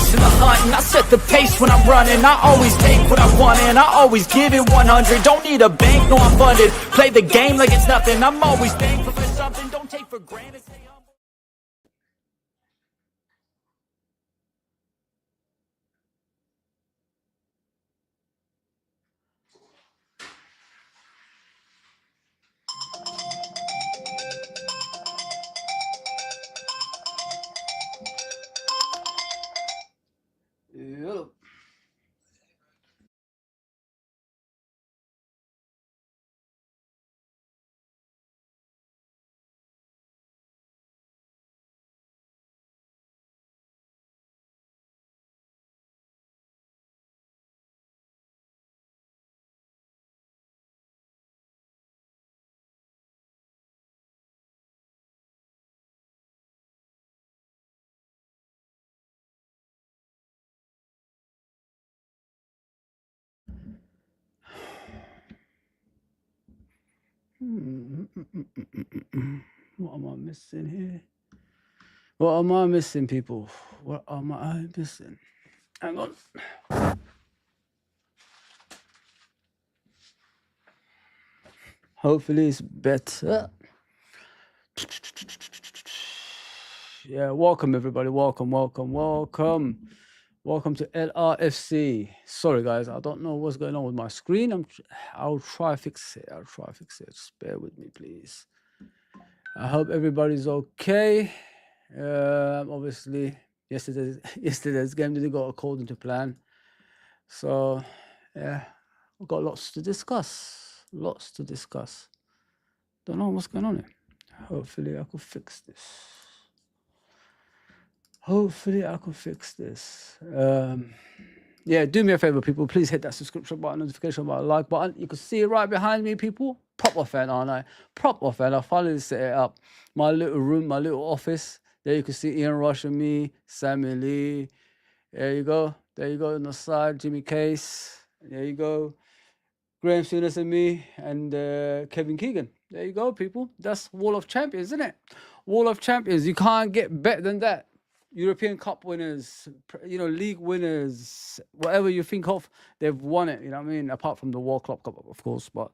chasing the hunt, and I set the pace when I'm running. I always take what I want and I always give it 100. Don't need a bank, no I'm funded. Play the game like it's nothing. I'm always thankful for something. Don't take for granted. Stay humble. Yep. What am I missing here? What am I missing, people? What am I missing? Hang on. Hopefully it's better. Yeah, welcome everybody. Welcome to LRFC. Sorry guys, I don't know what's going on with my screen. I'll try fix it. Just bear with me, please. I hope everybody's okay. Obviously, yesterday's game didn't go according to plan. So, yeah, we've got lots to discuss. Don't know what's going on here. Hopefully, I could fix this. Yeah, do me a favor, people. Please hit that subscription button, notification button, like button. You can see it right behind me, people. Proper fan, aren't I? Proper fan. I finally set it up. My little room, my little office. There you can see Ian Rush and me, Sammy Lee. There you go. On the side, Jimmy Case. There you go. Graham Souness and me, and Kevin Keegan. There you go, people. That's Wall of Champions, isn't it? Wall of Champions. You can't get better than that. European Cup winners, league winners, whatever you think of, they've won it. You know what I mean? Apart from the World Club Cup, of course, but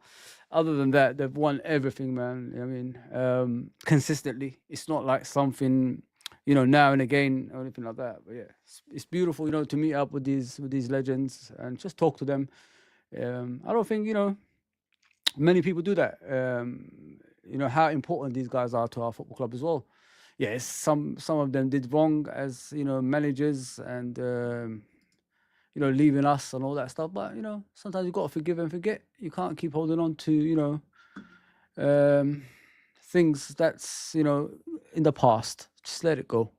other than that, they've won everything, man. You know what I mean? Consistently. It's not like something, now and again or anything like that. But yeah, it's beautiful, to meet up with these legends and just talk to them. I don't think many people do that. How important these guys are to our football club as well. Yes, some of them did wrong as managers and leaving us and all that stuff. But sometimes you got to forgive and forget. You can't keep holding on to things that's in the past. Just let it go.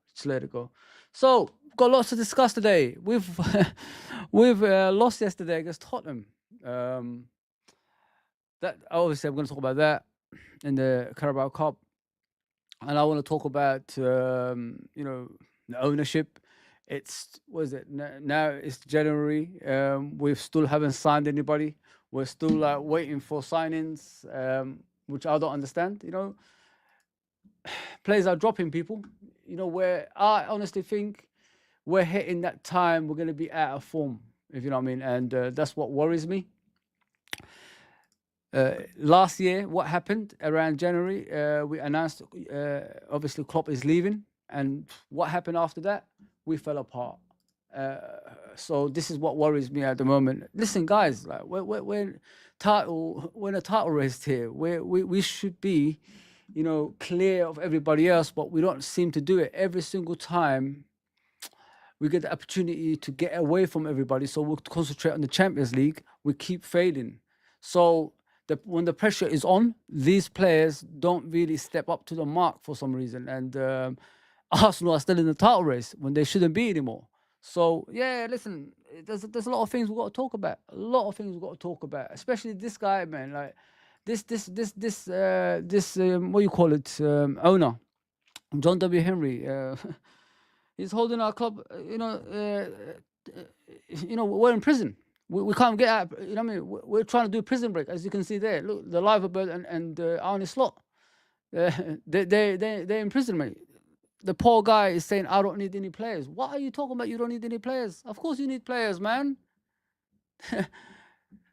So got lots to discuss today. We've lost yesterday against Tottenham. That obviously I'm going to talk about that in the Carabao Cup. And I want to talk about, the ownership. Now it's January. We still haven't signed anybody. We're still waiting for signings, which I don't understand. Players are dropping, people. Where I honestly think we're hitting that time we're going to be out of form, if you know what I mean. And that's what worries me. Last year, what happened around January? We announced, obviously, Klopp is leaving, and what happened after that? We fell apart. So this is what worries me at the moment. Listen, guys, like we're in a title race here. We should be, clear of everybody else, but we don't seem to do it. Every single time we get the opportunity to get away from everybody, so we'll concentrate on the Champions League. We keep failing. So when the pressure is on, these players don't really step up to the mark for some reason. And Arsenal are still in the title race when they shouldn't be anymore. So yeah, listen, there's a lot of things we've got to talk about. Especially this guy, man. Like this what you call it, owner, John W. Henry. He's holding our club. We're in prison. We can't get out. We're trying to do prison break, as you can see there. Look, the Liverpool and Arne Slot. They're in prison, mate. the poor guy is saying, I don't need any players. What are you talking about? You don't need any players. Of course you need players, man.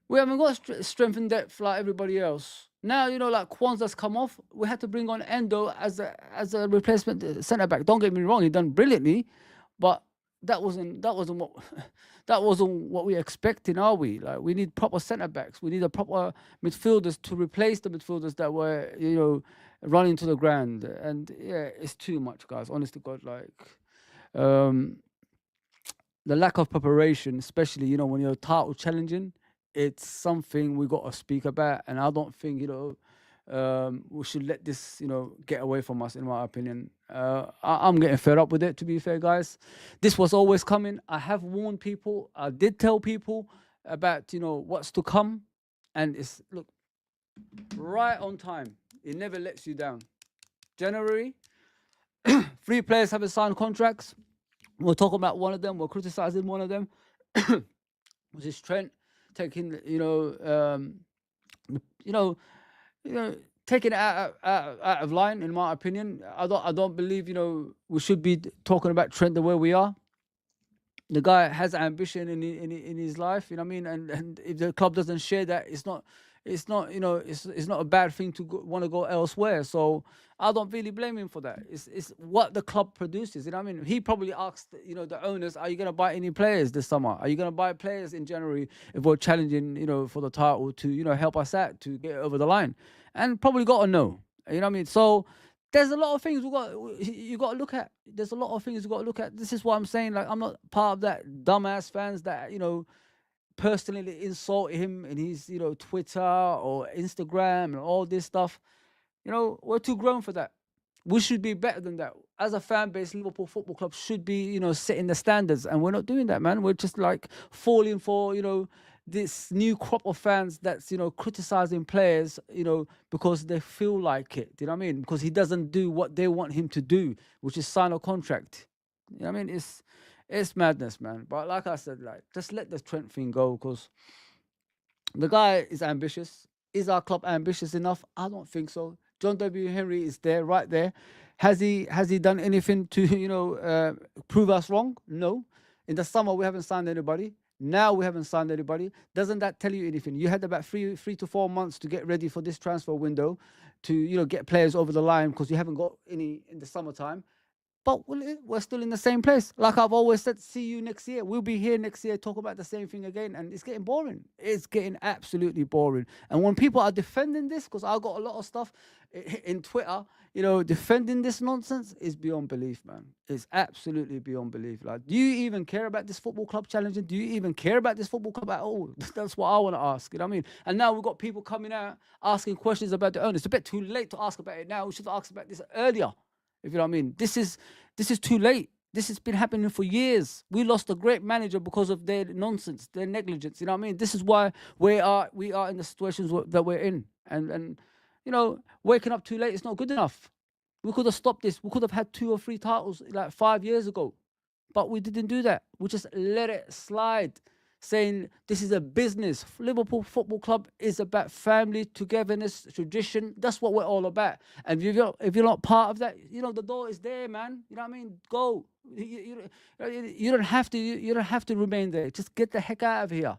We haven't got strength and depth like everybody else. Now, like Kwanzaa's come off, we had to bring on Endo as a replacement centre back. Don't get me wrong, he done brilliantly, but that wasn't what that wasn't what we expecting, are we? Like, we need proper centre backs. We need a proper midfielders to replace the midfielders that were running to the ground. And yeah, it's too much, guys. Honest to God, like the lack of preparation, especially when you're title challenging, it's something we got to speak about. And I don't think we should let this get away from us, in my opinion. I'm getting fed up with it, to be fair, guys. This was always coming. I have warned people. I did tell people about what's to come, and it's right on time. It never lets you down. January, 3 players haven't signed contracts. We'll talk about one of them. We're criticizing one of them, which is Trent taking taking it out of line, in my opinion. I don't believe we should be talking about Trent the way we are. The guy has ambition in his life, you know what I mean. And if the club doesn't share that, it's not it's not a bad thing to want to go elsewhere. So I don't really blame him for that. It's what the club produces. You know what I mean? He probably asked the owners, "Are you going to buy any players this summer? Are you going to buy players in January if we're challenging for the title to help us out to get over the line?" And probably got a no. You know what I mean? So there's a lot of things you got to look at. There's a lot of things you got to look at. This is what I'm saying. Like, I'm not part of that dumbass fans that personally insult him in his Twitter or Instagram and all this stuff. We're too grown for that. We should be better than that. As a fan base, Liverpool Football Club should be setting the standards, and we're not doing that, man. We're just like falling for this new crop of fans that's criticizing players because they feel like it. Do you know what I mean? Because he doesn't do what they want him to do, which is sign a contract. You know what I mean? It's madness, man. But like I said, like, just let the Trent thing go, because the guy is ambitious. Is our club ambitious enough? I don't think so. John W. Henry is there, right there. Has he done anything to prove us wrong? No. In the summer we haven't signed anybody. Now we haven't signed anybody. Doesn't that tell you anything? You had about three to 4 months to get ready for this transfer window, to get players over the line, because you haven't got any in the summertime. But we're still in the same place. Like I've always said, see you next year. We'll be here next year, talk about the same thing again. And it's getting boring. It's getting absolutely boring. And when people are defending this, because I've got a lot of stuff in Twitter, defending this nonsense is beyond belief, man. It's absolutely beyond belief. Like, do you even care about this football club challenging? Do you even care about this football club at all? That's what I want to ask. You know what I mean? And now we've got people coming out asking questions about the owners. It's a bit too late to ask about it now. We should have asked about this earlier. If you know what I mean, this is too late. This has been happening for years. We lost a great manager because of their nonsense, their negligence. You know what I mean? This is why we are in the situations that we're in. And waking up too late is not good enough. We could have stopped this. We could have had 2 or 3 titles like 5 years ago, but we didn't do that. We just let it slide, saying this is a business. Liverpool Football Club is about family, togetherness, tradition. That's what we're all about. And if you're not part of that, the door is there, man. You know what I mean? Go. You don't have to remain there. Just get the heck out of here.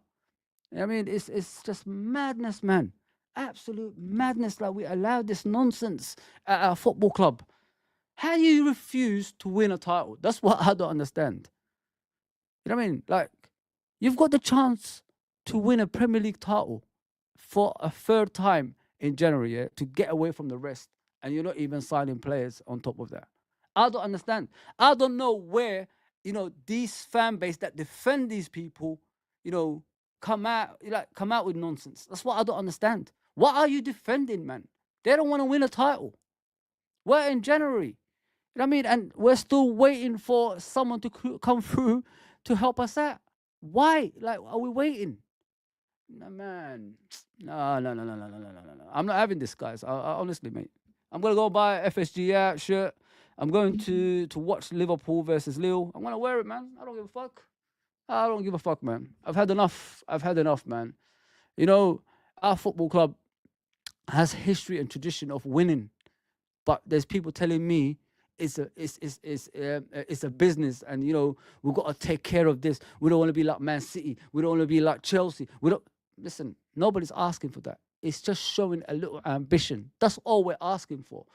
I mean, it's just madness, man. Absolute madness. Like, we allow this nonsense at our football club. How do you refuse to win a title? That's what I don't understand. You know what I mean? Like, you've got the chance to win a Premier League title for a 3rd time in January, to get away from the rest, and you're not even signing players on top of that. I don't understand. I don't know where, these fan base that defend these people, come out with nonsense. That's what I don't understand. What are you defending, man? They don't want to win a title. We're in January. You know what I mean? And we're still waiting for someone to come through to help us out. Why? Like, are we waiting? No, man. No. I'm not having this, guys. I honestly, mate. I'm going to go buy a FSG out shirt. I'm going to watch Liverpool versus Lille. I'm going to wear it, man. I don't give a fuck. I don't give a fuck, man. I've had enough, man. Our football club has history and tradition of winning. But there's people telling me it's a business, and we've got to take care of this. We don't want to be like Man City. We don't want to be like Chelsea. We don't listen. Nobody's asking for that. It's just showing a little ambition. That's all we're asking for.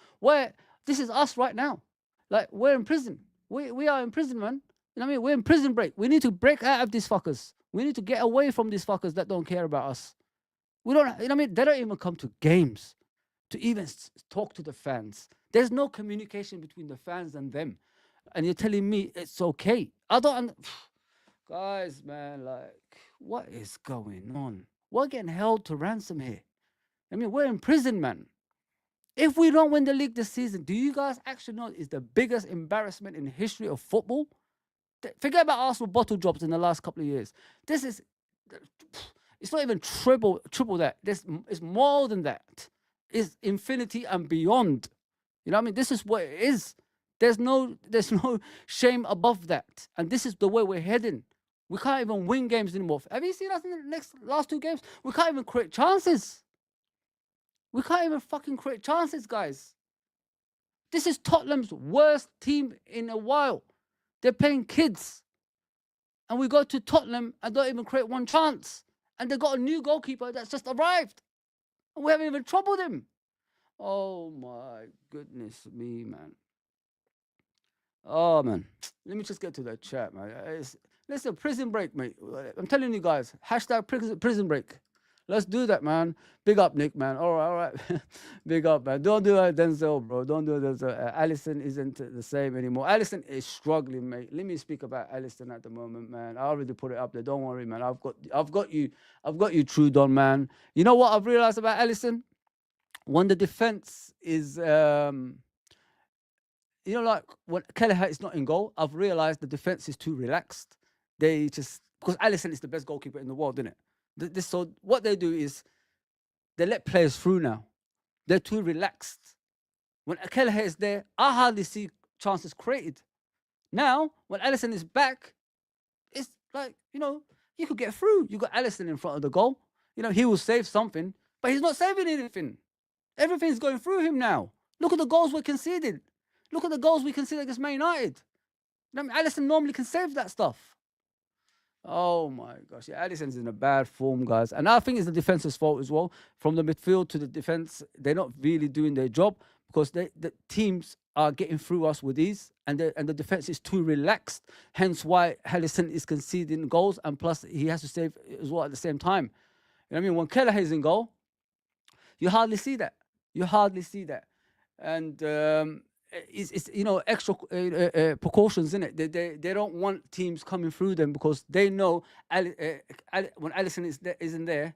This is us right now. Like, we're in prison. We are in prison, man. You know what I mean? We're in prison break. We need to break out of these fuckers. We need to get away from these fuckers that don't care about us. We don't. You know what I mean? They don't even come to games to even talk to the fans. There's no communication between the fans and them. And you're telling me it's okay. I don't... Guys, man, like, what is going on? We're getting held to ransom here. I mean, we're in prison, man. If we don't win the league this season, do you guys actually know it's the biggest embarrassment in the history of football? Forget about Arsenal bottle drops in the last couple of years. This is... It's not even triple that. It's more than that. It's infinity and beyond. You know what I mean? This is what it is. There's no shame above that. And this is the way we're heading. We can't even win games anymore. Have you seen us in the last 2 games? We can't even create chances. We can't even fucking create chances, guys. This is Tottenham's worst team in a while. They're playing kids. And we go to Tottenham and don't even create one chance. And they got a new goalkeeper that's just arrived. And we haven't even troubled him. Oh my goodness me, man. Oh, man. Let me just get to that chat, man. Listen, prison break, mate. I'm telling you guys, hashtag prison break. Let's do that, man. Big up, Nick, man. All right. Big up, man. Don't do it, Denzel, bro. Don't do it, Denzel. Alisson isn't the same anymore. Alisson is struggling, mate. Let me speak about Alisson at the moment, man. I already put it up there. Don't worry, man. I've got you, Trudon, man. You know what I've realized about Alisson? When the defense is, like when Kelleher is not in goal, I've realized the defense is too relaxed. Because Alisson is the best goalkeeper in the world, isn't it? So what they do is they let players through now. They're too relaxed. When Kelleher is there, I hardly see chances created. Now, when Alisson is back, it's like, you could get through. You got Alisson in front of the goal. He will save something, but he's not saving anything. Everything's going through him now. Look at the goals we conceded. Look at the goals we conceded against Man United. Alisson normally can save that stuff. Oh my gosh, yeah, Alisson's in a bad form, guys. And I think it's the defense's fault as well. From the midfield to the defense, they're not really doing their job because the teams are getting through us with ease, and the defense is too relaxed. Hence why Alisson is conceding goals, and plus he has to save as well at the same time. You know what I mean? When Kelleher is in goal, you hardly see that. And it's extra precautions in it. They don't want teams coming through them because they know when Alisson isn't there,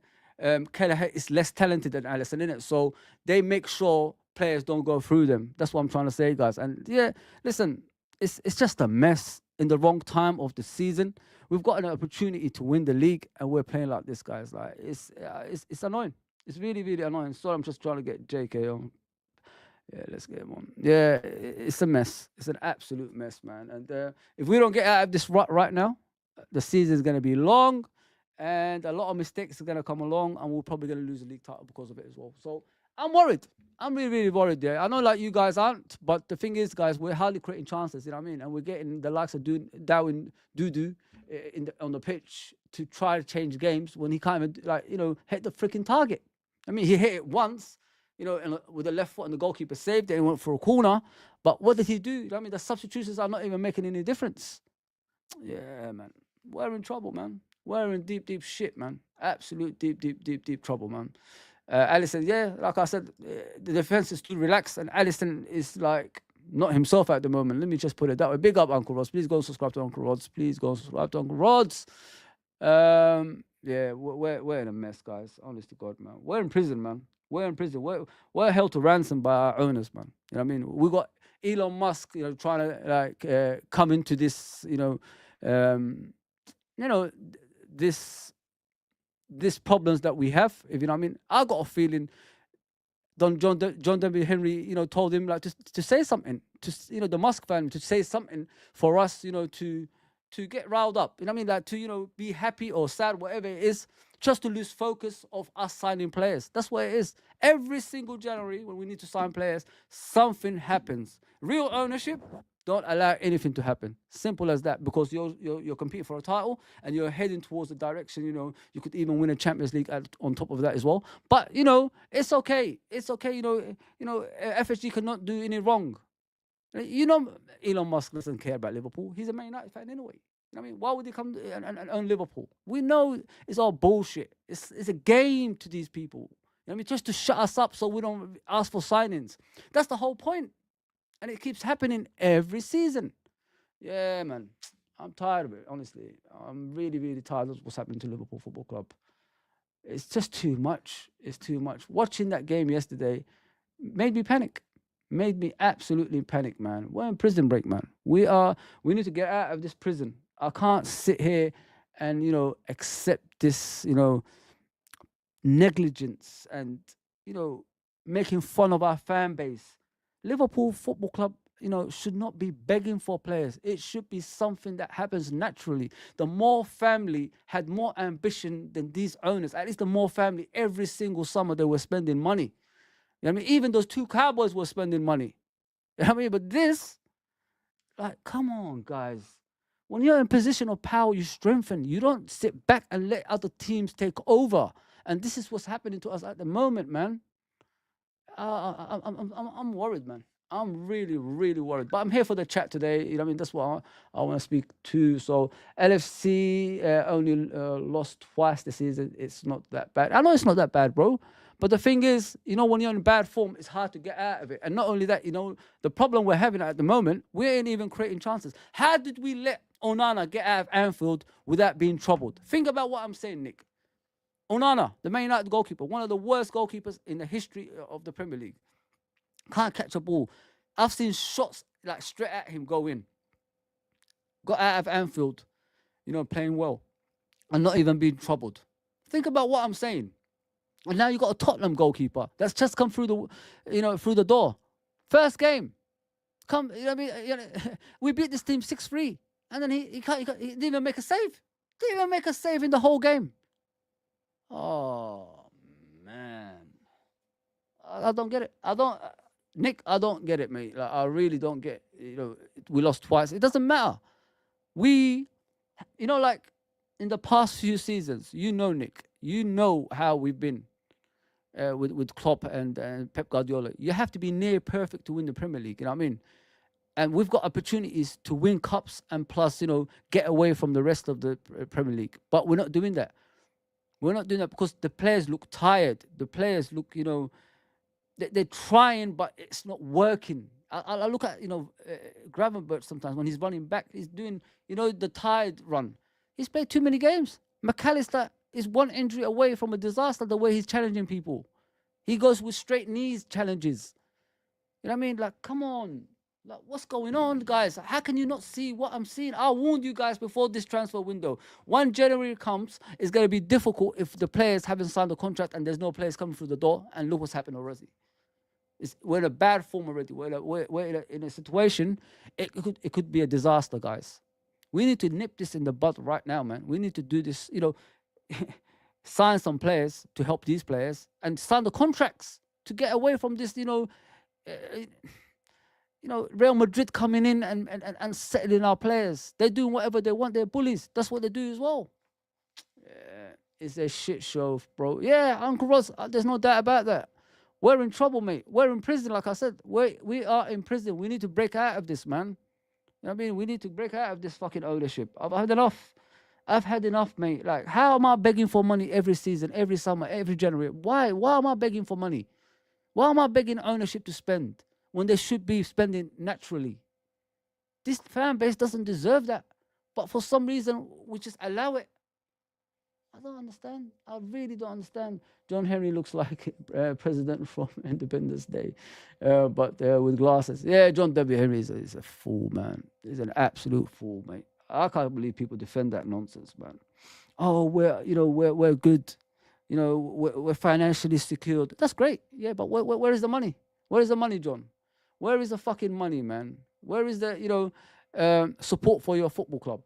Kelleher is less talented than Alisson, in it. So they make sure players don't go through them. That's what I'm trying to say, guys. And yeah, listen, it's just a mess in the wrong time of the season. We've got an opportunity to win the league, and we're playing like this, guys. Like it's annoying. It's really, really annoying. Sorry, I'm just trying to get JK on. Yeah, let's get him on. Yeah, it's a mess. It's an absolute mess, man. And if we don't get out of this rut right now, the season is going to be long, and a lot of mistakes are going to come along, and we're probably going to lose the league title because of it as well. So I'm worried. I'm really, really worried there. I know like you guys aren't, but the thing is, guys, we're hardly creating chances, you know what I mean? And we're getting the likes of Darwin Dudu on the pitch to try to change games when he can't even, hit the freaking target. I mean, he hit it once, and with the left foot, and the goalkeeper saved it and went for a corner. But what did he do? You know what I mean? The substitutions are not even making any difference. Yeah, man. We're in trouble, man. We're in deep, deep shit, man. Absolute deep, deep, deep, deep trouble, man. Alisson, yeah, like I said, the defense is too relaxed, and Alisson is like not himself at the moment. Let me just put it that way. Big up, Uncle Rods. Please go and subscribe to Uncle Rods. Please go and subscribe to Uncle Rods. Yeah, we're in a mess, guys. Honest to God, man. We're in prison, man. We're in prison. We're held to ransom by our owners, man. You know what I mean? We got Elon Musk, trying to come into this, this problems that we have. If you know what I mean, I got a feeling. John W. Henry, told him to say something to the Musk family to say something for us, to to get riled up. You know what I mean? Like to, be happy or sad, whatever it is, just to lose focus of us signing players. That's what it is. Every single January when we need to sign players, something happens. Real ownership, don't allow anything to happen. Simple as that. Because you're competing for a title and you're heading towards the direction. You could even win a Champions League on top of that as well. But it's okay. It's okay. FSG cannot do any wrong. Elon Musk doesn't care about Liverpool. He's a Man United fan anyway. You know what I mean? Why would he come and own Liverpool? We know it's all bullshit. It's a game to these people. You know what I mean? Just to shut us up so we don't ask for signings. That's the whole point. And it keeps happening every season. Yeah, man. I'm tired of it, honestly. I'm really, really tired of what's happening to Liverpool Football Club. It's just too much. It's too much. Watching that game yesterday made me panic. Made me absolutely panic, man. We're in prison break, man. We need to get out of this prison. I can't sit here and, accept this, negligence and, making fun of our fan base. Liverpool Football Club, should not be begging for players. It should be something that happens naturally. The Moore family had more ambition than these owners. At least the Moore family, every single summer they were spending money. You know what I mean? Even those two Cowboys were spending money. You know what I mean? But this, come on, guys. When you're in position of power, you strengthen. You don't sit back and let other teams take over. And this is what's happening to us at the moment, man. I'm worried, man. I'm really, really worried. But I'm here for the chat today. You know what I mean? That's what I want to speak to. So LFC only lost twice this season. It's not that bad. I know it's not that bad, bro. But the thing is, when you're in bad form, it's hard to get out of it. And not only that, the problem we're having at the moment, we ain't even creating chances. How did we let Onana get out of Anfield without being troubled? Think about what I'm saying, Nick. Onana, the Man United goalkeeper, one of the worst goalkeepers in the history of the Premier League. Can't catch a ball. I've seen shots like straight at him go in. Got out of Anfield, playing well. And not even being troubled. Think about what I'm saying. And now you got a Tottenham goalkeeper that's just come through the door. First game. We beat this team 6-3. And then he didn't even make a save. Didn't even make a save in the whole game. Oh, man. I don't get it. Nick, I don't get it, mate. I really don't get, we lost twice. It doesn't matter. We, like in the past few seasons, Nick, how we've been with Klopp and Pep Guardiola. You have to be near perfect to win the Premier League, you know what I mean? And we've got opportunities to win cups and plus, get away from the rest of the Premier League. But we're not doing that. We're not doing that because the players look tired. The players look, they're trying, but it's not working. I look at, Gravenberch sometimes when he's running back, he's doing, the tired run. He's played too many games. McAllister is one injury away from a disaster the way he's challenging people. He goes with straight knees challenges. You know what I mean? Come on. What's going on, guys? How can you not see what I'm seeing? I warned you guys before this transfer window. When January comes, it's going to be difficult if the players haven't signed the contract and there's no players coming through the door. And look what's happened already. We're in a bad form already. We're in a situation, it could be a disaster, guys. We need to nip this in the bud right now, man. We need to do this, sign some players to help these players and sign the contracts to get away from this, Real Madrid coming in and settling our players. They're doing whatever they want. They're bullies. That's what they do as well. Yeah, it's a shit show, bro. Yeah, Uncle Ross, there's no doubt about that. We're in trouble, mate. We're in prison, like I said. We are in prison. We need to break out of this, man. You know what I mean? We need to break out of this fucking ownership. I've had enough. I've had enough, mate. How am I begging for money every season, every summer, every January? Why? Why am I begging for money? Why am I begging ownership to spend when they should be spending naturally? This fan base doesn't deserve that. But for some reason, we just allow it. I don't understand. I really don't understand. John Henry looks like President from Independence Day, but with glasses. Yeah, John W. Henry is a fool, man. He's an absolute fool, mate. I can't believe people defend that nonsense, man. Oh, we're good. We're financially secured. That's great. Yeah, but where is the money? Where is the money, John? Where is the fucking money, man? Where is the support for your football club?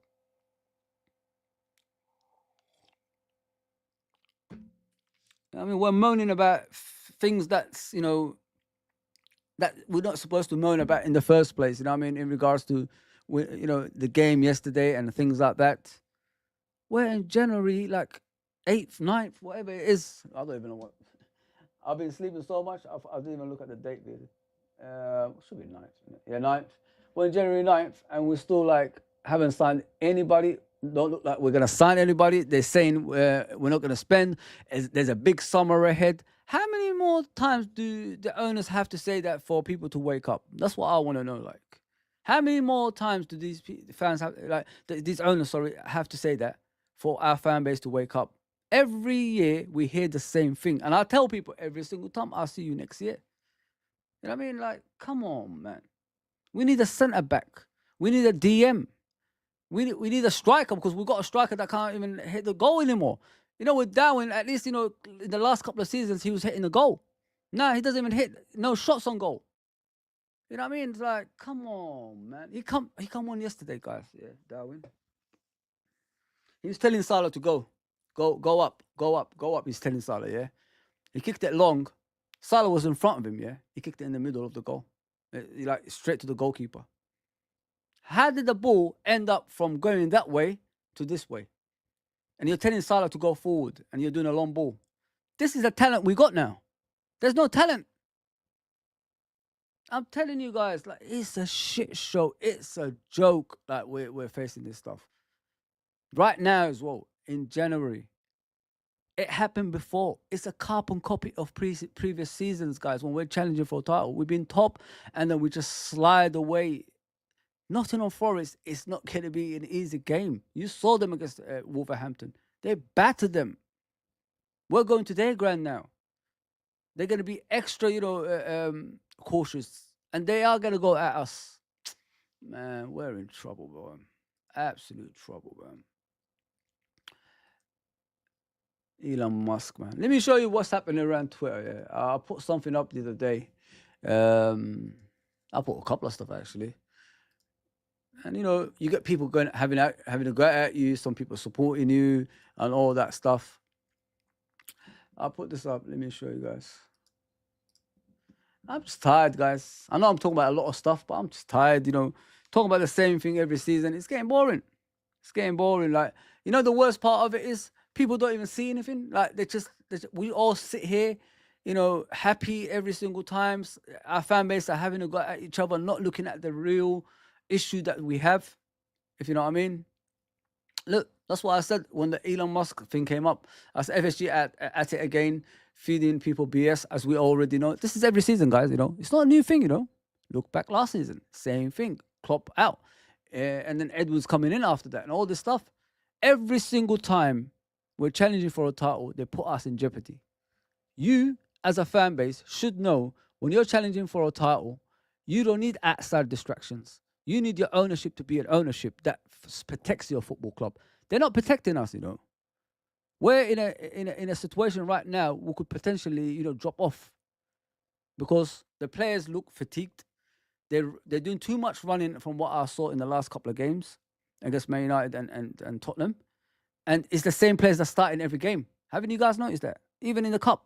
I mean, we're moaning about things that's, that we're not supposed to moan about in the first place. You know what I mean? In regards to, the game yesterday and things like that. We're in January, like 8th, 9th, whatever it is. I don't even know what. I've been sleeping so much, I didn't even look at the date, really. Should be 9th. Yeah, 9th. We're in January 9th, and we're still like haven't signed anybody. Don't look like we're going to sign anybody. They're saying we're not going to spend. There's a big summer ahead. How many more times do the owners have to say that for people to wake up? That's what I want to know. Like, how many more times do these fans have, like, these owners, sorry, have to say that for our fan base to wake up? Every year we hear the same thing. And I tell people every single time, I'll see you next year. You know what I mean? Like, come on, man. We need a centre back. We need a DM. We need a striker, because we've got a striker that can't even hit the goal anymore. With Darwin, at least, in the last couple of seasons, he was hitting the goal. Now he doesn't even hit no shots on goal. You know what I mean? It's like, come on, man. He come on yesterday, guys. Yeah, Darwin. He was telling Salah to go up, go up, go up. He's telling Salah, yeah. He kicked it long. Salah was in front of him, yeah. He kicked it in the middle of the goal, like straight to the goalkeeper. How did the ball end up from going that way to this way? And you're telling Salah to go forward, and you're doing a long ball. This is the talent we got now. There's no talent. I'm telling you guys, like, it's a shit show. It's a joke that we're facing this stuff. Right now as well, in January. It happened before. It's a carbon copy of previous seasons, guys, when we're challenging for a title. We've been top, and then we just slide away. Nottingham Forest is not going to be an easy game. You saw them against Wolverhampton. They battered them. We're going to their ground now. They're going to be extra, cautious. And they are going to go at us. Man, we're in trouble, bro. Absolute trouble, man. Elon Musk, man. Let me show you what's happening around Twitter. Yeah? I put something up the other day. I put a couple of stuff, actually. And you get people having a go at you, some people supporting you, and all that stuff. I'll put this up. Let me show you guys. I'm just tired, guys. I know I'm talking about a lot of stuff, but I'm just tired. Talking about the same thing every season. It's getting boring. It's getting boring. Like, the worst part of it is people don't even see anything. Like, we all sit here, happy every single time. Our fan base are having a go at each other, not looking at the real issue that we have, if you know what I mean. Look, that's what I said when the Elon Musk thing came up. I said FSG at it again, feeding people BS, as we already know. This is every season, guys. It's not a new thing. Look back last season, same thing. Klopp out, and then Edwards coming in after that, and all this stuff. Every single time we're challenging for a title, they put us in jeopardy. You, as a fan base, should know when you're challenging for a title, you don't need outside distractions. You need your ownership to be an ownership that protects your football club. They're not protecting us, We're in a situation right now we could potentially, drop off, because the players look fatigued. They're doing too much running from what I saw in the last couple of games against Man United and Tottenham. And it's the same players that start in every game. Haven't you guys noticed that? Even in the cup,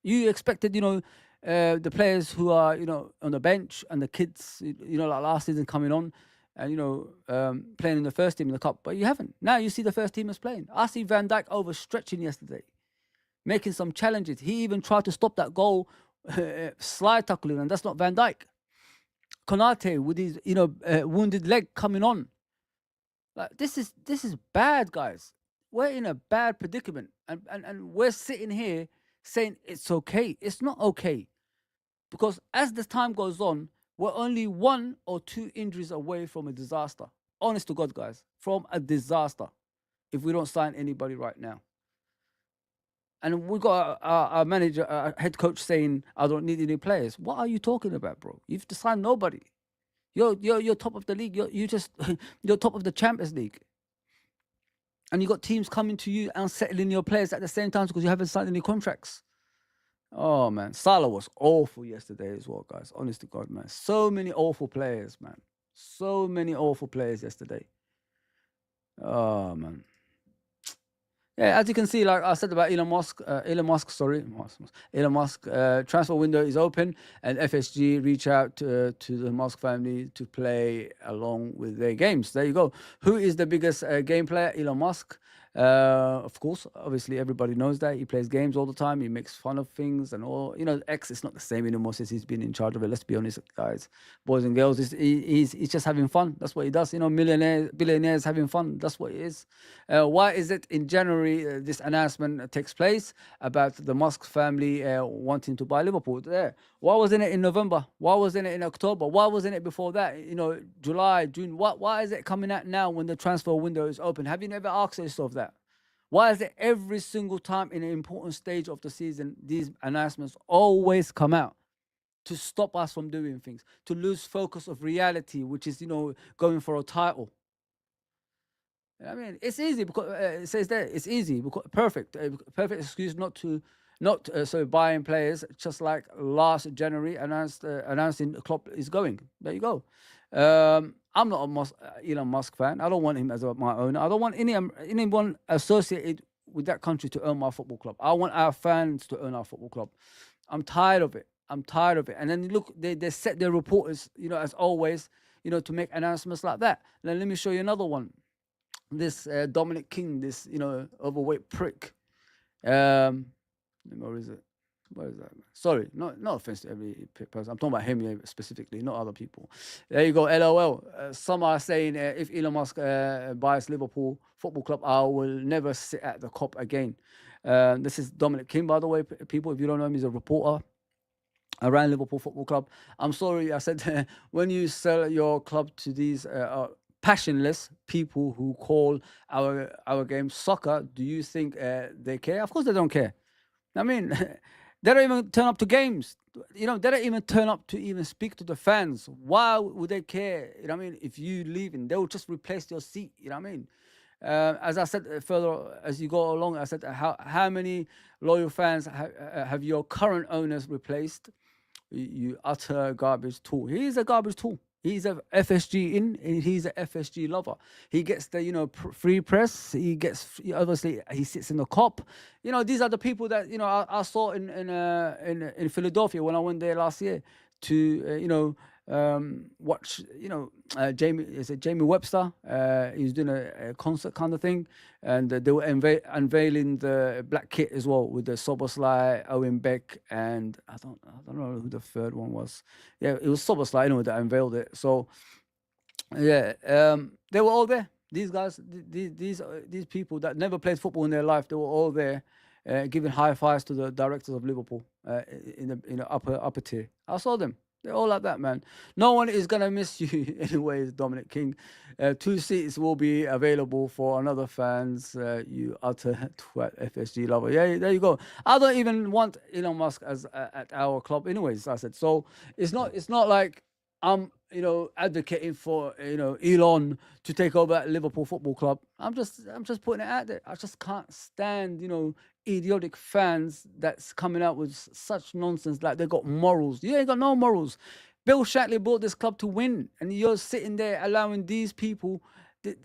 you expected, the players who are, on the bench, and the kids, like last season coming on and, playing in the first team in the cup. But you haven't. Now you see the first teamers playing. I see Van Dijk overstretching yesterday, making some challenges. He even tried to stop that goal, slide tackling, and that's not Van Dijk. Konate with his, wounded leg coming on. Like, this is bad, guys. We're in a bad predicament, and we're sitting here saying it's okay. It's not okay, because as the time goes on, we're only 1 or 2 injuries away from a disaster. Honest to God, guys, from a disaster, if we don't sign anybody right now. And we got our manager, our head coach, saying, "I don't need any players." What are you talking about, bro? You've signed nobody. You're top of the league. You're top of the Champions League. And you got teams coming to you and settling your players at the same time because you haven't signed any contracts. Oh, man. Salah was awful yesterday as well, guys. Honest to God, man. So many awful players, man. So many awful players yesterday. Oh, man. Yeah, as you can see, like I said about Elon Musk, transfer window is open, and FSG reach out to the Musk family to play along with their games. There you go. Who is the biggest game player? Elon Musk. Of course, obviously everybody knows that he plays games all the time. He makes fun of things and all. You know, X is not the same anymore since he's been in charge of it. Let's be honest, guys, boys and girls. He's just having fun. That's what he does. You know, millionaires, billionaires having fun. That's what it is. Why is it in January this announcement takes place about the Musk family wanting to buy Liverpool? There. Why wasn't it in November? Why wasn't it in October? Why wasn't it before that? You know, July, June. Why is it coming out now when the transfer window is open? Have you never asked yourself that? Why is it every single time in an important stage of the season, these announcements always come out to stop us from doing things, to lose focus of reality, which is, you know, going for a title? I mean, it's easy because it says there it's easy because perfect excuse not so buying players. Just like last January announcing Klopp is going. There you go. I'm not a Elon Musk fan. I don't want him as my owner. I don't want anyone associated with that country to own my football club. I want our fans to own our football club. I'm tired of it. I'm tired of it. And then look, they set their reporters, you know, as always, you know, to make announcements like that. Then let me show you another one. This Dominic King, this, you know, overweight prick. Where is it? Where is that? Sorry, no offense to every person. I'm talking about him here specifically, not other people. There you go. LOL. Some are saying if Elon Musk buys Liverpool Football Club, I will never sit at the Kop again. This is Dominic King, by the way, people. If you don't know him, he's a reporter around Liverpool Football Club. I'm sorry, I said when you sell your club to these passionless people who call our game soccer, do you think they care? Of course they don't care. I mean, they don't even turn up to games. You know, they don't even turn up to even speak to the fans. Why would they care? You know what I mean? If you leaving, they will just replace your seat. You know what I mean? As I said further as you go along, I said how many loyal fans have your current owners replaced? You utter garbage tool. He's a garbage tool. He's a FSG and he's a FSG lover. He gets the, you know, free press. He gets, obviously he sits in the Kop. You know, these are the people that, you know, I saw in Philadelphia when I went there last year to you know, watch, you know, Jamie Webster. He was doing a concert kind of thing, and they were unveiling the black kit as well with the Soboslai, Owen Beck, and I don't know who the third one was. Yeah, it was Soboslai anyway that unveiled it. So yeah, they were all there. These guys, these people that never played football in their life, they were all there, giving high fives to the directors of Liverpool in the upper tier. I saw them. They're all like that, man. No one is gonna miss you anyways, Dominic King. 2 seats will be available for another fans. You utter twat FSG lover. Yeah, there you go. I don't even want Elon Musk as at our club, anyways. I said so. It's not like I'm, you know, advocating for, you know, Elon to take over Liverpool Football Club. I'm just putting it out there. I just can't stand, you know, idiotic fans that's coming out with such nonsense like they got morals. You ain't got no morals. Bill Shatley bought this club to win, and you're sitting there allowing these people to,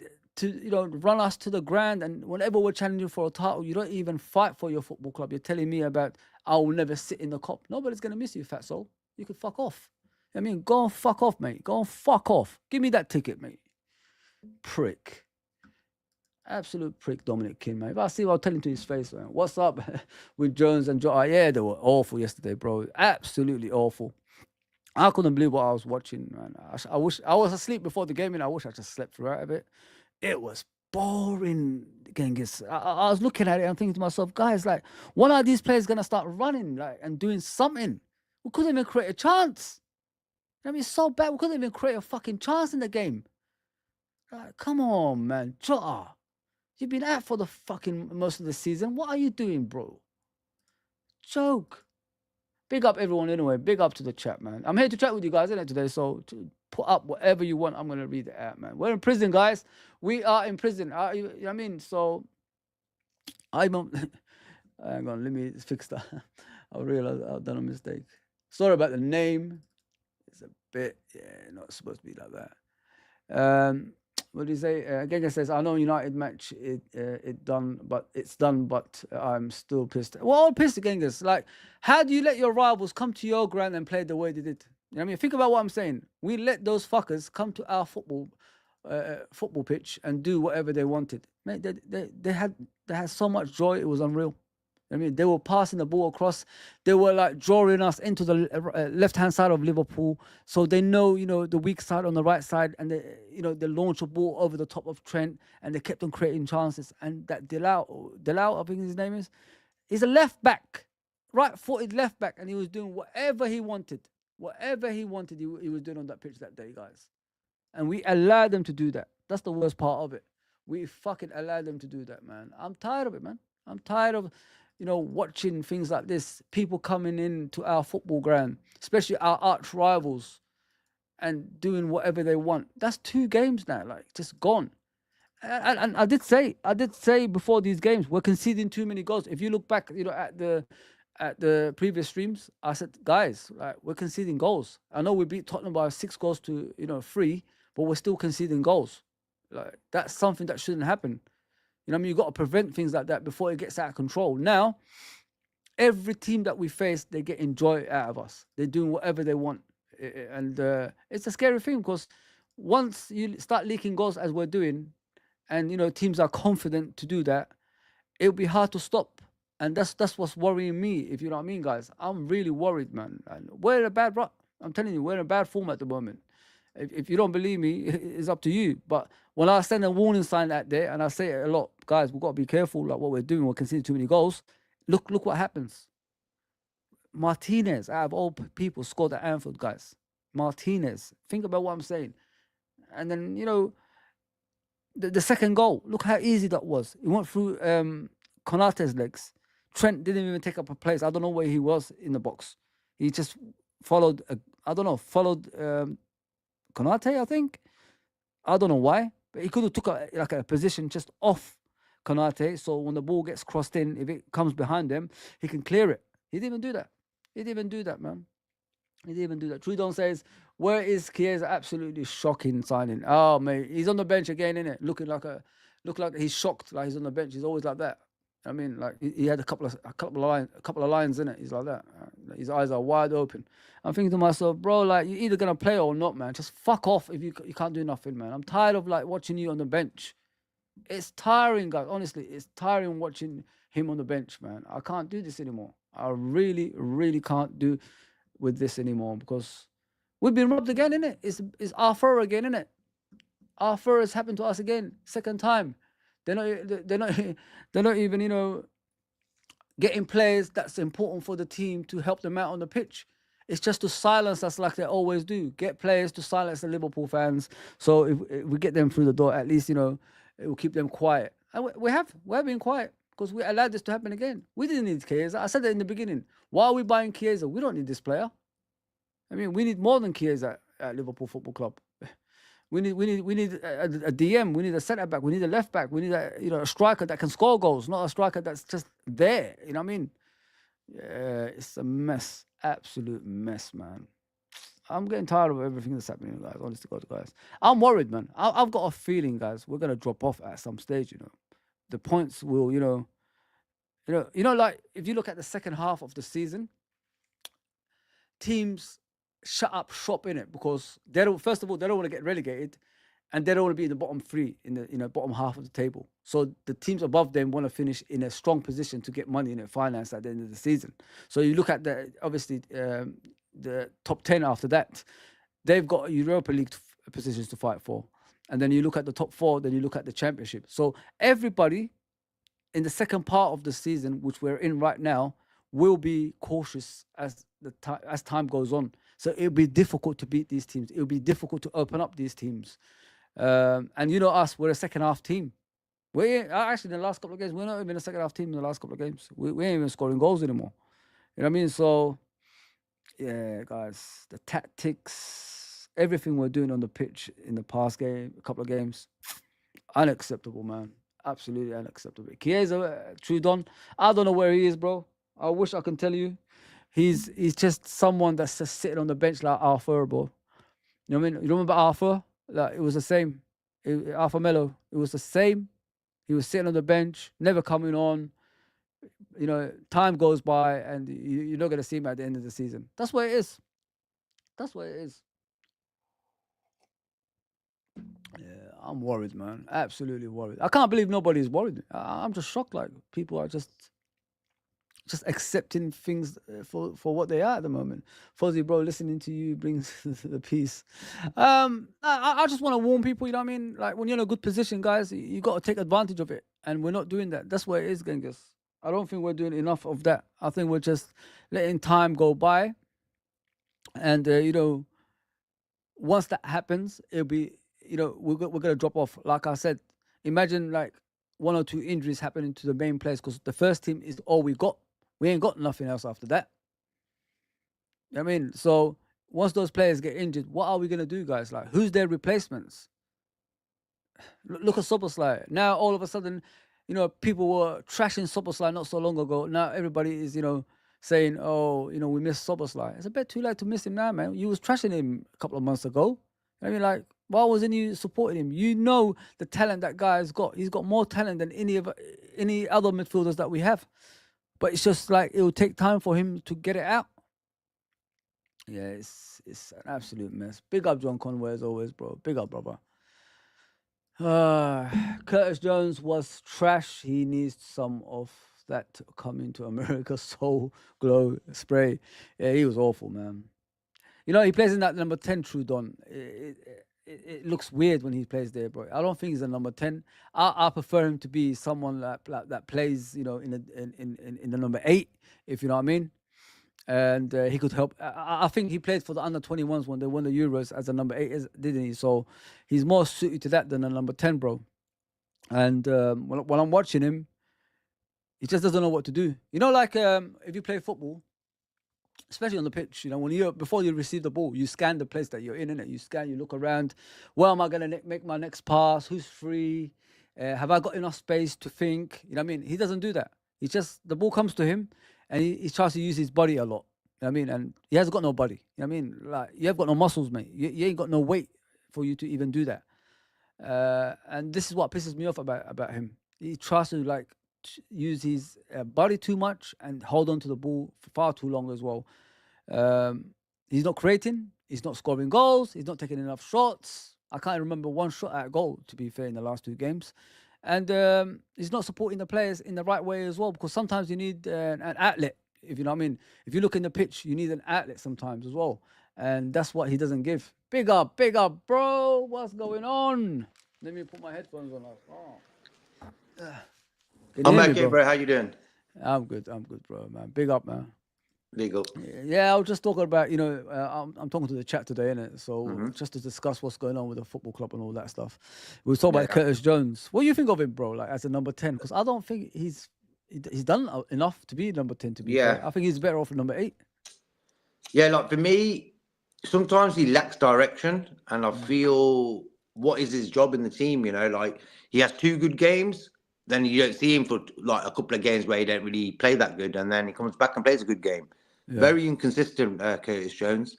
you know, run us to the ground. And whenever we're challenging for a title, you don't even fight for your football club. You're telling me about I will never sit in the Kop. Nobody's gonna miss you, fatso. You can fuck off. I mean, go and fuck off, mate. Go and fuck off. Give me that ticket, mate. Prick. Absolute prick, Dominic King, mate. If I see what I'll tell him to his face, man. What's up with Jones and Joe? Yeah, they were awful yesterday, bro. Absolutely awful. I couldn't believe what I was watching, man. I wish I was asleep before the game, and I wish I just slept through out of it. It was boring, Genghis. I was looking at it and thinking to myself, guys, like, when are these players gonna start running, like, and doing something? We couldn't even create a chance. I mean, it's so bad. We couldn't even create a fucking chance in the game. Like, come on, man. Jota, you've been out for the fucking most of the season. What are you doing, bro? Joke. Big up everyone anyway. Big up to the chat, man. I'm here to chat with you guys, isn't it, today? So to put up whatever you want, I'm going to read it out, man. We're in prison, guys. We are in prison. You know what I mean? So hang on, let me fix that. I realized I've done a mistake. Sorry about the name. It's a bit, yeah, not supposed to be like that. What do you say? Gega says, "I know United match it's done, but I'm still pissed." We're all pissed, Genghis. Like, how do you let your rivals come to your ground and play the way they did? You know what I mean? Think about what I'm saying. We let those fuckers come to our football pitch and do whatever they wanted. Mate, they had so much joy. It was unreal. I mean, they were passing the ball across. They were like drawing us into the left-hand side of Liverpool, so they know, the weak side on the right side, and they launch a ball over the top of Trent, and they kept on creating chances. And that Delau, I think his name is, he's a left back, right-footed left back, and he was doing whatever he wanted. Whatever he wanted, he was doing on that pitch that day, guys. And we allowed them to do that. That's the worst part of it. We fucking allowed them to do that, man. I'm tired of it, man. I'm tired of, watching things like this. People coming into our football ground, especially our arch rivals, and doing whatever they want. That's 2 games now, like, just gone. And I did say before these games, we're conceding too many goals. If you look back, at the previous streams, I said, guys, like, we're conceding goals. I know we beat Tottenham by 6 goals to 3, but we're still conceding goals. Like, that's something that shouldn't happen. You know what I mean? You've got to prevent things like that before it gets out of control. Now, every team that we face, they're getting joy out of us. They're doing whatever they want. And it's a scary thing, because once you start leaking goals as we're doing, and, teams are confident to do that, it'll be hard to stop. And that's what's worrying me, if you know what I mean, guys. I'm really worried, man. And we're in a bad rut. I'm telling you, we're in a bad form at the moment. If you don't believe me, it's up to you. But when I send a warning sign out there, and I say it a lot, guys, we've got to be careful, like, what we're doing. We're conceding too many goals. Look what happens. Martinez, out of all people, scored at Anfield, guys. Martinez. Think about what I'm saying. And then, the second goal, look how easy that was. It went through Konate's legs. Trent didn't even take up a place. I don't know where he was in the box. He just followed Konate, I think. I don't know why, but he could have took a position just off Konate, so when the ball gets crossed in, if it comes behind him, he can clear it. He didn't even do that. He didn't even do that, man. He didn't even do that. Trudon says, where is Chiesa? Absolutely shocking signing. Oh, mate, he's on the bench again, innit? Look like he's shocked, like he's on the bench. He's always like that. I mean, like, he had a couple of lines in it. He's like that. His eyes are wide open. I'm thinking to myself, bro, like, you're either gonna play or not, man. Just fuck off if you can't do nothing, man. I'm tired of, like, watching you on the bench. It's tiring, guys. Honestly, it's tiring watching him on the bench, man. I can't do this anymore. I really, really can't do with this anymore, because we've been robbed again, innit? It's Arthur again, innit? Arthur has happened to us again, second time. They're not even, getting players that's important for the team to help them out on the pitch. It's just to silence us like they always do. Get players to silence the Liverpool fans. So if we get them through the door, at least, it will keep them quiet. And we're being quiet, because we allowed this to happen again. We didn't need Chiesa. I said that in the beginning. Why are we buying Chiesa? We don't need this player. I mean, we need more than Chiesa at Liverpool Football Club. We need a DM. We need a centre back. We need a left back. We need a striker that can score goals, not a striker that's just there. You know what I mean? Yeah, it's a mess, absolute mess, man. I'm getting tired of everything that's happening, guys. Honest to God, guys. I'm worried, man. I've got a feeling, guys, we're gonna drop off at some stage. The points will, like, if you look at the second half of the season, teams shut up shop in it, because they don't. First of all, they don't want to get relegated, and they don't want to be in the bottom 3 in the bottom half of the table. So the teams above them want to finish in a strong position to get money in their finance at the end of the season. So you look at the top 10 after that, they've got Europa League positions to fight for, and then you look at the top 4, then you look at the Championship. So everybody in the second part of the season, which we're in right now, will be cautious as time goes on. So it'll be difficult to beat these teams. It'll be difficult to open up these teams. And us, we're a second half team. We're actually, in the last couple of games, we're not even a second half team in the last couple of games. We ain't even scoring goals anymore. You know what I mean? So, yeah, guys, the tactics, everything we're doing on the pitch in the past game, a couple of games, unacceptable, man. Absolutely unacceptable. Chiesa, Trudon, I don't know where he is, bro. I wish I can tell you. He's just someone that's just sitting on the bench like Arthur, bro. You know what I mean? You remember Arthur? Like, it was the same. Alpha Melo, it was the same. He was sitting on the bench, never coming on. You know, time goes by, and you're not going to see him at the end of the season. That's what it is. That's what it is. Yeah, I'm worried, man. Absolutely worried. I can't believe nobody's worried. I'm just shocked. Like people are just accepting things for what they are at the moment. Fozzie, bro, listening to you brings the peace. I just want to warn people. You know what I mean? Like when you're in a good position, guys, you got to take advantage of it, and we're not doing that. That's where it is, Genghis. I don't think we're doing enough of that. I think we're just letting time go by, and you know, once that happens, it'll be, you know, we're gonna drop off. Like I said, imagine like 1 or 2 injuries happening to the main players because the first team is all we got. We ain't got nothing else after that. I mean, so once those players get injured, what are we gonna do, guys? Like, who's their replacements? Look at Soboslai. Now all of a sudden, you know, people were trashing Soboslai not so long ago. Now everybody is, you know, saying, "Oh, you know, we miss Soboslai." It's a bit too late to miss him now, man. You was trashing him a couple of months ago. I mean, like, why wasn't you supporting him? You know the talent that guy has got. He's got more talent than any other midfielders that we have. But it's just like it will take time for him to get it out. Yeah, it's an absolute mess. Big up John Conway as always, bro. Big up, brother. Curtis Jones was trash. He needs some of that coming to America Soul Glow spray. Yeah, he was awful, man. You know, he plays in that number 10 Trudon. It looks weird when he plays there, bro. I don't think he's a number 10. I prefer him to be someone that plays, you know, in the number 8, if you know what I mean. And he could help. I think he played for the under-21s when they won the Euros as a number 8, didn't he? So he's more suited to that than a number 10, bro. And when I'm watching him, he just doesn't know what to do. You know, like if you play football, especially on the pitch, you know, when before you receive the ball, you scan the place that you're in, innit? You scan, you look around. Where am I going to make my next pass? Who's free? Have I got enough space to think? You know what I mean? He doesn't do that. He just, the ball comes to him and he tries to use his body a lot. You know what I mean? And he hasn't got no body. You know what I mean? Like, you have got no muscles, mate. You ain't got no weight for you to even do that. And this is what pisses me off about him. He tries to like use his body too much and hold on to the ball for far too long as well. He's not creating. He's not scoring goals. He's not taking enough shots. I can't remember one shot at goal, to be fair, in the last 2 games. And he's not supporting the players in the right way as well, because sometimes you need an outlet, if you know what I mean. If you look in the pitch, you need an outlet sometimes as well. And that's what he doesn't give. Big up, bro. What's going on? Let me put my headphones on. Oh. I'm okay, bro? How you doing? I'm good, bro, man. Big up, man. Big up. Yeah, I was just talking about, you know, I'm talking to the chat today, innit? So just to discuss what's going on with the football club and all that stuff. We were talking about Curtis Jones. What do you think of him, bro? Like as a number 10? Because I don't think he's done enough to be number 10. To be fair. I think he's better off at number 8. Yeah, like for me, sometimes he lacks direction, and I feel what is his job in the team? You know, like he has 2 good games. Then you don't see him for like a couple of games where he don't really play that good, and then he comes back and plays a good game. Yeah. Very inconsistent, Curtis Jones.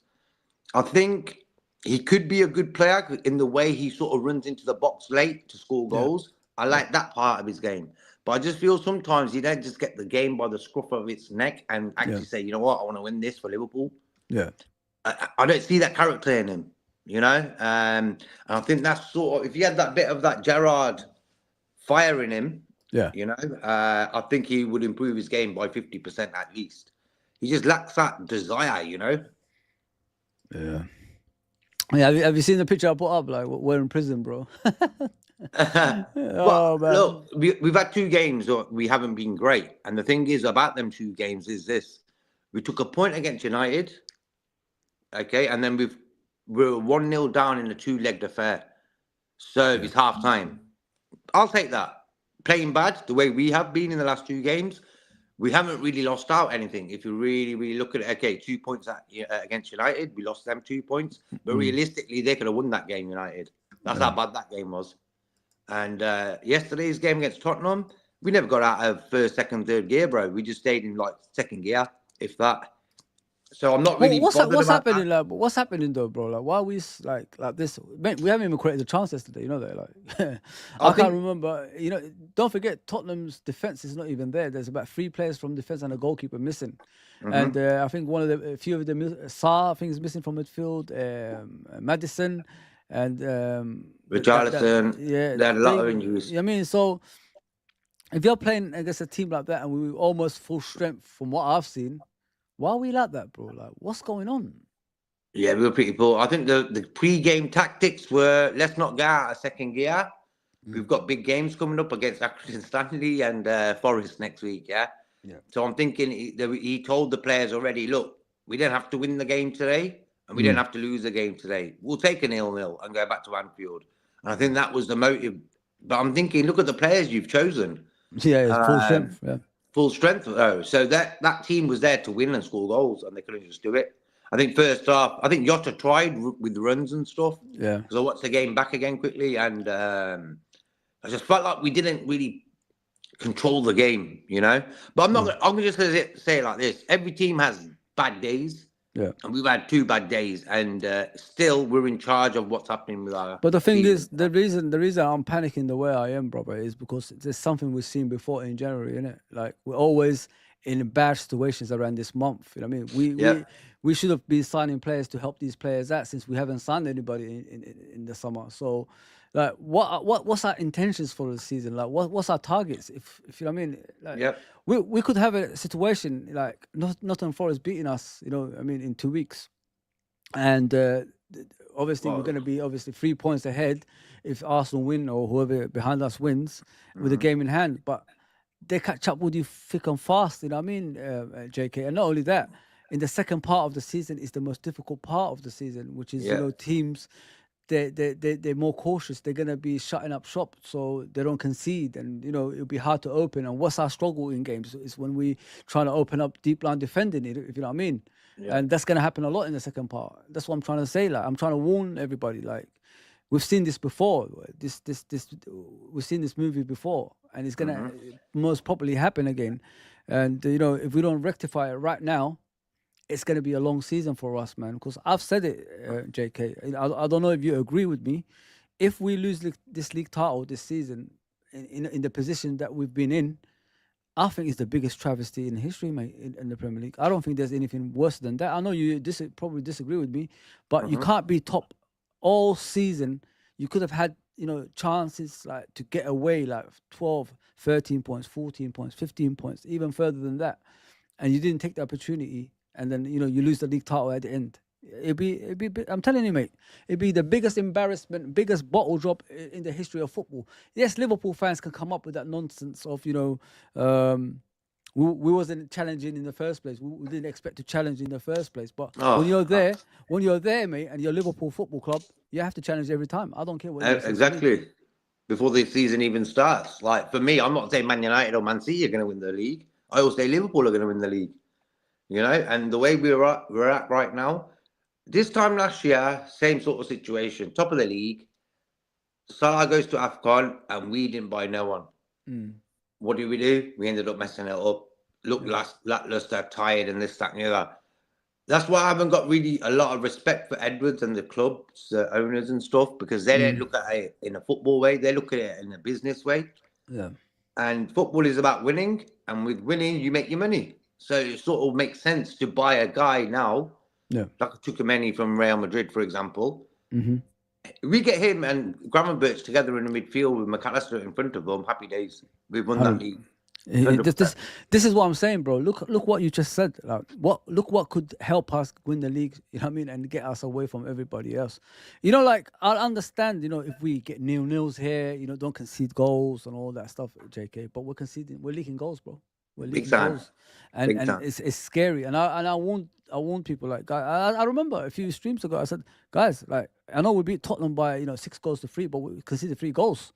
I think he could be a good player in the way he sort of runs into the box late to score goals. I like that part of his game. But I just feel sometimes he don't just get the game by the scruff of its neck and actually say, you know what, I want to win this for Liverpool. Yeah. I don't see that character in him, you know? And I think that's sort of, if he had that bit of that Gerrard fire in him, you know, I think he would improve his game by 50% at least. He just lacks that desire, you know. Yeah. Have you seen the picture I put up? Like we're in prison, bro. Well, look, we've had 2 games where we haven't been great, and the thing is about them 2 games is this: we took a point against United, okay, and then we're 1-0 down in a 2-legged affair. So it's half time. I'll take that. Playing bad the way we have been in the last 2 games, we haven't really lost out anything. If you really look at it, okay, 2 points against United, we lost them 2 points, but realistically, they could have won that game, United. That's how bad that game was. And yesterday's game against Tottenham, we never got out of first, second, third gear, bro. We just stayed in like second gear, if that. So I'm not really What's bothered what's about happening? that. Like, what's happening though, bro? Like, why are we like this? Mate, we haven't even created a chance yesterday. You know that. Like, I I can't think remember. You know, don't forget Tottenham's defense is not even there. There's about 3 players from defense and a goalkeeper missing, and I think a few of them, Saar, I think is missing from midfield. Madison, and Richarlison, yeah, they had a lot of injuries. I mean, so if you're playing against a team like that and we were almost full strength from what I've seen, why are we like that, bro? Like, what's going on? Yeah, we were pretty poor. I think the pre-game tactics were, let's not get out of second gear. We've got big games coming up against Accrington Stanley and Forest next week, yeah? Yeah. So I'm thinking he told the players already, look, we don't have to win the game today and we don't have to lose the game today. We'll take a 0-0 and go back to Anfield. And I think that was the motive. But I'm thinking, look at the players you've chosen. Yeah, it's full strength. Yeah. Full strength, though. So that team was there to win and score goals, and they couldn't just do it. I think first half, I think Jota tried with runs and stuff. Yeah. Because I watched the game back again quickly, and I just felt like we didn't really control the game, you know. But I'm not. I'm just going to say it like this: every team has bad days. Yeah. And we've had 2 bad days, and still we're in charge of what's happening with our. But the thing team. is, the reason I'm panicking the way I am, brother, is because there's something we've seen before in January, innit? Like, we're always in bad situations around this month. You know what I mean? We should have been signing players to help these players out since we haven't signed anybody in the summer. So, like, what's our intentions for the season? Like, what's our targets? If you know what I mean? Like, we could have a situation like Nottingham Forest beating us, you know, I mean, in 2 weeks, and obviously we're going to be 3 points ahead if Arsenal win or whoever behind us wins with a game in hand. But they catch up with you thick and fast, you know what I mean, JK? And not only that, in the second part of the season is the most difficult part of the season, which is, you know, teams, they're more cautious. They're going to be shutting up shop so they don't concede. And, you know, it'll be hard to open. And what's our struggle in games is when we trying to open up deep line defending, if you know what I mean. And that's going to happen a lot in the second part. That's what I'm trying to say. Like, I'm trying to warn everybody. Like, we've seen this before. We've seen this movie before, and it's gonna most probably happen again. And you know, if we don't rectify it right now, it's gonna be a long season for us, man. Because I've said it, JK. I don't know if you agree with me. If we lose this league title this season, in the position that we've been in, I think it's the biggest travesty in history, mate, in the Premier League. I don't think there's anything worse than that. I know you probably disagree with me, but you can't be top all season. You could have had, you know, chances like to get away, like 12, 13 points, 14 points, 15 points, even further than that. And you didn't take the opportunity. And then, you know, you lose the league title at the end. It'd be, I'm telling you, mate, it'd be the biggest embarrassment, biggest bottle drop in the history of football. Yes, Liverpool fans can come up with that nonsense of, you know, we wasn't challenging in the first place. We didn't expect to challenge in the first place. But when you're there, mate, and you're Liverpool Football Club, you have to challenge every time. I don't care what. Exactly. Before the season even starts, like for me, I'm not saying Man United or Man City are going to win the league. I will say Liverpool are going to win the league. You know, and the way we're at right now. This time last year, same sort of situation. Top of the league. Salah goes to AFCON and we didn't buy no one. What did we do? We ended up messing it up. Look, lackluster, tired, and this, that, and the other. That's why I haven't got really a lot of respect for Edwards and the clubs, the owners and stuff, because they don't look at it in a football way. They look at it in a business way. Yeah. And football is about winning. And with winning, you make your money. So it sort of makes sense to buy a guy now. Yeah. Like Tuchemeni from Real Madrid, for example. We get him and Gravenberch together in the midfield with McAllister in front of them. Happy days. We've won that league. This is what I'm saying, bro. Look what you just said. Like, look what could help us win the league, you know what I mean, and get us away from everybody else. You know, like, I'll understand, you know, if we get 0-0s here, you know, don't concede goals and all that stuff, JK. But we're leaking goals, bro. We're leaking goals. And it's scary. And I warn people, like, guys, I remember a few streams ago, I said, guys, like, I know we beat Tottenham by, you know, 6-3, but we conceded 3 goals.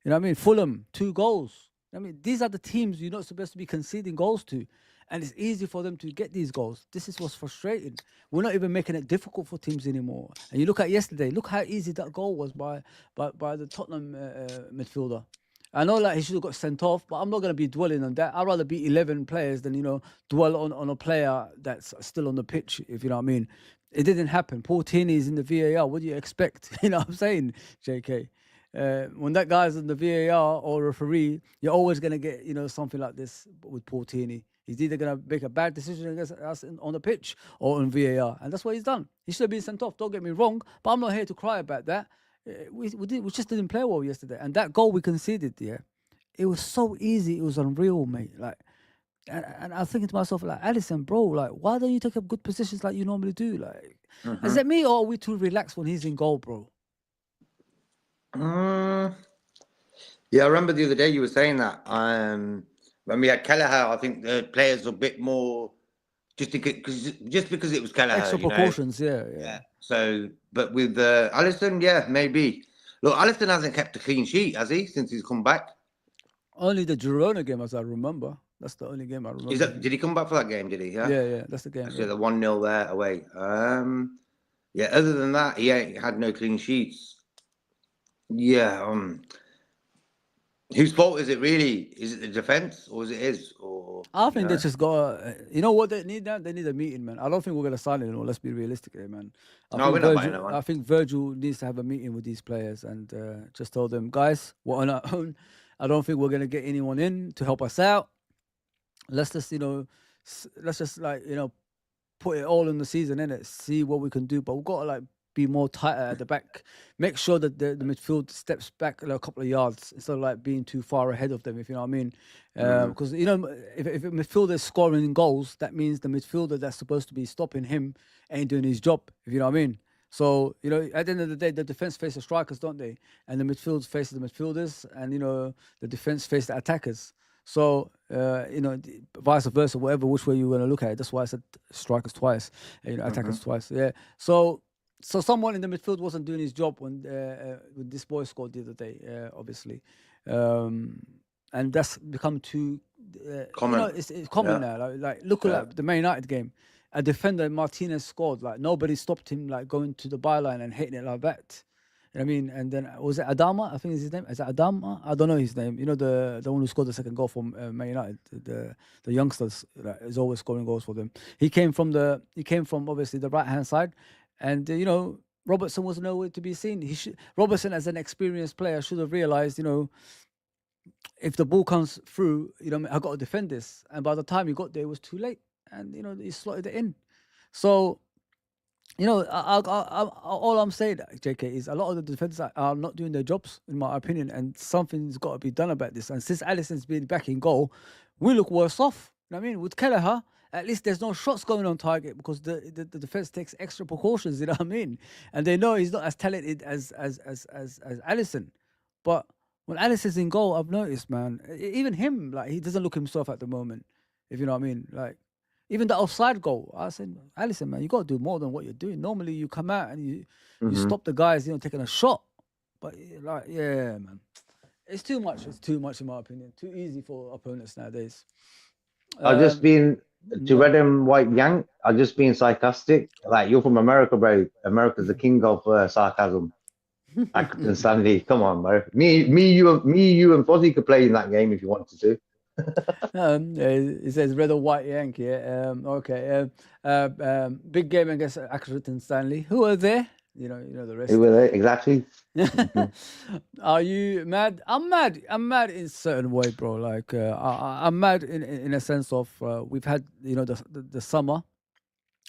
You know what I mean? Fulham, 2 goals. I mean, these are the teams you're not supposed to be conceding goals to. And it's easy for them to get these goals. This is what's frustrating. We're not even making it difficult for teams anymore. And you look at yesterday, look how easy that goal was by the Tottenham midfielder. I know like he should have got sent off, but I'm not gonna be dwelling on that. I'd rather beat 11 players than dwell on a player that's still on the pitch. If you know what I mean, it didn't happen. Paul Tierney is in the VAR. What do you expect? You know what I'm saying, JK? When that guy's in the VAR or referee, you're always gonna get something like this with Paul Tierney. He's either gonna make a bad decision against us on the pitch or on VAR, and that's what he's done. He should have been sent off. Don't get me wrong, but I'm not here to cry about that. We just didn't play well yesterday, and that goal we conceded, yeah, it was so easy. It was unreal, mate. Like, and I was thinking to myself, like, Alisson, bro, like, why don't you take up good positions like you normally do? Like, is that me or are we too relaxed when he's in goal, bro? Yeah, I remember the other day you were saying that. When we had Kelleher, I think the players were a bit more just because it was Kelleher. Extra precautions, yeah. So, but with Alisson, yeah, maybe. Look, Alisson hasn't kept a clean sheet, has he, since he's come back? Only the Girona game, as I remember. That's the only game I remember. Did he come back for that game? Did he? Yeah, that's the game. So the 1-0 there away. Yeah. Other than that, he ain't had no clean sheets. Yeah. Whose fault is it really? Is it the defense or is it his? Or I think they just got. You know what they need now? They need a meeting, man. I don't think we're gonna sign it. Let's be realistic here, man. We're not buying no one. I think Virgil needs to have a meeting with these players and just tell them, guys, we're on our own. I don't think we're gonna get anyone in to help us out. Let's just put it all in the season, innit? See what we can do, but we've got to be more tighter at the back. Make sure that the midfield steps back a couple of yards instead of being too far ahead of them, if you know what I mean. Because if a midfielder is scoring goals, that means the midfielder that's supposed to be stopping him ain't doing his job, if you know what I mean. So, at the end of the day, the defense faces the strikers, don't they? And the midfield faces the midfielders, and the defense faces the attackers. So, vice versa, which way you're going to look at it. That's why I said strikers twice, attackers twice. Yeah. So someone in the midfield wasn't doing his job when this boy scored the other day, obviously. And that's become too common. It's common now. Look at the Man United game. A defender, Martinez, scored. Nobody stopped him going to the byline and hitting it like that. You know what I mean? And then was it Adama? I think is his name. Is it Adama? I don't know his name. The one who scored the second goal for Man United. The youngsters is always scoring goals for them. He came from obviously the right hand side, and Robertson was nowhere to be seen. Robertson, as an experienced player, should have realized if the ball comes through, I got to defend this. And by the time he got there, it was too late, and he slotted it in. So. All I'm saying, JK, is a lot of the defenders are not doing their jobs, in my opinion, and something's got to be done about this. And since Alisson's been back in goal, we look worse off. You know what I mean? With Kelleher, at least there's no shots going on target because the defense takes extra precautions. You know what I mean? And they know he's not as talented as Alisson. But when Alisson's in goal, I've noticed, man, even him, he doesn't look himself at the moment. If you know what I mean, even the offside goal, I said, Alisson, man, you got to do more than what you're doing. Normally, you come out and you stop the guys, taking a shot. But yeah, man, it's too much. It's too much, in my opinion. Too easy for opponents nowadays. I've just been to Red and White Yank. I've just been sarcastic. You're from America, bro. America's the king of sarcasm. Accrington Stanley, come on, bro. Me, you, and Fozzie could play in that game if you wanted to. It says Red or White Yankee. Okay. Big game against Accrington Stanley. Who are there? You know the rest. Who were they exactly? Are you mad? I'm mad. I'm mad in a certain way, bro. I'm mad in a sense of we've had the summer,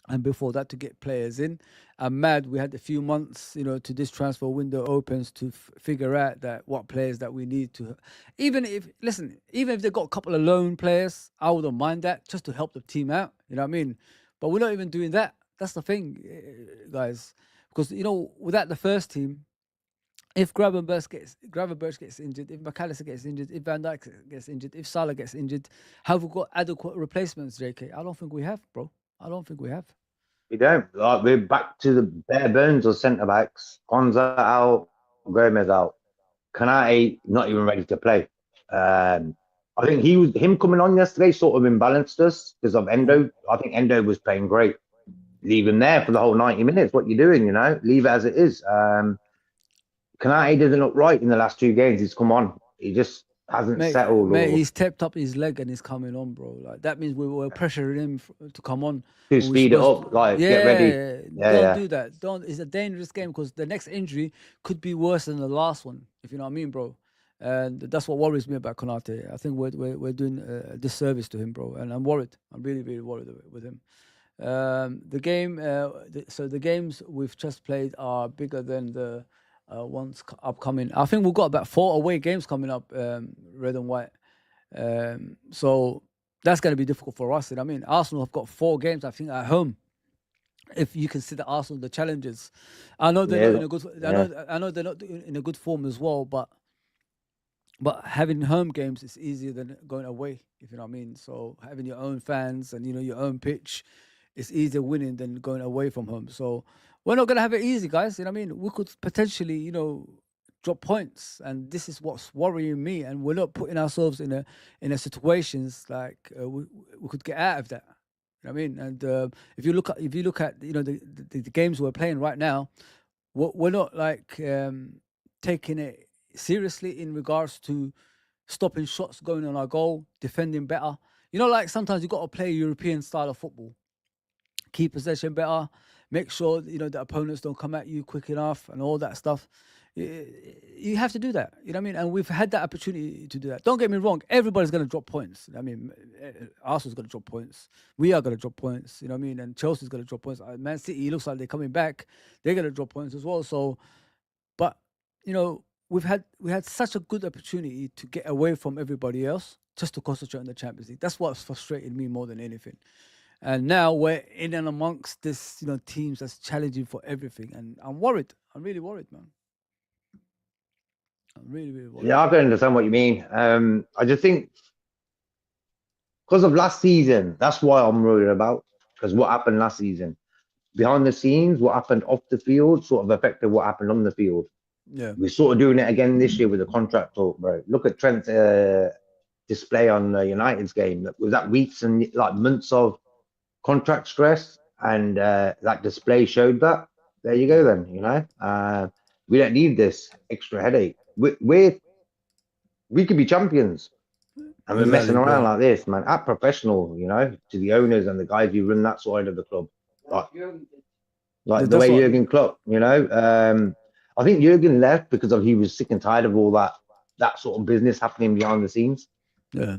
and before that to get players in. I'm mad we had a few months, to this transfer window opens to figure out what players that we need to. Even if they got a couple of loan players, I wouldn't mind that just to help the team out. You know what I mean? But we're not even doing that. That's the thing, guys. Because without the first team, if Gravenberch gets injured, if McAllister gets injured, if Van Dijk gets injured, if Salah gets injured, have we got adequate replacements, JK? I don't think we have, bro. I don't think we have. We don't. We're back to the bare bones of centre backs. Konza out, Gomez out. Kanate not even ready to play. I think him coming on yesterday sort of imbalanced us because of Endo. I think Endo was playing great. Leave him there for the whole 90 minutes. What you doing? Leave it as it is. Kanate doesn't look right in the last two games. He's come on. He just hasn't Mate, settled mate, or he's tapped up his leg and he's coming on, bro. Like that means we were pressuring him to come on to when we're speed it supposed. up, like get ready. Yeah, Yeah, don't yeah. do that. Don't. It's a dangerous game because the next injury could be worse than the last one. If you know what I mean, bro. And that's what worries me about Konate. I think we're doing a disservice to him, bro. And I'm worried. I'm really really worried with him. The game. So the games we've just played are bigger than the ones upcoming. I think we've got about 4 away games coming up. Red and white. So that's going to be difficult for us. You know what I mean, Arsenal have got 4 games, I think, at home. If you consider Arsenal the challenges, I know they're not Yeah, in a good. yeah. I know they're not in a good form as well. But having home games is easier than going away. If you know what I mean. So having your own fans and your own pitch, it's easier winning than going away from home. So we're not gonna have it easy, guys. You know what I mean. We could potentially, drop points, and this is what's worrying me. And we're not putting ourselves in a situations like we could get out of that. You know what I mean? And if you look at the games we're playing right now, we're not like taking it seriously in regards to stopping shots going on our goal, defending better. Like sometimes you got to play European style of football, keep possession better, make sure the opponents don't come at you quick enough, and all that stuff. You have to do that. You know what I mean? And we've had that opportunity to do that. Don't get me wrong. Everybody's going to drop points. I mean, Arsenal's going to drop points. We are going to drop points. You know what I mean? And Chelsea's going to drop points. Man City, it looks like they're coming back. They're going to drop points as well. So, but we had such a good opportunity to get away from everybody else just to concentrate on the Champions League. That's what's frustrated me more than anything. And now we're in and amongst this, teams that's challenging for everything. And I'm worried. I'm really worried, man. I'm really, really worried. Yeah, I can understand what you mean. I just think because of last season, that's why I'm worried about. Because what happened last season, behind the scenes, what happened off the field, sort of affected what happened on the field. Yeah. We're sort of doing it again this year with the contract talk, bro. Look at Trent's display on United's game. Was that weeks and like months of contract stress, and that display showed that. There you go, then. We don't need this extra headache. We could be champions, and we're messing Exactly, around bro. like this, man. Act professional, to the owners and the guys who run that side of the club, like the That's way what. Jurgen Klopp. I think Jurgen left because he was sick and tired of all that sort of business happening behind the scenes. Yeah.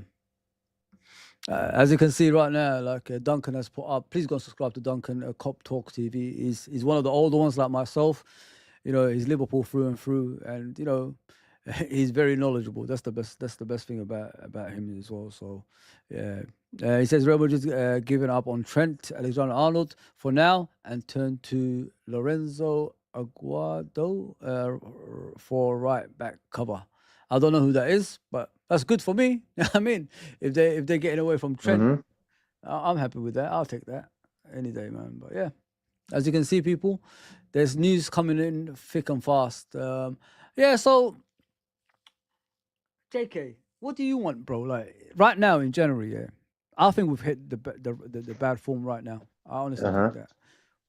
As you can see right now, like Duncan has put up. Please go and subscribe to Duncan Cop Talk TV. He's one of the older ones like myself. He's Liverpool through and through, and he's very knowledgeable. That's the best thing about him as well. So, yeah. He says Real Madrid giving up on Trent Alexander-Arnold for now and turn to Lorenzo Aguado for right back cover. I don't know who that is, but that's good for me. I mean, if they're getting away from Trent, I'm happy with that. I'll take that any day, man. But yeah, as you can see, people, there's news coming in thick and fast. Yeah, so JK, what do you want, bro? Like right now in January, yeah, I think we've hit the bad form right now. I honestly think that.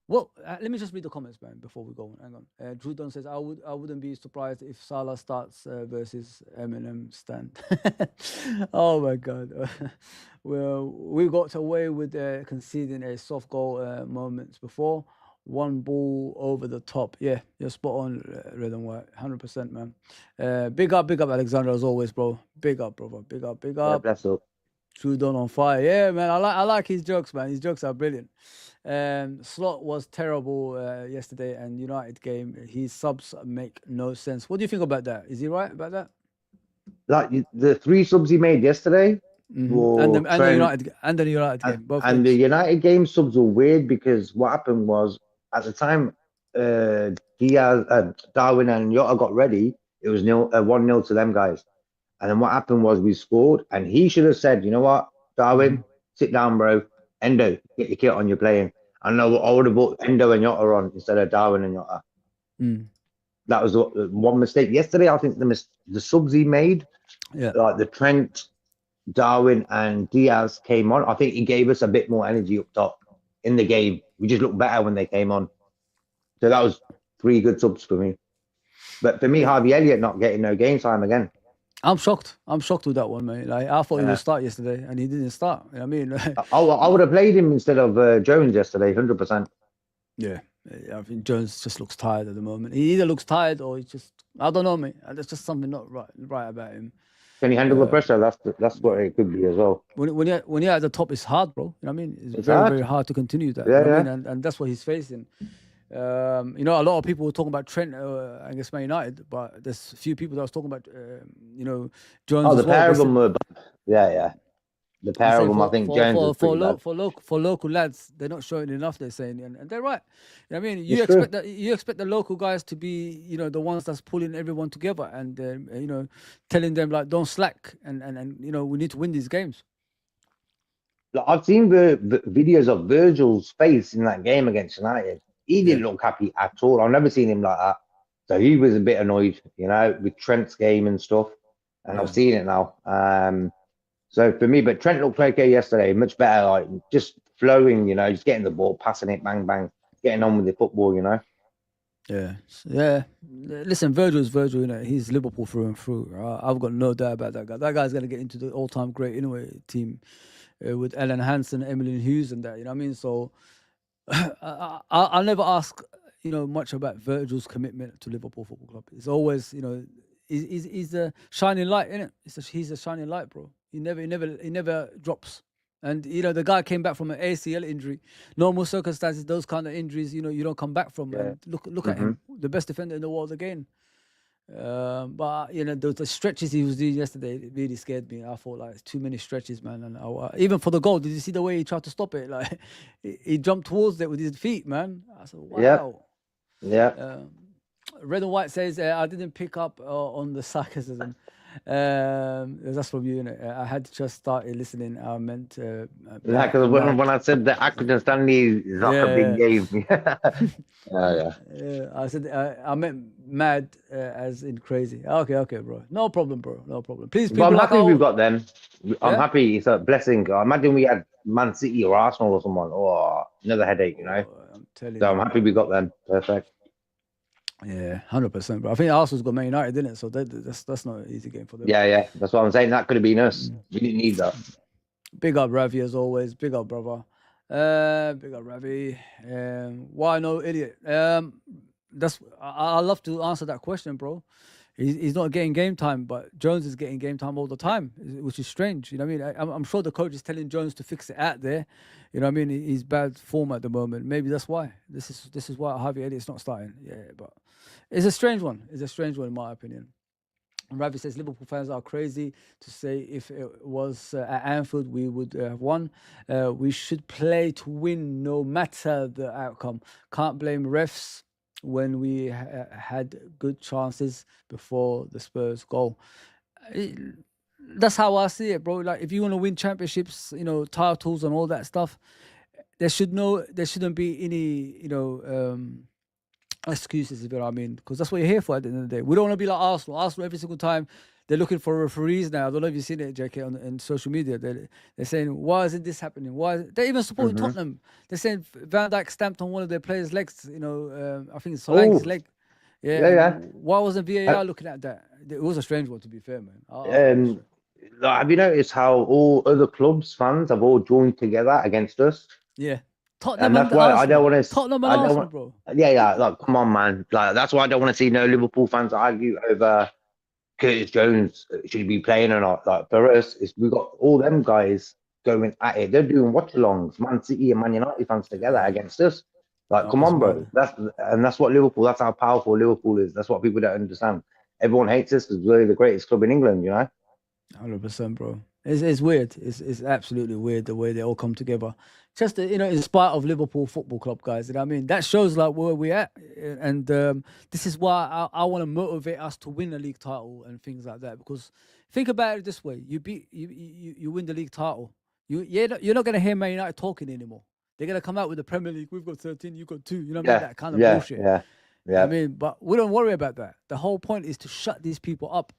Well, let me just read the comments, man, before we go on. Hang on. Drew Don says, I wouldn't be surprised if Salah starts versus Eminem stand. Oh, my God. Well, we got away with conceding a soft goal moments before. One ball over the top. Yeah, you're spot on, Red and White. 100%, man. Big up, Alexander, as always, bro. Big up, brother. Big up. Yeah, bless up. Trudon on fire. Yeah, man. I like his jokes, man. His jokes are brilliant. Slot was terrible yesterday, and United game. His subs make no sense. What do you think about that? Is he right about that? Like the 3 subs he made yesterday, And the United game. Both and games. the United game subs were weird because what happened was at the time Diaz, Darwin, and Jota got ready. It was 1-0 to them guys. And then what happened was we scored, and he should have said, you know what, Darwin, sit down, bro. Endo, get your kit on, you're playing. I know I would have put Endo and Jota on instead of Darwin and Jota. That was one mistake. Yesterday, I think the subs he made, like the Trent, Darwin, and Diaz came on. I think he gave us a bit more energy up top in the game. We just looked better when they came on. So that was 3 good subs for me. But for me, Harvey Elliott not getting no game time again. I'm shocked. I'm shocked with that one, mate. Like I thought he Yeah. would start yesterday, and he didn't start. You know what I mean? I would have played him instead of Jones yesterday, 100%. Yeah, I think Jones just looks tired at the moment. He either looks tired or he just, I don't know, mate. There's just something not right about him. Can he handle the pressure? That's what it could be as well. When you're at the top, it's hard, bro. You know what I mean? It's hard. very hard to continue that. Yeah, You know what I mean? And that's what he's facing. You know, a lot of people were talking about Trent against Man United, but there's a few people that was talking about, you know, Jones. Oh, the as well. pair of them were bad. Yeah. The pair of them, I think Jones was pretty bad. For local lads, they're not showing enough. They're saying, and they're right. You know what I mean? You expect the local guys to be, you know, the ones that's pulling everyone together and you know, telling them like don't slack and you know we need to win these games. Like, I've seen the videos of Virgil's face in that game against United. He didn't look happy at all. I've never seen him like that. So he was a bit annoyed, you know, with Trent's game and stuff. And I've seen it now. So for me, but Trent looked okay yesterday, much better, like just flowing, you know, just getting the ball, passing it, bang, bang, getting on with the football, you know. Yeah. Listen, Virgil's Virgil, you know, he's Liverpool through and through. I've got no doubt about that guy. That guy's going to get into the all-time great anyway team with Alan Hansen, Emily Hughes and that, you know what I mean? So I'll never ask, you know, much about Virgil's commitment to Liverpool Football Club. It's always, you know, he's a shining light, isn't it? He's a shining light, bro. He never drops. And you know, the guy came back from an ACL injury. Normal circumstances, those kind of injuries, you know, you don't come back from. Yeah. And look at him, the best defender in the world again. But you know, the stretches he was doing yesterday it really scared me. I thought like it's too many stretches, man. And even for the goal, did you see the way he tried to stop it? Like he jumped towards it with his feet, man. I said, wow. Yeah. Red and White says, I didn't pick up on the sarcasm. That's from you, innit? I had just started listening. I meant... Yeah, because when I said that Accrington Stanley is like a big game. Yeah. I said, I meant mad as in crazy. Okay, bro. No problem, bro. No problem. Please, people... But I'm like happy we've got them. I'm happy. It's a blessing. Imagine we had Man City or Arsenal or someone. Oh, another headache, you know? I'm telling So you. I'm happy we got them. Perfect. Yeah, 100%, bro. I think Arsenal's got Man United, didn't it? So that's not an easy game for them. Yeah. That's what I'm saying. That could have been us. We didn't need that. Big up Ravi as always. Big up, brother. Big up Ravi. Why no idiot? I love to answer that question, bro. He's not getting game time, but Jones is getting game time all the time, which is strange. You know what I mean? I'm sure the coach is telling Jones to fix it out there. You know what I mean? He's bad form at the moment. Maybe that's why. This is why Harvey Elliott's not starting. Yeah, but it's a strange one. It's a strange one in my opinion. And Ravi says Liverpool fans are crazy to say if it was at Anfield we would have won. We should play to win no matter the outcome. Can't blame refs when we had good chances before the Spurs goal. That's how I see it, bro. Like if you want to win championships, you know, titles and all that stuff, there shouldn't be any, you know, excuses, if you know what I mean, because that's what you're here for at the end of the day. We don't want to be like Arsenal. Arsenal every single time they're looking for referees now. I don't know if you've seen it, JK, on social media. They're saying, why isn't this happening? They're even supporting Tottenham. They're saying Van Dijk stamped on one of their players' legs. You know, I think it's Solanke's leg. Yeah. Why wasn't VAR looking at that? It was a strange one, to be fair, man. Have you noticed how all other clubs fans have all joined together against us? Yeah. Tottenham and that's why I don't want to. Tottenham and Arsenal, bro. Yeah. Like, come on, man. Like, that's why I don't want to see no Liverpool fans argue over Curtis Jones should be playing or not. Like, for us, we've got all them guys going at it. They're doing watch-alongs, Man City and Man United fans together against us. Like, come on, bro. That's what Liverpool. That's how powerful Liverpool is. That's what people don't understand. Everyone hates us because we're the greatest club in England. You know. 100%, bro. It's weird. It's absolutely weird the way they all come together. Just, you know, in spite of Liverpool Football Club, guys. You know what I mean? That shows like where we're at. And this is why I want to motivate us to win a league title and things like that. Because think about it this way. You win the league title. You're not going to hear Man United talking anymore. They're going to come out with the Premier League. We've got 13, you've got 2. You know what I mean? That kind of bullshit. Yeah. I mean, but we don't worry about that. The whole point is to shut these people up.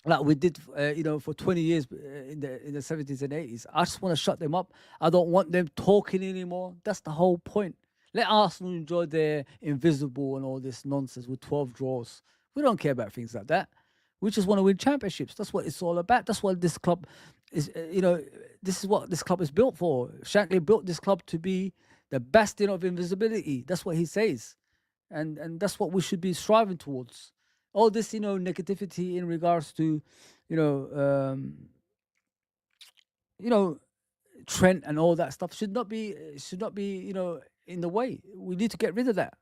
Like we did, you know, for 20 years in the 70s and 80s. I just want to shut them up. I don't want them talking anymore. That's the whole point. Let Arsenal enjoy their invisible and all this nonsense with 12 draws. We don't care about things like that. We just want to win championships. That's what it's all about. That's what this club is. This is what this club is built for. Shankly built this club to be the bastion of invisibility. That's what he says, and that's what we should be striving towards. All this, negativity in regards to, you know, um, you know, Trent and all that stuff should not be in the way. We need to get rid of that.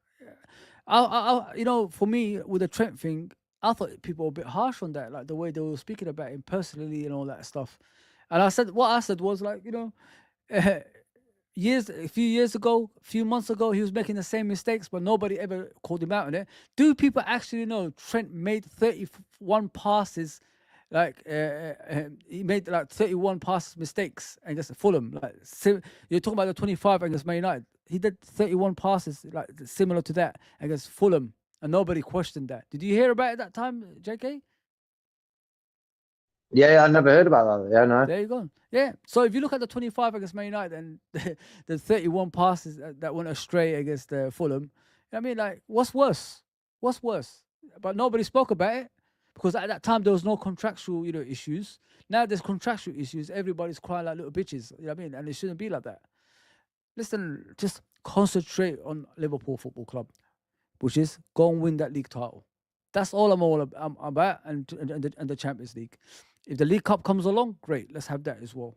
For me with the Trent thing, I thought people were a bit harsh on that, like the way they were speaking about him personally and all that stuff. And what I said was like, a few years ago, a few months ago, he was making the same mistakes, but nobody ever called him out on it. Do people actually know Trent made 31 passes? He made like 31 passes mistakes against Fulham. You're talking about the 25 against Man United. He did 31 passes like similar to that against Fulham, and nobody questioned that. Did you hear about it that time, JK? Yeah, I never heard about that. Yeah, no. There you go. Yeah. So if you look at the 25 against Man United and the 31 passes that went astray against Fulham, I mean, like, what's worse? What's worse? But nobody spoke about it because at that time there was no contractual, issues. Now there's contractual issues. Everybody's crying like little bitches. You know what I mean? And it shouldn't be like that. Listen, just concentrate on Liverpool Football Club, which is go and win that league title. That's all I'm about, and the Champions League. If the League Cup comes along, great. Let's have that as well.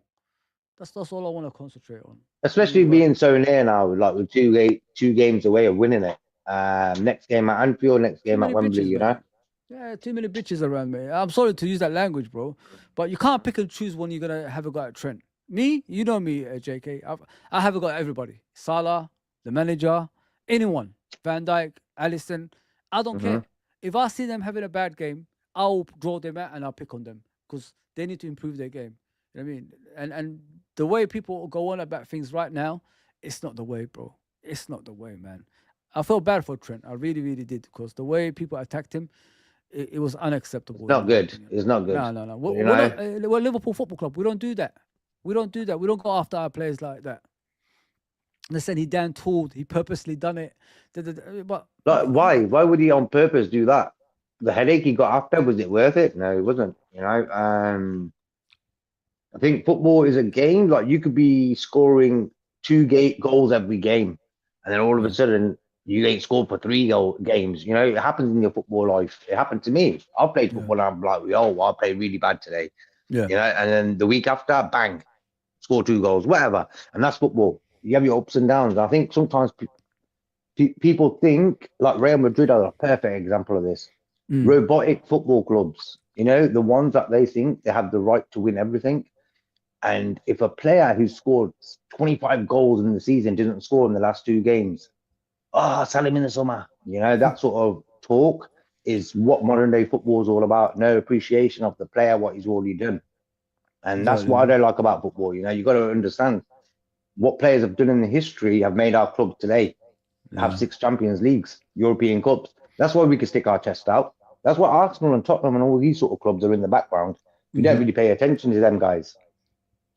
That's all I want to concentrate on. Especially being so near now, like with two games away of winning it. Next game at Anfield, next game at Wembley, bitches, Yeah, too many bitches around me. I'm sorry to use that language, bro, but you can't pick and choose when you're gonna have a go at Trent. Me, you know me, JK. I have a go at everybody. Salah, the manager, anyone. Van Dijk, Alisson. I don't care. If I see them having a bad game, I'll draw them out and I'll pick on them because they need to improve their game. You know what I mean? And the way people go on about things right now, it's not the way, bro. It's not the way, man. I felt bad for Trent. I really, really did because the way people attacked him, it was unacceptable. It's not good. It's not good. No. We're Liverpool Football Club. We don't do that. We don't do that. We don't go after our players like that. They said he damn tooled. He purposely done it. But like, why? Why would he on purpose do that? The headache he got after, was it worth it? No, it wasn't. I think football is a game. Like you could be scoring 2 goals every game, and then all of a sudden you ain't scored for 3 games. It happens in your football life. It happened to me. I played football and I'm like, I played really bad today. Yeah. And then the week after, bang, score 2 goals, whatever. And that's football. You have your ups and downs. I think sometimes people think like Real Madrid are a perfect example of this. Robotic football clubs, the ones that they think they have the right to win everything. And if a player who scored 25 goals in the season didn't score in the last 2 games, sell him in the summer. That sort of talk is what modern day football is all about. No appreciation of the player, what he's already done. And that's what I don't like about football. You got to understand what players have done in the history have made our club today have 6 Champions Leagues, European Cups. That's why we can stick our chest out. That's why Arsenal and Tottenham and all these sort of clubs are in the background. We don't really pay attention to them guys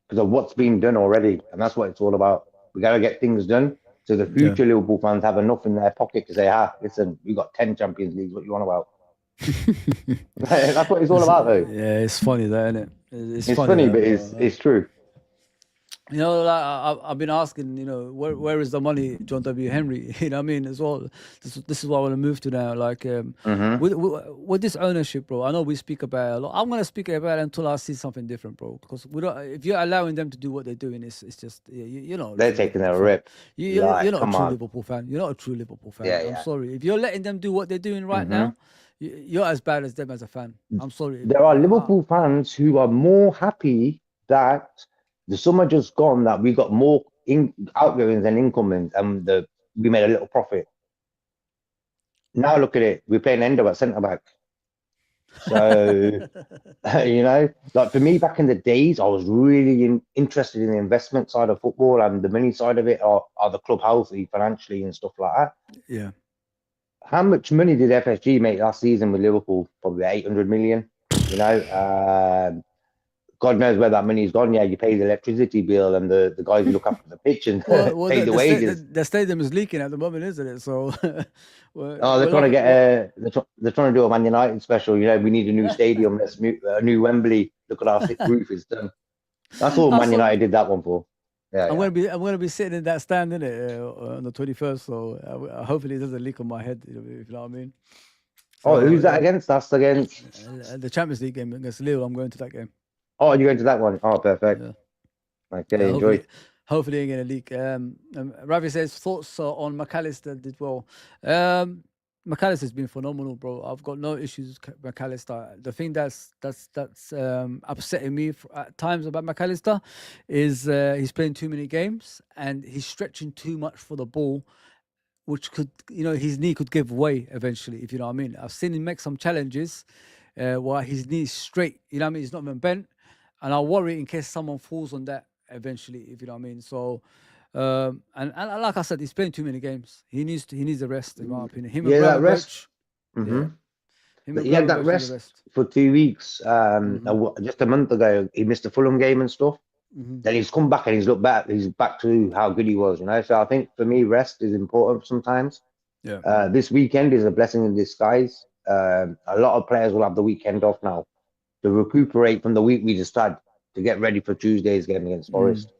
because of what's been done already. And that's what it's all about. We got to get things done so the future Liverpool fans have enough in their pocket to say, listen, we got 10 Champions Leagues. What you want about? That's what it's all about, though. Yeah, it's funny, though, isn't it? It's funny, but it's true. I've been asking, where is the money, John W. Henry? You know what I mean? As well, this is what I want to move to now. Like, with this ownership, bro, I know we speak about it a lot. I'm going to speak about it until I see something different, bro. Because if you're allowing them to do what they're doing, it's just, They're taking a rip. You're not a true Liverpool fan. You're not a true Liverpool fan. Yeah. I'm sorry. If you're letting them do what they're doing right now, you're as bad as them as a fan. I'm sorry. There are Liverpool fans who are more happy that the summer just gone, that we got more outgoings than incomings, and we made a little profit. Now look at it, we're playing Endo at centre back. So, like for me back in the days, I was really interested in the investment side of football and the money side of it. Are the club healthy financially and stuff like that? Yeah. How much money did FSG make last season with Liverpool? Probably 800 million. God knows where that money's gone. Yeah, you pay the electricity bill and the guys who look after the pitch and Well, pay the wages. the stadium is leaking at the moment, isn't it? So Oh, they're we're trying to lucky. get they're trying to do a Man United special. You know, we need a new stadium. Let's move a new Wembley. Look at our roof is done. That's all Man Also, United did that one for. Yeah, yeah. I'm gonna be sitting in that stand in it on the 21st. So hopefully it doesn't leak on my head. If you know what I mean. Oh, So who's that yeah, against? That's against. the Champions League game against Lille. I'm going to that game. Oh, you're going to that one. Oh, perfect. Yeah. Okay, enjoy. Hopefully, ain't gonna leak. Ravi says thoughts on McAllister did well. McAllister's been phenomenal, bro. I've got no issues with McAllister. The thing that's upsetting me at times about McAllister is he's playing too many games and he's stretching too much for the ball, which could, his knee could give way eventually, if you know what I mean. I've seen him make some challenges while his knee's straight, you know what I mean? He's not been bent. And I worry in case someone falls on that eventually, if you know what I mean. So, and like I said, he's playing too many games. He needs a rest, in my opinion. Him and Yeah, that Gravenberch, rest. yeah. hmm Him But and he had that Gravenberch need a rest for 2 weeks. Just a month ago, he missed the Fulham game and stuff. Mhm. Then he's come back and he's looked back. He's back to how good he was, you know. So I think for me, rest is important sometimes. Yeah. This weekend is a blessing in disguise. A lot of players will have the weekend off now to recuperate from the week we just had to get ready for Tuesday's game against Forest.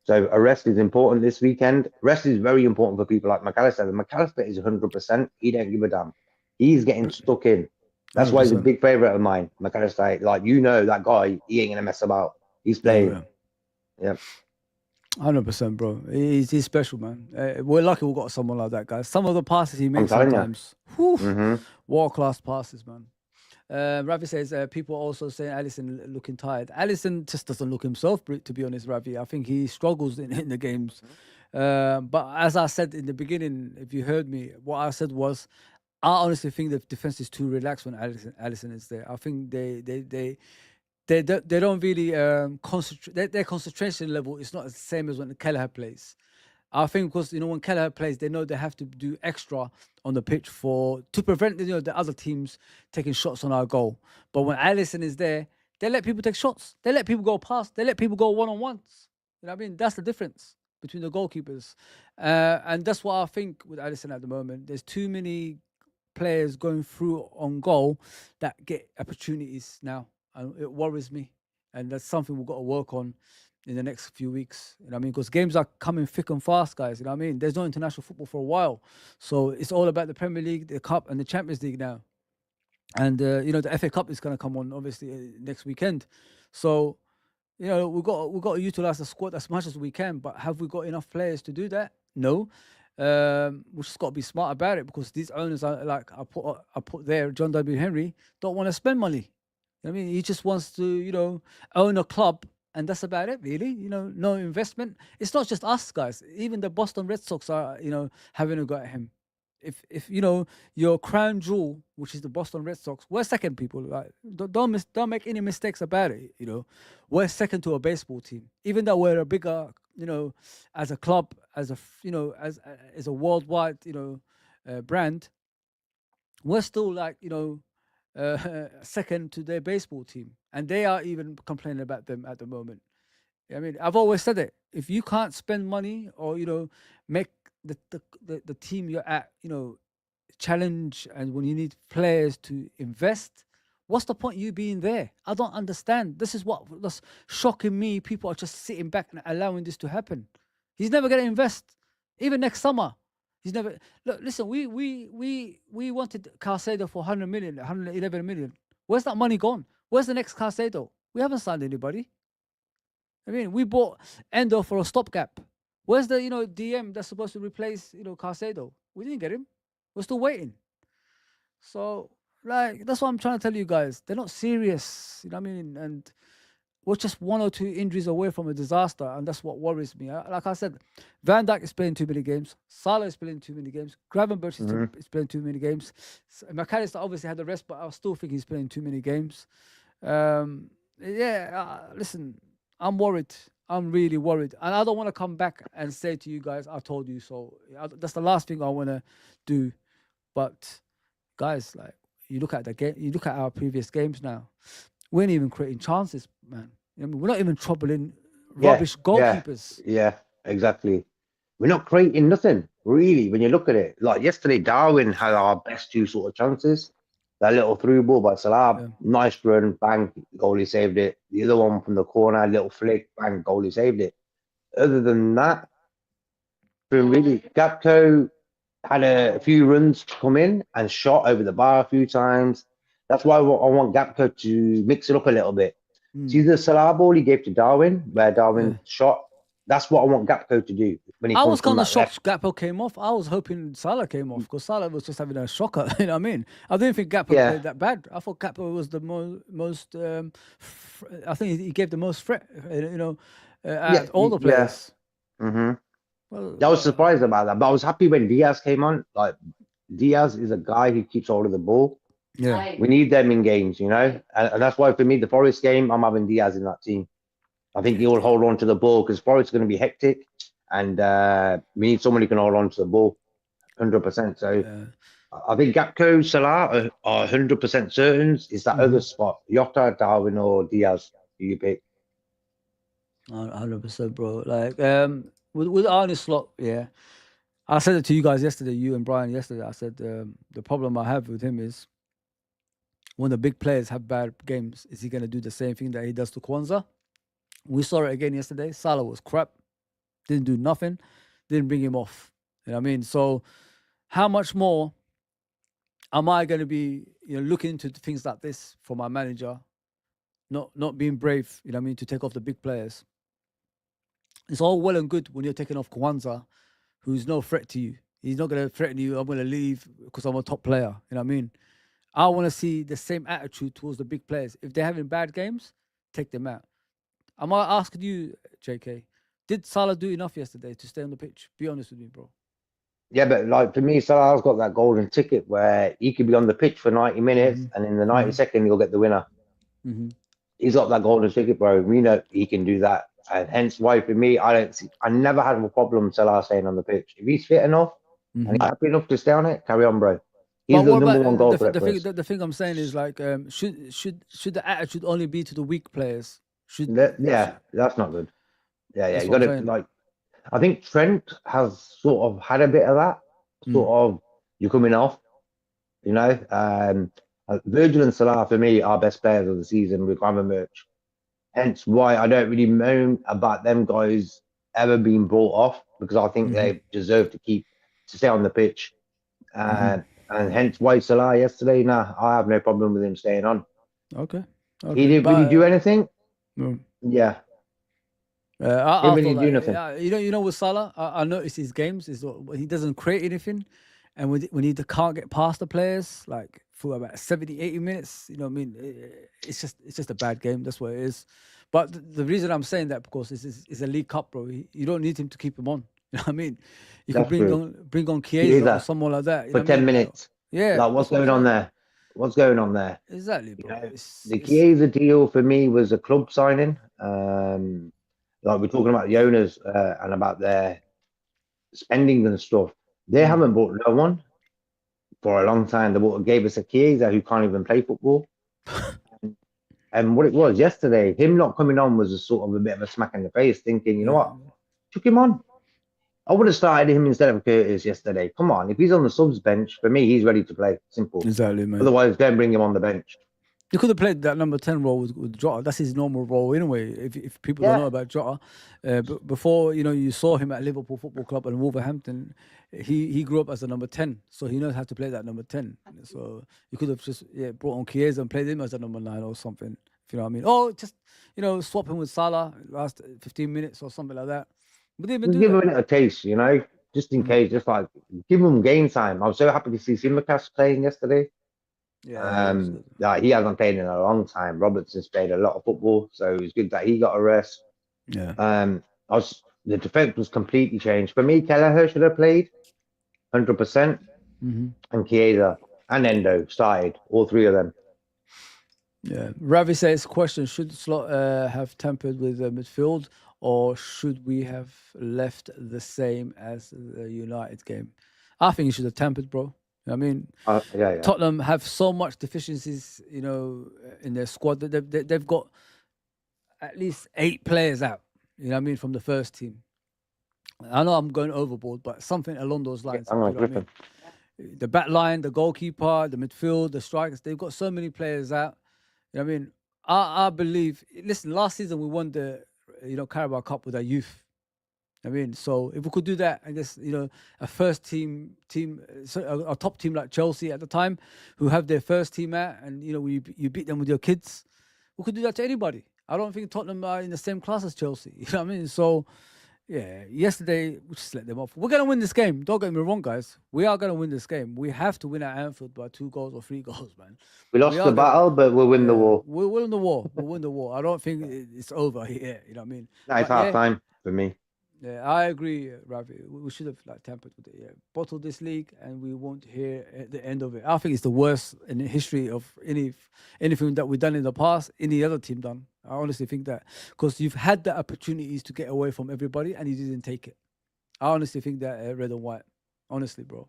So a rest is important this weekend. Rest is very important for people like McAllister. McAllister is 100%. He don't give a damn. He's getting stuck in. That's why he's a 100%. big favourite of mine. McAllister, like, that guy, he ain't gonna mess about. He's playing. Yeah. 100%, bro. He's special, man. We're lucky we got someone like that, guys. Some of the passes he makes telling ya. sometimes, world-class passes, man. Ravi says people also saying Alisson looking tired. Alisson just doesn't look himself, to be honest, Ravi. I think he struggles in the games. But as I said in the beginning, if you heard me, what I said was, I honestly think the defense is too relaxed when Alisson is there. I think they don't really concentrate. Their concentration level is not the same as when Kelleher plays. I think because when Kelleher plays, they know they have to do extra on the pitch to prevent the other teams taking shots on our goal. But when Alisson is there, they let people take shots. They let people go past. They let people go one-on-ones. You know what I mean? That's the difference between the goalkeepers, and that's what I think with Alisson at the moment. There's too many players going through on goal that get opportunities now, and it worries me. And that's something we've got to work on in the next few weeks. You know what I mean? Because games are coming thick and fast, guys. You know what I mean? There's no international football for a while. So it's all about the Premier League, the Cup, and the Champions League now. And, the FA Cup is going to come on, obviously, next weekend. So, we've got to utilize the squad as much as we can. But have we got enough players to do that? No. We just got to be smart about it, because these owners are like I put there, John W. Henry, don't want to spend money. I mean, he just wants to, own a club, and that's about it, really. No investment. It's not just us, guys. Even the Boston Red Sox are, having a go at him. If your crown jewel, which is the Boston Red Sox, we're second, people. Like, don't make any mistakes about it. We're second to a baseball team, even though we're a bigger, as a club, as a worldwide, brand. We're still like, second to their baseball team, and they are even complaining about them at the moment. I mean, I've always said it. If you can't spend money or make the team you're at challenge, and when you need players to invest, what's the point you being there? I don't understand. This is what's shocking me. People are just sitting back and allowing this to happen. He's never going to invest, even next summer. He's never. Look, listen. We wanted Carcedo for 100 million, 111 million. Where's that money gone? Where's the next Carcedo? We haven't signed anybody. I mean, we bought Endo for a stopgap. Where's the DM that's supposed to replace Carcedo? We didn't get him. We're still waiting. So that's what I'm trying to tell you guys. They're not serious. You know what I mean? And we're just 1 or 2 injuries away from a disaster, and that's what worries me. Like I said, Van Dijk is playing too many games. Salah is playing too many games. Gravenberch is playing too many games. McAllister obviously had the rest, but I still think he's playing too many games. Listen, I'm worried. I'm really worried. And I don't want to come back and say to you guys, I told you so. That's the last thing I want to do. But, guys, like, you look at the game, you look at our previous games now. We ain't even creating chances, man. I mean, we're not even troubling Yeah, rubbish goalkeepers. Yeah, exactly. We're not creating nothing, really, when you look at it. Like yesterday, Darwin had our best two sort of chances. That little through ball by Salah, Yeah. nice run, bang, goalie saved it. The other one from the corner, little flick, bang, goalie saved it. Other than that, been really, Gapco had a few runs come in and shot over the bar a few times. That's why I want Gapco to mix it up a little bit. See the Salah ball he gave to Darwin, where Darwin Yeah. shot. That's what I want Gapco to do when he I comes was from kind of that left. shocked Gakpo came off. I was hoping Salah came off because Salah was just having a shocker. You know what I mean? I didn't think Gakpo Yeah. played that bad. I thought Gakpo was the most. I think he gave the most threat. At all the players. hmm Well, I was surprised about that, but I was happy when Diaz came on. Like Diaz is a guy who keeps hold of the ball. yeah. We need them in games, you know, and that's why for me, the Forest game, I'm having Diaz in that team. I think he'll hold on to the ball because Forest is going to be hectic, and we need someone who can hold on to the ball, 100%. So I think Gakpo, Salah are 100% certain. Is that other spot Jota, Darwin, or Diaz? Do you pick? 100%, bro. Like with Arne Slot, yeah. I said it to you guys yesterday, you and Brian yesterday. I said the problem I have with him is when the big players have bad games, is he going to do the same thing that he does to Kwanzaa? We saw it again yesterday. Salah was crap, didn't do nothing, didn't bring him off. You know what I mean? So how much more am I going to be looking into things like this for my manager, not being brave, you know what I mean, to take off the big players? It's all well and good when you're taking off Kwanzaa, who's no threat to you. He's not going to threaten you. I'm going to leave because I'm a top player. You know what I mean? I want to see the same attitude towards the big players. If they're having bad games, take them out. I'm asking you, JK, did Salah do enough yesterday to stay on the pitch? Be honest with me, bro. Yeah, but like for me, Salah's got that golden ticket where he could be on the pitch for 90 minutes, and in the 92nd, he'll get the winner. He's got that golden ticket, bro. We know he can do that. And hence why, for me, I never had a problem Salah staying on the pitch. If he's fit enough and he's happy enough to stay on it, carry on, bro. He's the number one goal threat for us. The thing I'm saying is like, should the attitude only be to the weak players? That's not good. Yeah. You got to saying. like. I think Trent has sort of had a bit of that. Sort of, you're coming off. You know, Virgil and Salah for me are best players of the season with Grammar Hence why I don't really moan about them guys ever being brought off because I think they deserve to stay on the pitch. And hence why Salah yesterday, I have no problem with him staying on. Okay. He didn't really do anything. No. Yeah. I Didn't really thought do like, nothing. you know, with Salah, I noticed his games is when he doesn't create anything, and when he can't get past the players, like for about 70, 80 minutes, you know what I mean? It's just a bad game. That's what it is. But the reason I'm saying that because it's a League Cup, bro. You don't need him to keep him on. You know what I mean? You can bring on Chiesa or someone like that for 10 minutes. Yeah. Like what's going on there? What's going on there? Exactly, bro. You know, the Chiesa deal for me was a club signing. Like we're talking about the owners and about their spending and stuff. They haven't bought no one for a long time. They gave us a Chiesa who can't even play football. And what it was yesterday, him not coming on was a sort of a bit of a smack in the face, thinking, you know what, took him on. I would have started him instead of Curtis yesterday. Come on, if he's on the subs bench, for me, he's ready to play. Simple. Exactly, man. Otherwise, don't bring him on the bench. You could have played that number 10 role with Jota. That's his normal role anyway. If people don't know about Jota, before you saw him at Liverpool Football Club and Wolverhampton, he grew up as a number 10, so he knows how to play that number 10. So you could have just brought on Chiesa and played him as a number 9 or something. If you know what I mean? Or just swap him with Salah last 15 minutes or something like that. But even give him a little taste, just in case. Just like give him game time. I was so happy to see Simicast playing yesterday. Yeah, he hasn't played in a long time. Robertson's played a lot of football, so it was good that he got a rest. Yeah. The defense was completely changed. For me, Kelleher should have played 100%, and Chiesa and Endo started, all three of them. Yeah. Ravi says, question, should Slot have tampered with the midfield, or should we have left the same as the United game? I think you should have tampered, bro. I mean, Tottenham have so much deficiencies, in their squad. They've got at least 8 players out. You know what I mean, from the first team. I know I'm going overboard, but something along those lines. I'm You not know what I mean? tripping. The back line, the goalkeeper, the midfield, the strikers, they've got so many players out. You know what I mean? I believe, listen, last season we won the, Carabao Cup with our youth. I mean, so if we could do that, I guess, a first team, so a top team like Chelsea at the time, who have their first team out, and, you beat them with your kids, we could do that to anybody. I don't think Tottenham are in the same class as Chelsea. You know what I mean? So, yeah, yesterday, we just let them off. We're going to win this game. Don't get me wrong, guys. We are going to win this game. We have to win at Anfield by 2 goals or 3 goals, man. We lost are the gonna- battle, but we'll win the war. We'll win the war. We'll win the war. I don't think it's over here. You know what I mean? No, it's But, half time for me. Yeah, I agree, Ravi. We should have tampered with it. Yeah, bottled this league, and we won't hear at the end of it. I think it's the worst in the history of anything that we've done in the past. Any other team done. I honestly think that, because you've had the opportunities to get away from everybody, and you didn't take it. I honestly think that, red and white. Honestly, bro.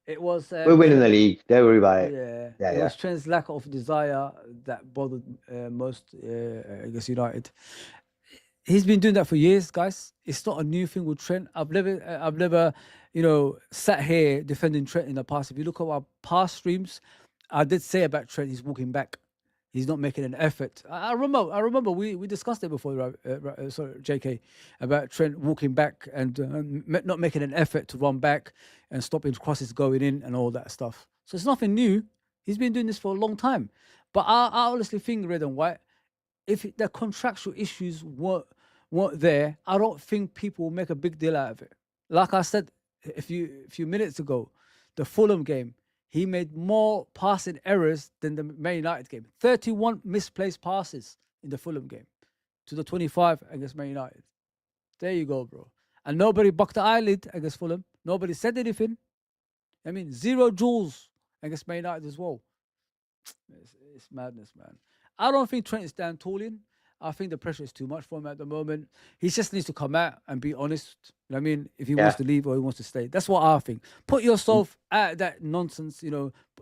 It was. We're winning the league. Don't worry about it. Yeah, it Yeah. was Trent's lack of desire that bothered most. I guess United. He's been doing that for years, guys. It's not a new thing with Trent. I've never, sat here defending Trent in the past. If you look at our past streams, I did say about Trent, he's walking back. He's not making an effort. I remember we discussed it before, sorry, JK, about Trent walking back and not making an effort to run back and stopping crosses going in and all that stuff. So it's nothing new. He's been doing this for a long time. But I honestly think, red and white, if the contractual issues weren't there, I don't think people will make a big deal out of it. Like I said a few minutes ago, the Fulham game, he made more passing errors than the Man United game. 31 misplaced passes in the Fulham game to the 25 against Man United. There you go, bro. And nobody bucked the eyelid against Fulham. Nobody said anything. I mean, 0 duels against Man United as well. It's madness, man. I don't think Trent is down tooling. I think the pressure is too much for him at the moment. He just needs to come out and be honest. You know what I mean? If he wants to leave or he wants to stay. That's what I think. Put yourself out of that nonsense,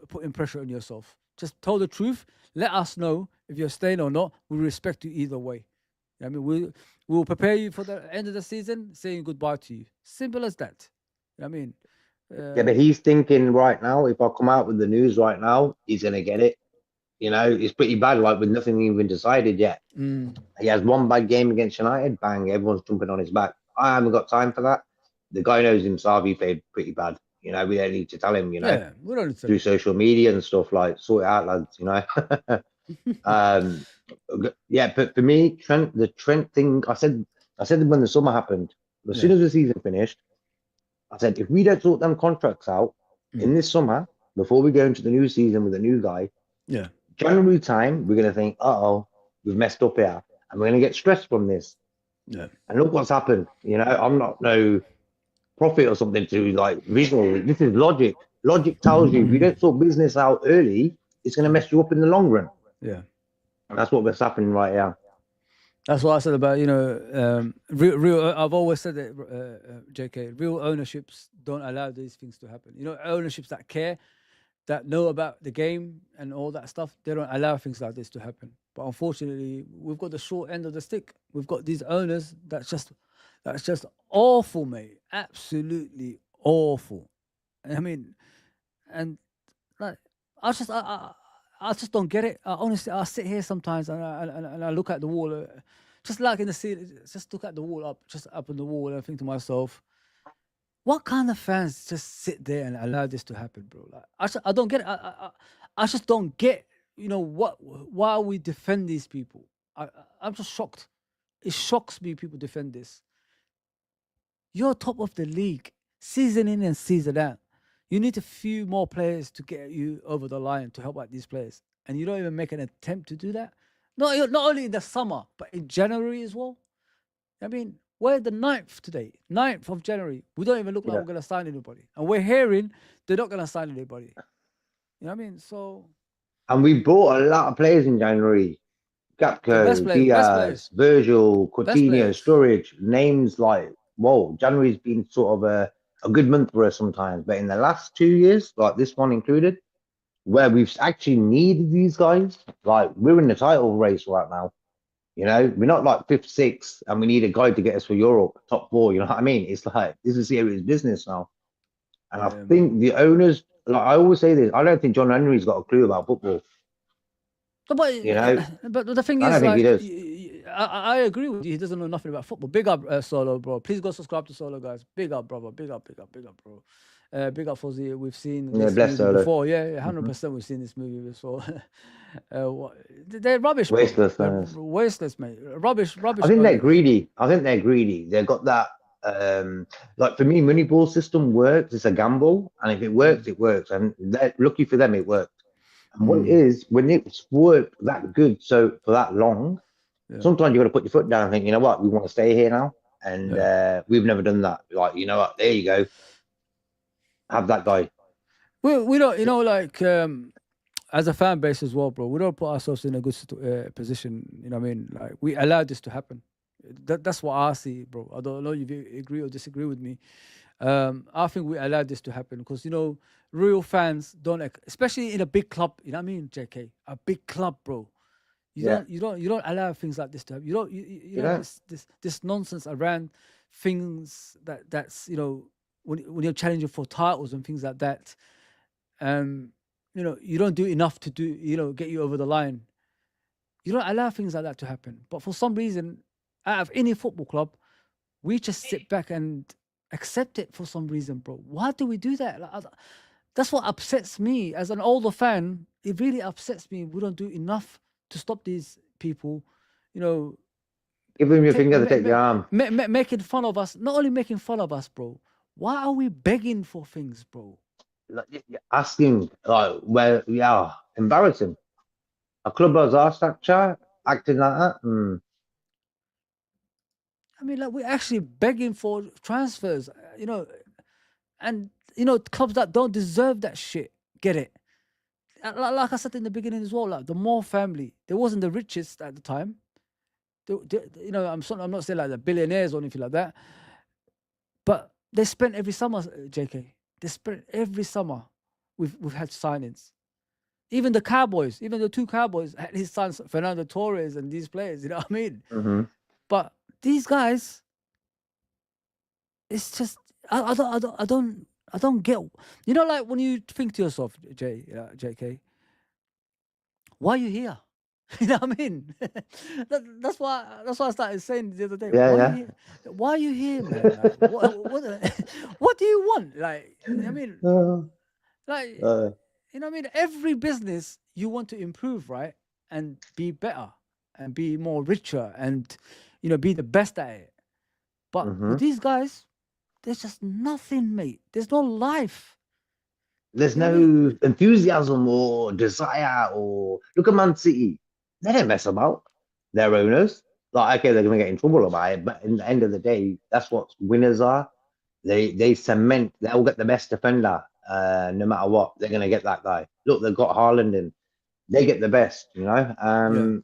putting pressure on yourself. Just tell the truth. Let us know if you're staying or not. We respect you either way. You know what I mean? We'll prepare you for the end of the season, saying goodbye to you. Simple as that. You know what I mean? Yeah, but he's thinking right now, if I come out with the news right now, he's going to get it. It's pretty bad, like with nothing even decided yet. He has one bad game against United, bang, everyone's jumping on his back. I haven't got time for that. The guy knows himself, he played pretty bad. We don't need to tell him, Yeah, we don't need to. through social media and stuff, like, sort it out, lads, Yeah, but for me, the Trent thing, I said when the summer happened, as soon as the season finished, I said, if we don't sort them contracts out in this summer, before we go into the new season with a new guy, January time, we're going to think, we've messed up here. And we're going to get stressed from this. Yeah. And look what's happened. I'm not no prophet or something to like visual. This is logic. Logic tells you if you don't sort business out early, it's going to mess you up in the long run. Yeah. And that's what's happening right here. That's what I said about, real. I've always said that, JK, real ownerships don't allow these things to happen. Ownerships that care, that know about the game and all that stuff, they don't allow things like this to happen. But unfortunately, we've got the short end of the stick. We've got these owners that's just awful, mate. Absolutely awful. I mean, and like I just don't get it. Honestly, I sit here sometimes and I look at the wall, just like in the ceiling, just look at the wall just up on the wall, and I think to myself, what kind of fans just sit there and allow this to happen, bro? Like, I don't get it. I just don't get, why we defend these people. I'm just shocked. It shocks me people defend this. You're top of the league, season in and season out. You need a few more players to get you over the line to help out these players. And you don't even make an attempt to do that. Not only in the summer, but in January as well. I mean, we're the 9th today, 9th of January. We don't even look like we're going to sign anybody. And we're hearing they're not going to sign anybody. You know what I mean? So. And we bought a lot of players in January. Gapco, Diaz, Virgil, Coutinho, Sturridge. Names like, whoa, January's been sort of a good month for us sometimes. But in the last 2 years, like this one included, where we've actually needed these guys. Like we're in the title race right now. You know, we're not like fifth, sixth, and we need a guy to get us for Europe, top four. You know what I mean? It's like this is serious business now. And I Yeah, think man. the owners, like I always say this, I don't think John Henry's got a clue about football. No, You know, but the thing I don't is, think he like, does. I agree with you. He doesn't know nothing about football. Big up, Solo, bro. Please go subscribe to Solo, guys. Big up, brother. Big up, big up, big up, bro. Big up, Fozzy. We've seen Yeah, this bless movie Solo. before. Yeah, Mhm. 100%. We've seen this movie before. They're rubbish, bro. Wasteless. They're wasteless, mate. Rubbish, I rubbish think they're owners. greedy. I think they're greedy. They've got that. Like for me, Moneyball system works. It's a gamble, and if it works, Mm, it works. And lucky for them, it worked. And what it mm, is, when it's worked that good, so for that long, yeah, sometimes you got to put your foot down and think, you know what, we want to stay here now, and yeah. we've never done that. Like, you know what, there you go, have that guy. We don't, like, as a fan base as well, bro, we don't put ourselves in a good position. You know what I mean? Like, we allowed this to happen. That's what I see, bro. I don't know if you agree or disagree with me. I think we allowed this to happen because real fans don't, especially in a big club. You know what I mean, JK? A big club, bro. You Yeah, don't, you don't, you don't allow things like this to happen. You don't, you know, this nonsense around things that's when you're challenging for titles and things like that. Um, you don't do enough to get you over the line. You don't allow things like that to happen. But for some reason, out of any football club, we just sit back and accept it for some reason, bro. Why do we do that? Like, that's what upsets me as an older fan. It really upsets me. We don't do enough to stop these people, you know, give them your finger to take your arm. making fun of us. Not only making fun of us, bro. Why are we begging for things, bro? Like, you're asking, like, well, yeah, embarrassing. A club as our structure acting like that. I mean, like we're actually begging for transfers, and clubs that don't deserve that shit get it. Like I said in the beginning as well, like the Moore family, they wasn't the richest at the time. I'm not saying like the billionaires or anything like that, but they spent every summer, JK. They spent every summer. We've had signings. Even the Cowboys, even the two Cowboys had his sons Fernando Torres and these players. You know what I mean? Mm-hmm. But these guys, it's just I don't get. Like when you think to yourself, JK, why are you here? You know what I mean? That's why I started saying the other day. Yeah, Why are you yeah. here? Why are you here, man? Like, what do you want? Like, I mean, like, Uh, what I mean? Every business you want to improve, right? And be better and be more richer and be the best at it. But mm-hmm. with these guys, there's just nothing, mate. There's no life. There's You know what I mean? no enthusiasm or desire or look at Man City. They don't mess about. Their owners. Like, okay, they're gonna get in trouble about it, but in the end of the day, that's what winners are. They cement, they'll get the best defender, no matter what. They're gonna get that guy. Look, they've got Haaland in, they get the best, you know. Yeah.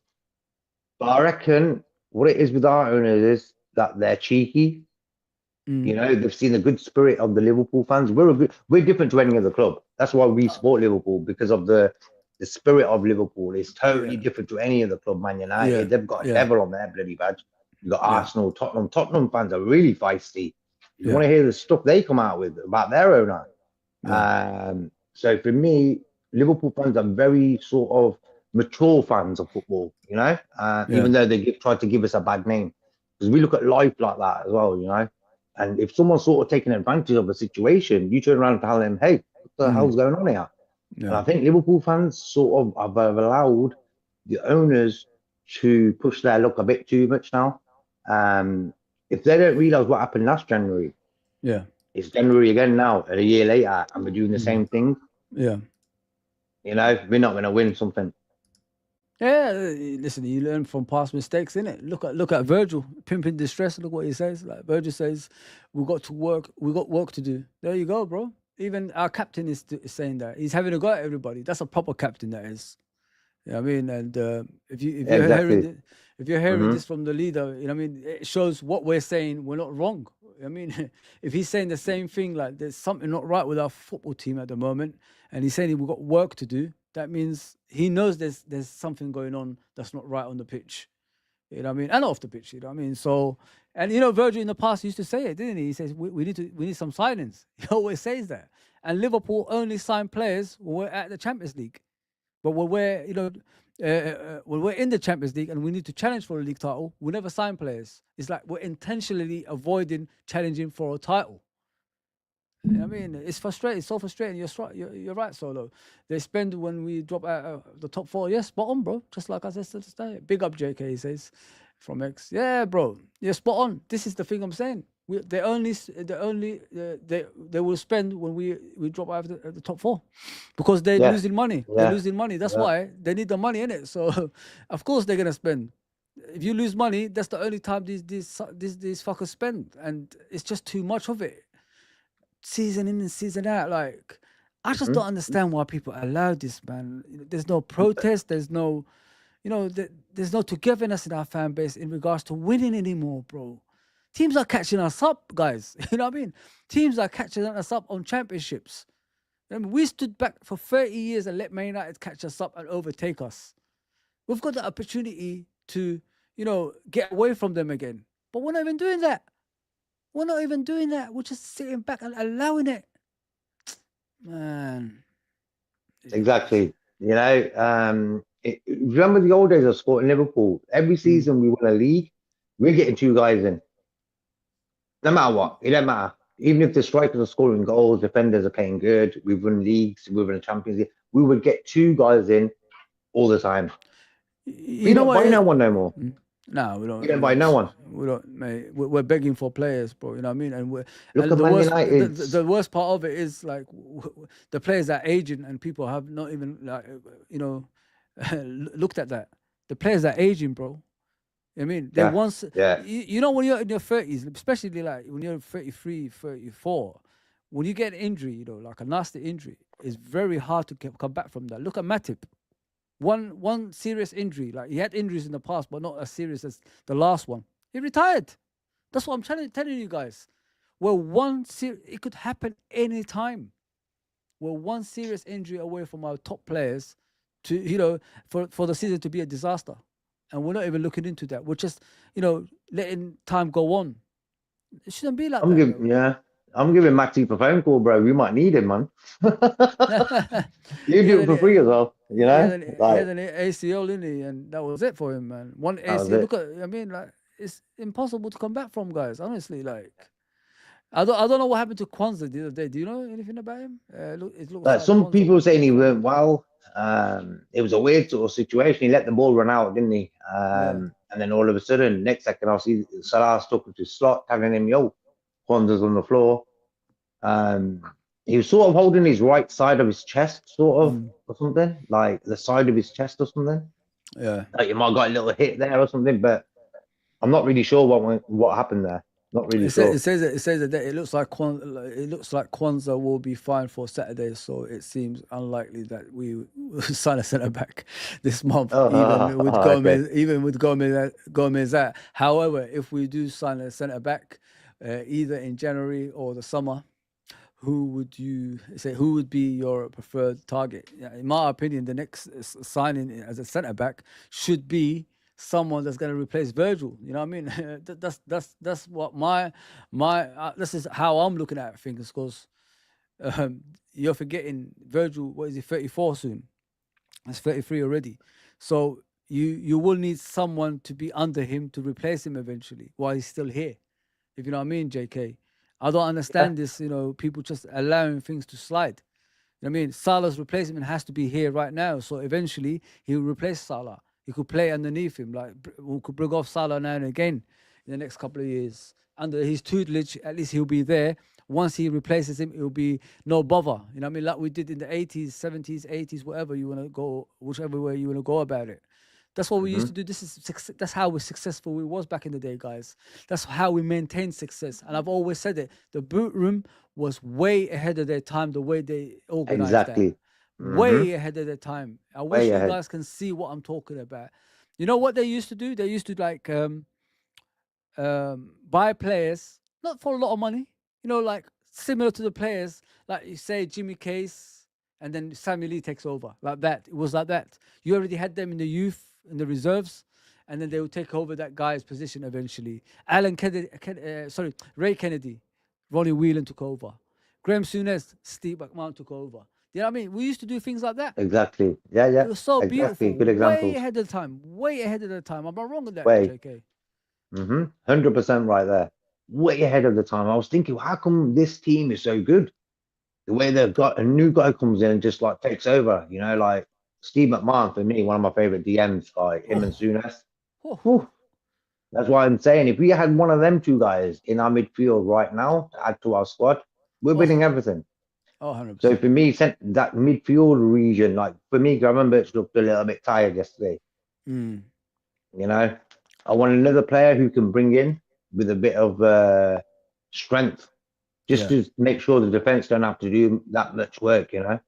But I reckon what it is with our owners is that they're cheeky. You Mm. know, they've seen the good spirit of the Liverpool fans. We're different to any other club. That's why we support Liverpool because of the spirit of Liverpool. It's totally Yeah. different to any other club. Man Yeah. United, they've got a Yeah. devil on their bloody badge. You got Yeah. Arsenal, Tottenham. Tottenham fans are really feisty. You Yeah. want to hear the stuff they come out with about their owner. Yeah. So for me, Liverpool fans are very sort of mature fans of football. You know, Yeah. even though they tried to give us a bad name because we look at life like that as well. You know. And if someone's sort of taking advantage of a situation, you turn around and tell them, hey, what the Mm. hell's going on here? And Yeah. I think Liverpool fans sort of have allowed the owners to push their luck a bit too much now. If they don't realise what happened last January, Yeah. it's January again now, and a year later, and we're doing the Mm. same thing. Yeah. You know, we're not going to win something. Yeah, listen, you learn from past mistakes, innit? Look at Virgil, pimping distress. Look what he says. Like Virgil says, we got work to do. There you go, bro. Even our captain is saying that. He's having a go at everybody. That's a proper captain, that is. You know what I mean? And if Yeah, exactly. if you're hearing Mm-hmm. this from the leader, you know what I mean, it shows what we're saying. We're not wrong. I mean, if he's saying the same thing, like there's something not right with our football team at the moment, and he's saying we've got work to do, that means he knows there's something going on that's not right on the pitch. You know what I mean? And off the pitch, you know what I mean? So, and you know, Virgil in the past used to say it, didn't he? He says we need some signings. He always says that. And Liverpool only sign players when we're at the Champions League. But when we're, you know, when we're in the Champions League and we need to challenge for a league title, we never sign players. It's like we're intentionally avoiding challenging for a title. You know what I mean? It's frustrating. It's so frustrating. You're right, Solo. They spend when we drop out of the top 4. Yes, spot on, bro. Just like I said today. Big up, JK, he says from X. Yeah, bro. You're spot on. This is the thing I'm saying. They will spend when we drop out of the top 4 because they're losing money. They're losing money. That's why they need the money in it. So of course they're gonna spend. If you lose money, that's the only time these fuckers spend, and it's just too much of it. Season in and season out, like I just don't understand why people allow this, man. There's no protest. There's no, you know, there's no togetherness in our fan base in regards to winning anymore, bro. Teams are catching us up, guys. You know what I mean? Teams are catching us up on championships. I mean, we stood back for 30 years and let Man United catch us up and overtake us. We've got the opportunity to, you know, get away from them again, but we're not even doing that. We're not even doing that. We're just sitting back and allowing it. Man. Exactly. You know, remember the old days of sport in Liverpool? Every season we win a league, we're getting 2 guys in. No matter what, it doesn't matter. Even if the strikers are scoring goals, defenders are playing good, we've won leagues, we've won a Champions League, we would get 2 guys in all the time. You know don't what? buy no one no more. No, we don't. We don't buy no one. We don't, mate. We're begging for players, bro. You know what I mean? And Look at Man United. the worst part of it is like the players are aging, and people have not even like you know looked at that. The players are aging, bro. I mean, they once. You know, when you're in your 30s, especially like when you're 33, 34, when you get an injury, you know, like a nasty injury, it's very hard to come back from that. Look at Matip. One serious injury, like he had injuries in the past, but not as serious as the last one. He retired. That's what I'm telling you guys. Well, it could happen any time. We're one serious injury away from our top players to, you know, for the season to be a disaster. And we're not even looking into that. We're just, you know, letting time go on. It shouldn't be like that. I'm giving Matip a phone call, bro. We might need him, man. You do it for free as well, you know? He had an ACL, didn't he? And that was it for him, man. One ACL. Look at, I mean, like, it's impossible to come back from, guys. Honestly, like, I don't know what happened to Kwanzaa the other day. Do you know anything about him? It looks like some people saying he went well. It was a weird sort of situation. He let the ball run out, didn't he? And then all of a sudden, next second, I'll see Salah stuck into slot, tagging him, yo, Kwanzaa's on the floor. He was sort of holding his right side of his chest, sort of, or something, like the side of his chest or something. Yeah. Like you might have got a little hit there or something, but I'm not really sure what happened there. Not really sure. It says that it looks like Kwanzaa will be fine for Saturday, so it seems unlikely that we will sign a centre back this month, even with Gomez out. However, if we do sign a centre back, either in January or the summer, who would be your preferred target? In my opinion, the next signing as a centre back should be someone that's going to replace Virgil. You know what I mean? That's what this is how I'm looking at things, because you're forgetting Virgil. What is he? 34 soon. He's 33 already. So you will need someone to be under him to replace him eventually while he's still here. If you know what I mean, JK. I don't understand this, you know, people just allowing things to slide. You know what I mean? Salah's replacement has to be here right now. So eventually he'll replace Salah. He could play underneath him. Like, we could bring off Salah now and again in the next couple of years. Under his tutelage, at least he'll be there. Once he replaces him, it'll be no bother. You know what I mean? Like we did in the 80s, 70s, 80s, whatever you want to go, whichever way you want to go about it. That's what we used to do. That's how successful we was back in the day, guys. That's how we maintained success. And I've always said it. The boot room was way ahead of their time, the way they organized that. Way ahead of their time. I wish you guys can see what I'm talking about. You know what they used to do? They used to like buy players not for a lot of money. You know, like similar to the players, like you say Jimmy Case, and then Sammy Lee takes over like that. It was like that. You already had them in the youth, in the reserves, and then they would take over that guy's position eventually. Ray Kennedy, Ronnie Whelan took over. Graham Souness, Steve McMahon took over. You know what I mean? We used to do things like that. Exactly. Yeah, It yeah. was so Exactly. beautiful. Good Way examples. ahead of the time. Way ahead of the time. I'm not wrong with that, Way. JK. 100% right there. Way ahead of the time. I was thinking, how come this team is so good? The way they've got a new guy comes in and just like takes over, you know, like Steve McMahon for me, one of my favorite DMs, like him and Oh, Souness. oh, Whew. That's why I'm saying if we had one of them two guys in our midfield right now to add to our squad, we're oh, winning everything. oh, So 100%. for me, that midfield region, like for me, I remember it looked a little bit tired yesterday. Mm. You know, I want another player who can bring in with a bit of strength, just Yeah. to make sure the defense don't have to do that much work. You know,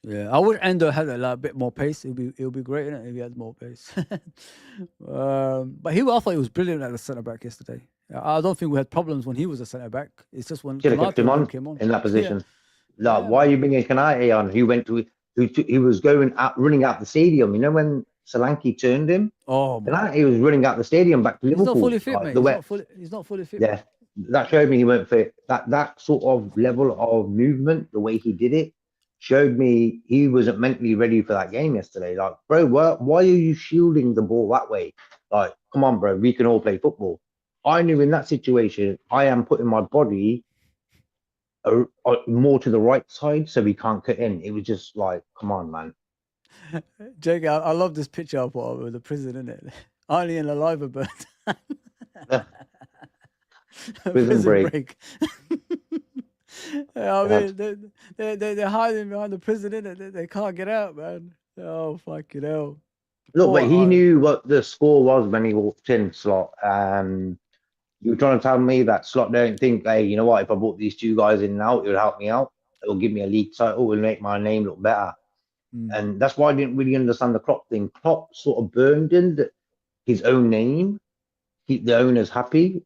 Yeah. I wish Endo had a like, bit more pace. It'll be great, innit, if he had more pace. But I thought he was brilliant at the centre back yesterday. I don't think we had problems when he was a centre back. It's just when should have kept Konaté him and them on came on. in that Yeah. position. Like, Yeah, why are man. you bringing Kanate on? He was going out, running out the stadium. You know when Solanke turned him, Oh my Kanate was God. running out the stadium back to He's not fully Liverpool. fit, Like mate. the way, He's not fully fit, man. yeah, that showed me he weren't fit. That sort of level of movement, the way he did it, showed me he wasn't mentally ready for that game yesterday. Like, bro, why are you shielding the ball that way? Like, come on, bro, we can all play football. I knew in that situation, I am putting my body more to the right side so we can't cut in. It was just like, come on, man. Jake, I love this picture I put up with the prison, innit? Only in a live bird. Prison Prison break. break. Yeah, I They had mean, they're hiding behind the prison, innit? They can't get out, man. Oh, fucking hell. Look, but Poor he Iron. knew what the score was when he walked in, Slot. You were trying to tell me that Slot don't think, hey, you know what? If I brought these two guys in now, it would help me out. It will give me a league title. It will make my name look better. Mm. And that's why I didn't really understand the Klopp thing. Klopp sort of burned in his own name, keep the owners happy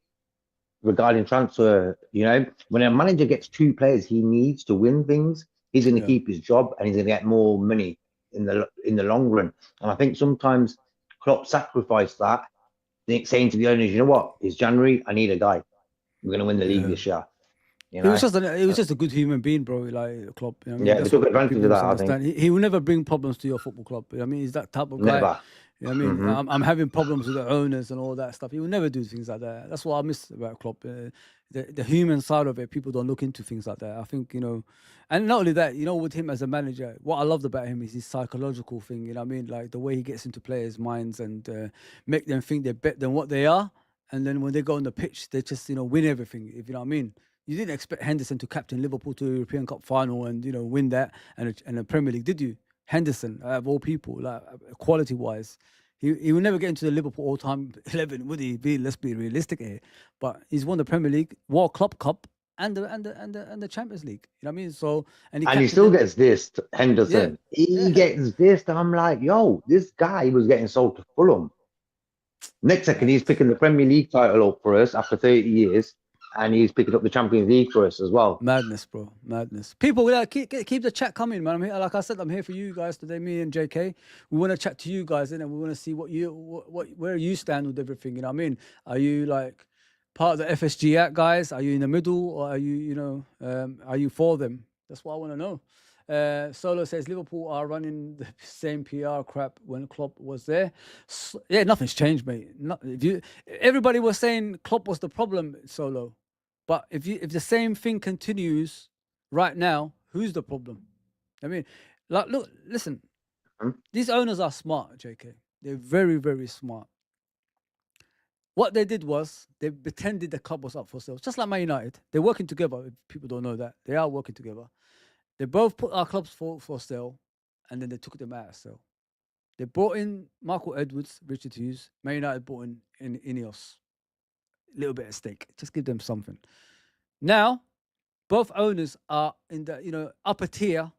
regarding transfer. You know, when a manager gets two players he needs to win things, he's going to Yeah. keep his job and he's going to get more money in the long run. And I think sometimes Klopp sacrificed that, saying to the owners, you know what, it's January, I need a guy. We're going to win the league Yeah. this year. You He was know, just a good human being, bro. Like Klopp. You know what I mean? yeah, they That's took what advantage people of that. I think misunderstand. He will never bring problems to your football club. You know what I mean, he's that type of guy. never. You know what I mean? Hmm. I'm having problems with the owners and all that stuff. He will never do things like that. That's what I miss about Klopp. The human side of it, people don't look into things like that. I think, you know, and not only that, you know, with him as a manager, what I loved about him is his psychological thing. You know what I mean? Like the way he gets into players' minds and make them think they're better than what they are. And then when they go on the pitch, they just, you know, win everything, if you know what I mean. You didn't expect Henderson to captain Liverpool to the European Cup final and, you know, win that and the Premier League, did you? Henderson, of all people, like quality wise, he will never get into the Liverpool all-time 11, would he? Let's be realistic here. But he's won the Premier League, World Club Cup, and the Champions League. You know what I mean? So he And he captained still them. gets this, Yeah, Henderson. He yeah, gets this. I'm like, yo, this guy was getting sold to Fulham. Next second, mad. he's picking the Premier League title up for us after 30 years, and he's picking up the Champions League for us as well. Madness, bro. Madness. People, keep the chat coming, man. I'm here, like I said, I'm here for you guys today. Me and JK, we want to chat to you guys, and we want to see where you stand with everything. You know what I mean? Are you like part of the FSG Act guys? Are you in the middle, or are are you for them? That's what I want to know. Solo says Liverpool are running the same PR crap when Klopp was there. Yeah, nothing's changed, mate. Everybody was saying Klopp was the problem, Solo. But if the same thing continues right now, who's the problem? I mean, like, look, listen. Hmm? These owners are smart, JK. They're very, very smart. What they did was they pretended the club was up for sale, just like Man United. They're working together. If people don't know that, they are working together. They both put our clubs for sale, and then they took them out of sale. They brought in Michael Edwards, Richard Hughes. Man United brought in Ineos. A little bit at stake. Just give them something. Now, both owners are in the upper tier.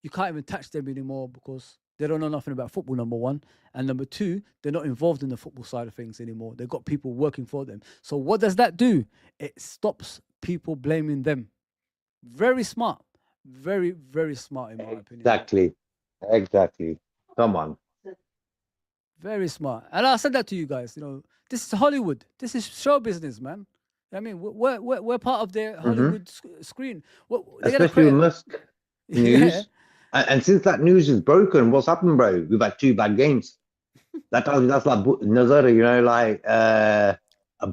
You can't even touch them anymore because They don't know nothing about football, number one. And number two, they're not involved in the football side of things anymore. They've got people working for them. So what does that do? It stops people blaming them. Very smart. Very, very smart, in my opinion. Exactly. Come on. Very smart. And I said that to you guys. This is Hollywood. This is show business, man. I mean, we're part of their Hollywood screen. Especially with Musk news. Yeah. And since that news is broken, what's happened, bro? We've had 2 bad games. That's like Nazar, like a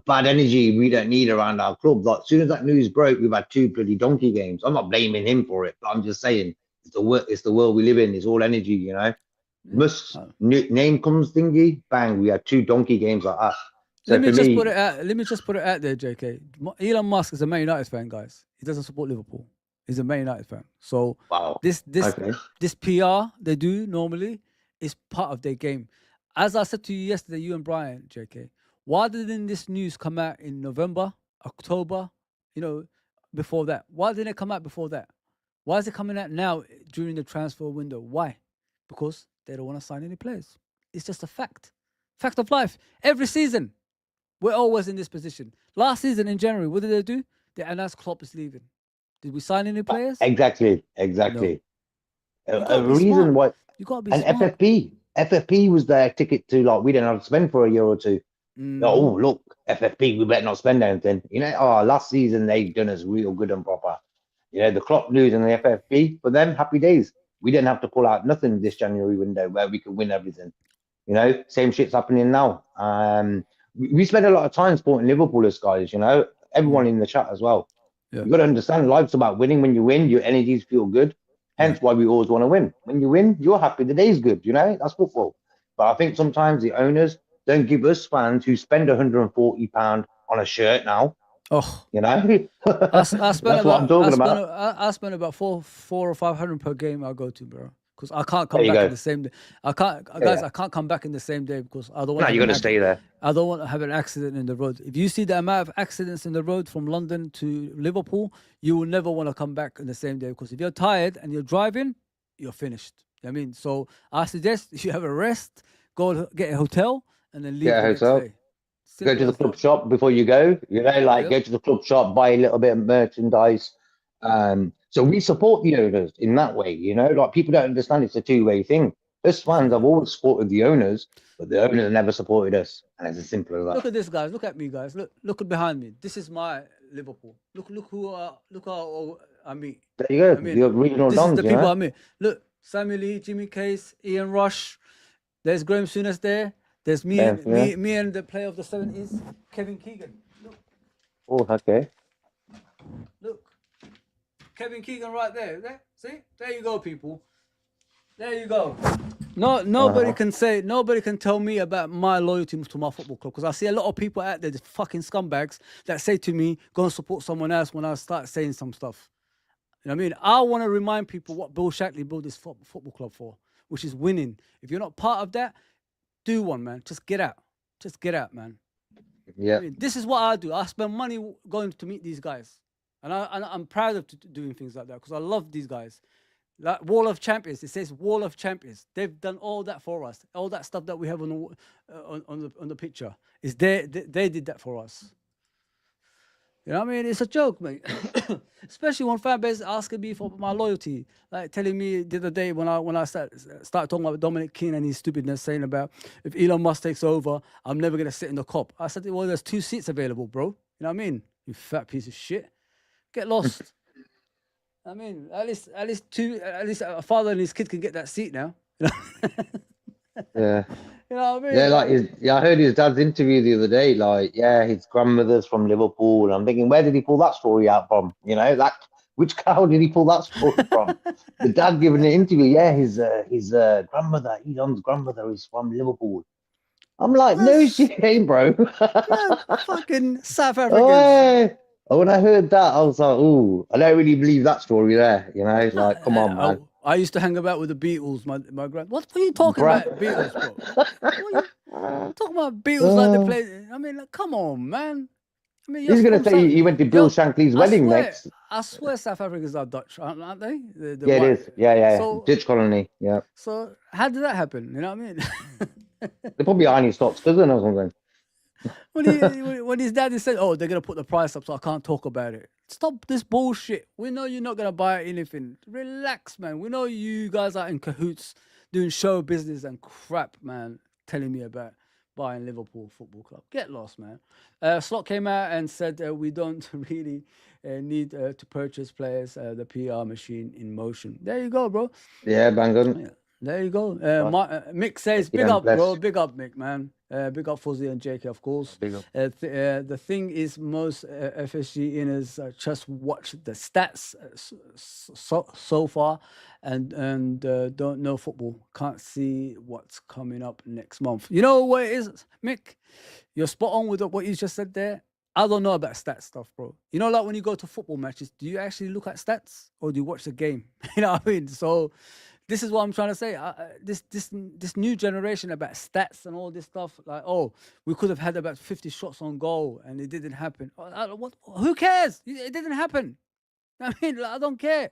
bad energy we don't need around our club. Like, as soon as that news broke, we've had 2 bloody donkey games. I'm not blaming him for it, but I'm just saying it's the world we live in. It's all energy, Musk's name comes thingy, bang, we had 2 donkey games like that. So let me just put it out there, JK. Elon Musk is a Man United fan, guys. He doesn't support Liverpool. He's a Man United fan. So wow. this PR they do normally is part of their game. As I said to you yesterday, you and Brian, JK, why didn't this news come out in November, October, before that? Why didn't it come out before that? Why is it coming out now during the transfer window? Why? Because they don't want to sign any players. It's just a fact. Fact of life. Every season, we're always in this position. Last season in January, what did they do? They announced Klopp is leaving. Did we sign any players? Exactly. No. A reason why. You gotta be and smart. FFP was their ticket to, like, we didn't have to spend for a year or 2. Oh, look, FFP, we better not spend anything. Last season they done us real good and proper. The Klopp news and the FFP, for them, happy days. We didn't have to pull out nothing this January window where we could win everything. Same shit's happening now. We spend a lot of time supporting Liverpool as guys, everyone in the chat as well. Yeah. You got to understand, life's about winning. When you win, your energies feel good. Hence why we always want to win. When you win, you're happy. The day's good, that's football. But I think sometimes the owners don't give us fans who spend £140 on a shirt now. Oh, I spend what I'm talking about. I spend about 400 or 500 per game I go to, bro. Because I can't come back in the same day. I can't come back in the same day because I don't want. No, you got to stay there. I don't want to have an accident in the road. If you see the amount of accidents in the road from London to Liverpool, you will never want to come back in the same day because if you're tired and you're driving, you're finished. So I suggest you have a rest, go get a hotel, and then leave the next day. Go to the club shop before you go. Go to the club shop, buy a little bit of merchandise. So we support the owners in that way, people don't understand it's a 2-way thing. Us fans have always supported the owners, but the owners never supported us. And it's as simple as that. Look at this, guys. Look at me, guys. Look at behind me. This is my Liverpool. Look how I meet. There you go. Your regional dons, this is the people I meet. Look, Samuel Lee, Jimmy Case, Ian Rush. There's Graham Souness there. There's me and the player of the 70s, Kevin Keegan. Look. Oh, okay. Look. Kevin Keegan right there. See? There you go, people. There you go. Nobody can tell me about my loyalty to my football club because I see a lot of people out there, just fucking scumbags, that say to me, go and support someone else when I start saying some stuff. You know what I mean? I want to remind people what Bill Shankly built this football club for, which is winning. If you're not part of that, do one, man. Just get out. Just get out, man. Yeah. I mean, this is what I do. I spend money going to meet these guys. And I'm proud of doing things like that because I love these guys. Like Wall of Champions, it says Wall of Champions. They've done all that for us. All that stuff that we have on the picture is they did that for us. You know what I mean? It's a joke, mate. Especially when fan base asking me for my loyalty, like telling me the other day when I started talking about Dominic Keane and his stupidness, saying about if Elon Musk takes over, I'm never gonna sit in the Kop. I said, well, there's 2 seats available, bro. You know what I mean? You fat piece of shit. Get lost. I mean, at least a father and his kid can get that seat now. You know? Yeah. You know what I mean? I heard his dad's interview the other day. His grandmother's from Liverpool, and I'm thinking, where did he pull that story out from? Which cow did he pull that story from? The dad giving an interview. Yeah, his grandmother, Elon's grandmother, is from Liverpool. I'm like, no shit, bro. Fucking South Africans. Oh, when I heard that, I was like, ooh, I don't really believe that story there. Come on, man. I used to hang about with the Beatles. My grand. What are you talking about, Beatles, bro? What are you talking about Beatles like they play? I mean, come on, man. I mean, He's going to say he went to Bill Shankly's wedding next. I swear South Africans are Dutch, aren't they? The Yeah, it white. is. Yeah. So, Dutch colony. Yeah. so how did that happen? You know what I mean? They're probably Arnie Stott's cousin or something. when his daddy said, "Oh, they're gonna put the price up, so I can't talk about it." Stop this bullshit. We know you're not gonna buy anything. Relax, man. We know you guys are in cahoots doing show business and crap, man. Telling me about buying Liverpool Football Club. Get lost, man. Slot came out and said we don't really need to purchase players. The PR machine in motion. There you go, bro. Yeah, bang on. Yeah, there you go. Mick says, big Yeah, up, bless. bro. Big up, Mick, man. Big up Fuzzy and JK, of course. Big up. The thing is, most FSG inners just watch the stats so far and don't know football. Can't see what's coming up next month. You know what it is, Mick? You're spot on with what you just said there. I don't know about stats stuff, bro. You know, like when you go to football matches, do you actually look at stats or do you watch the game? You know what I mean? So this is what I'm trying to say. This new generation about stats and all this stuff, like, oh, we could have had about 50 shots on goal and it didn't happen. What? Who cares? It didn't happen. I mean, like, I don't care.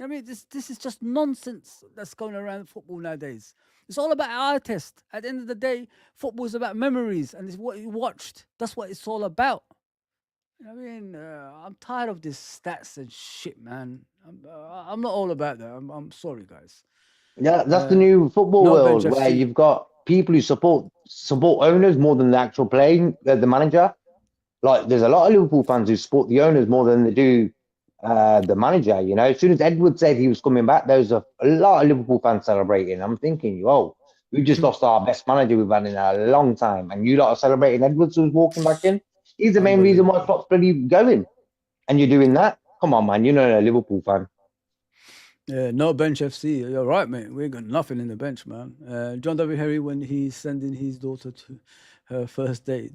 I mean, this is just nonsense that's going around football nowadays. It's all about eye test. At the end of the day, football is about memories and it's what you watched. That's what it's all about. I mean, I'm tired of this stats and shit, man. I'm not all about that. I'm sorry, guys. Yeah, that's the new football no world bench where FC. you've got people who support owners more than the actual playing, the manager. Like, there's a lot of Liverpool fans who support the owners more than they do the manager. You know, as soon as Edward said he was coming back, there was a lot of Liverpool fans celebrating. I'm thinking, oh, we just lost our best manager we've had in a long time, and you lot are celebrating Edwards who's walking back in. He's the main reason why Klopp's bloody going, and you're doing that. Come on, man, you're not a Liverpool fan. Yeah, no bench FC. You're right, mate. We ain't got nothing in the bench, man. John W. Harry, when he's sending his daughter to her first date,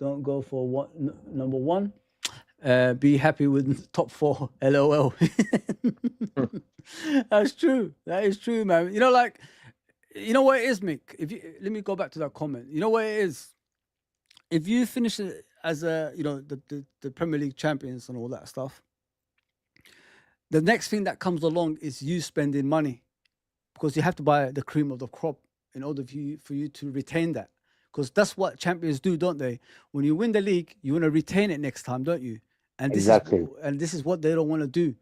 don't go for number one. Be happy with top 4. LOL. That's true. That is true, man. You know, like, you know what it is, Mick? Let me go back to that comment. You know what it is? If you finish it as the Premier League champions and all that stuff, the next thing that comes along is you spending money, because you have to buy the cream of the crop in order for you to retain that. Because that's what champions do, don't they? When you win the league, you want to retain it next time, don't you? And Exactly. This is what they don't want to do.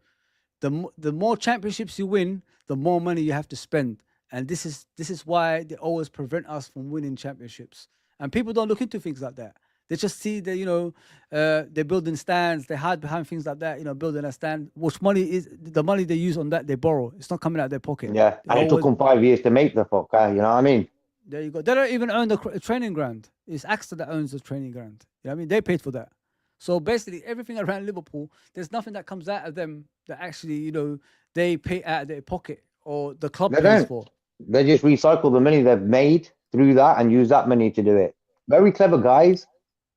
The more championships you win, the more money you have to spend. And this is why they always prevent us from winning championships. And people don't look into things like that. They just see that, they're building stands, they hide behind things like that, building a stand, which the money they use on that, they borrow. It's not coming out of their pocket. Yeah, and it took them 5 years to make the fuck, you know what I mean? There you go. They don't even own the training ground. It's AXA that owns the training ground. You know what I mean? They paid for that. So basically, everything around Liverpool, there's nothing that comes out of them that actually, they pay out of their pocket or the club pays for. They just recycle the money they've made through that and use that money to do it. Very clever guys.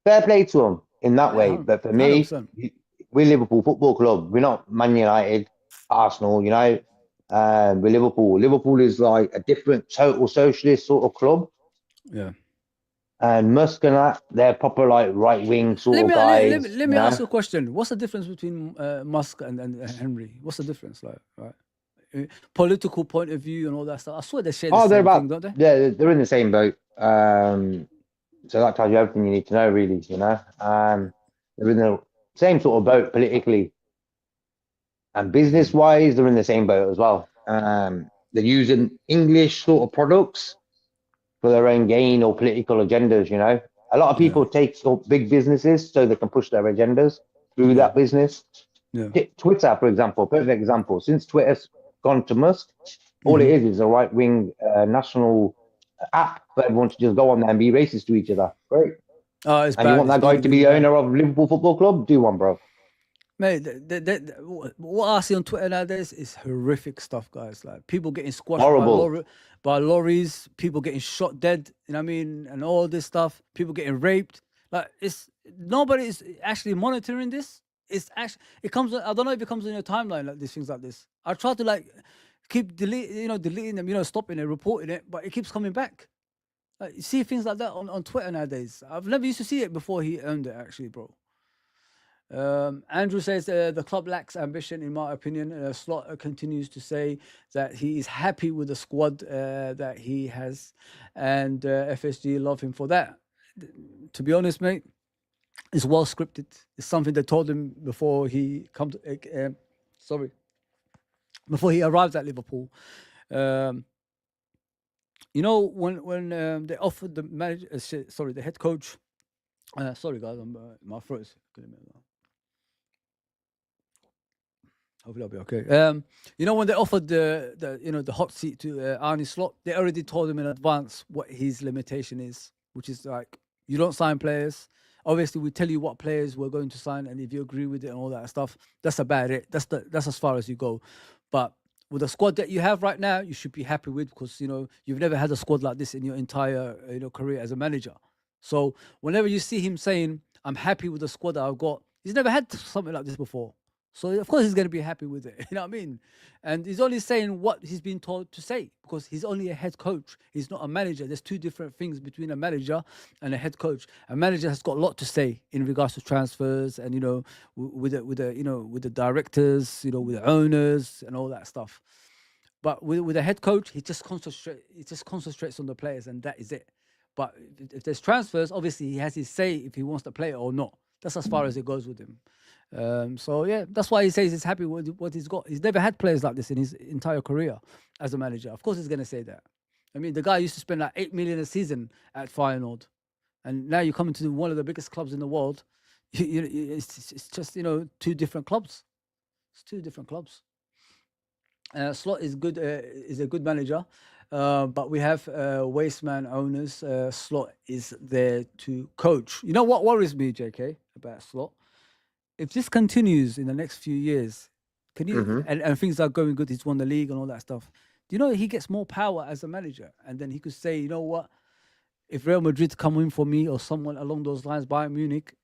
Fair play to them in that way. But for me, 100%. we're Liverpool Football Club. We're not Man United, Arsenal, we're Liverpool. Liverpool is like a different total socialist sort of club. Yeah. And Musk and that, they're proper like right-wing sort of guys. Let me ask you a question. What's the difference between Musk and Henry? What's the difference, like, right? Political point of view and all that stuff. I swear they share the same thing, don't they? Yeah, they're in the same boat. So that tells you everything you need to know, really. They're in the same sort of boat politically, and business-wise, they're in the same boat as well. They're using English sort of products for their own gain or political agendas. A lot of people take big businesses so they can push their agendas through that business. Yeah. Twitter, for example, perfect example. Since Twitter's gone to Musk, all it is a right-wing national app for everyone to just go on there and be racist to each other. Great. Oh, it's and bad. you want that guy to be owner of Liverpool Football Club? Do one, bro. Mate, what I see on Twitter nowadays is horrific stuff, guys. Like people getting squashed by lorries, people getting shot dead, you know what I mean? And all this stuff, people getting raped. Like nobody is actually monitoring this. It's actually, it comes, I don't know if it comes in your timeline, like these things like this. I try to keep deleting them, stopping it, reporting it, but it keeps coming back. Like, you see things like that on Twitter nowadays. I've never used to see it before he earned it, actually, bro. Andrew says the club lacks ambition, in my opinion. Slot continues to say that he is happy with the squad that he has, and FSG love him for that. To be honest, mate, it's well scripted. It's something they told him before he before he arrived at Liverpool. You know, when they offered the manager, the head coach. Sorry, guys, my throat is getting a bit. Hopefully I'll be okay. You know, when they offered the hot seat to Arne Slot, they already told him in advance what his limitation is, which is like, you don't sign players. Obviously, we tell you what players we're going to sign, and if you agree with it and all that stuff, that's about it. That's as far as you go. But with the squad that you have right now, you should be happy with, because you've never had a squad like this in your entire career as a manager. So whenever you see him saying, "I'm happy with the squad that I've got," he's never had something like this before. So of course he's going to be happy with it. You know what I mean? And he's only saying what he's been told to say, because he's only a head coach. He's not a manager. There's two different things between a manager and a head coach. A manager has got a lot to say in regards to transfers, and with the directors, with the owners and all that stuff. But with a head coach, he just concentrates on the players, and that is it. But if there's transfers, obviously he has his say if he wants to play it or not. That's as far as it goes with him. So yeah, that's why he says he's happy with what he's got. He's never had players like this in his entire career as a manager. Of course, he's going to say that. I mean, the guy used to spend like 8 million a season at Feyenoord, and now you come into one of the biggest clubs in the world. It's just two different clubs. It's two different clubs. Slot is good. Is a good manager, but we have Wasteman owners. Slot is there to coach. You know what worries me, JK, about Slot? If this continues in the next few years, can you and things are going good, he's won the league and all that stuff. Do you know he gets more power as a manager? And then he could say, you know what? If Real Madrid come in for me or someone along those lines, Bayern Munich,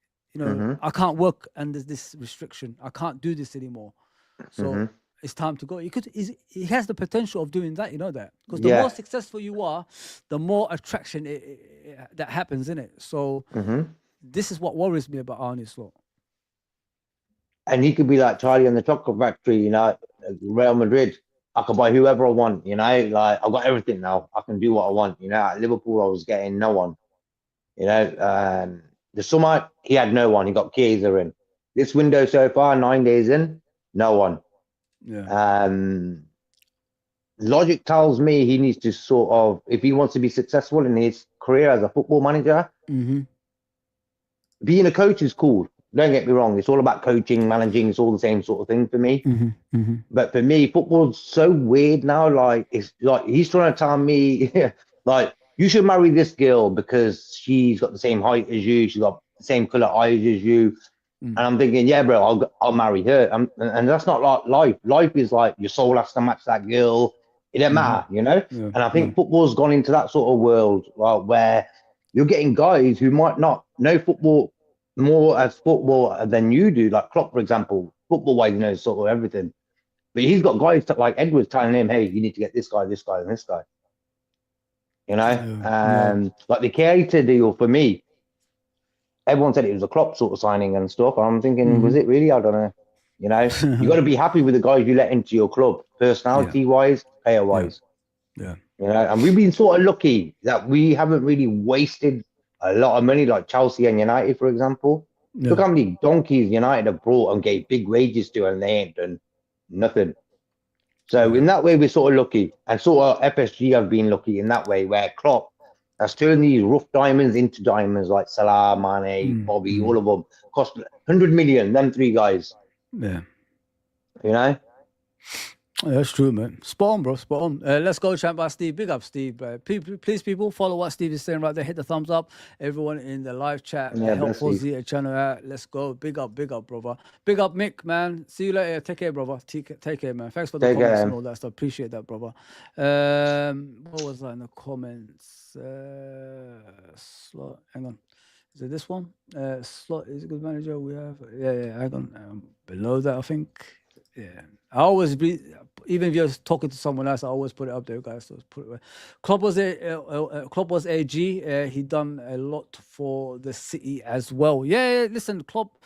I can't work under this restriction. I can't do this anymore. So it's time to go. He has the potential of doing that, that. Because the more successful you are, the more attraction that happens, in it. So this is what worries me about Arne Slot. And he could be like Charlie in the Chocolate Factory, Real Madrid. I could buy whoever I want, like I've got everything now. I can do what I want. At Liverpool, I was getting no one. The summer, he had no one. He got Chiesa in. This window so far, 9 days in, no one. Yeah. Logic tells me he needs to sort of, if he wants to be successful in his career as a football manager, being a coach is cool. Don't get me wrong. It's all about coaching, managing. It's all the same sort of thing for me. But for me, football's so weird now. Like, it's like he's trying to tell me, like, you should marry this girl because she's got the same height as you. She's got the same color eyes as you. And I'm thinking, yeah, bro, I'll marry her. And that's not like life. Life is like your soul has to match that girl. It doesn't matter, Yeah, and I think football's gone into that sort of world where you're getting guys who might not know football more as football than you do. Like Klopp, for example, football-wise, he knows sort of everything. But he's got guys like Edwards telling him, hey, you need to get this guy, and this guy. Like the Keita deal for me, everyone said it was a Klopp sort of signing and stuff. I'm thinking, was it really? I don't know. You got to be happy with the guys you let into your club, personality-wise, player-wise. Yeah. And we've been sort of lucky that we haven't really wasted a lot of money, like Chelsea and United, for example. Look how many donkeys United have brought and gave big wages to, and they ain't done nothing. So in that way, we're sort of lucky, and sort of FSG have been lucky in that way, where Klopp has turned these rough diamonds into diamonds, like Salah, Mane, Bobby, all of them. Cost 100 million, them three guys. Yeah. Yeah, that's true, man. Spot on, bro. Spot on. Let's go, champ by Steve. Big up, Steve. Please, people, follow what Steve is saying right there. Hit the thumbs up. Everyone in the live chat, help Fozzy channel out. Let's go. Big up, brother. Big up, Mick, man. See you later. Take care, brother. Take care, man. Thanks for the comments and all that stuff. Appreciate that, brother. What was that in the comments? Slot. Hang on. Is it this one? Slot is a good manager. We have. Yeah. Hang on. Below that, I think. Yeah, I always be, even if you're talking to someone else, I always put it up there, guys. So put it. Klopp was AG. He done a lot for the city as well. Yeah, listen, Klopp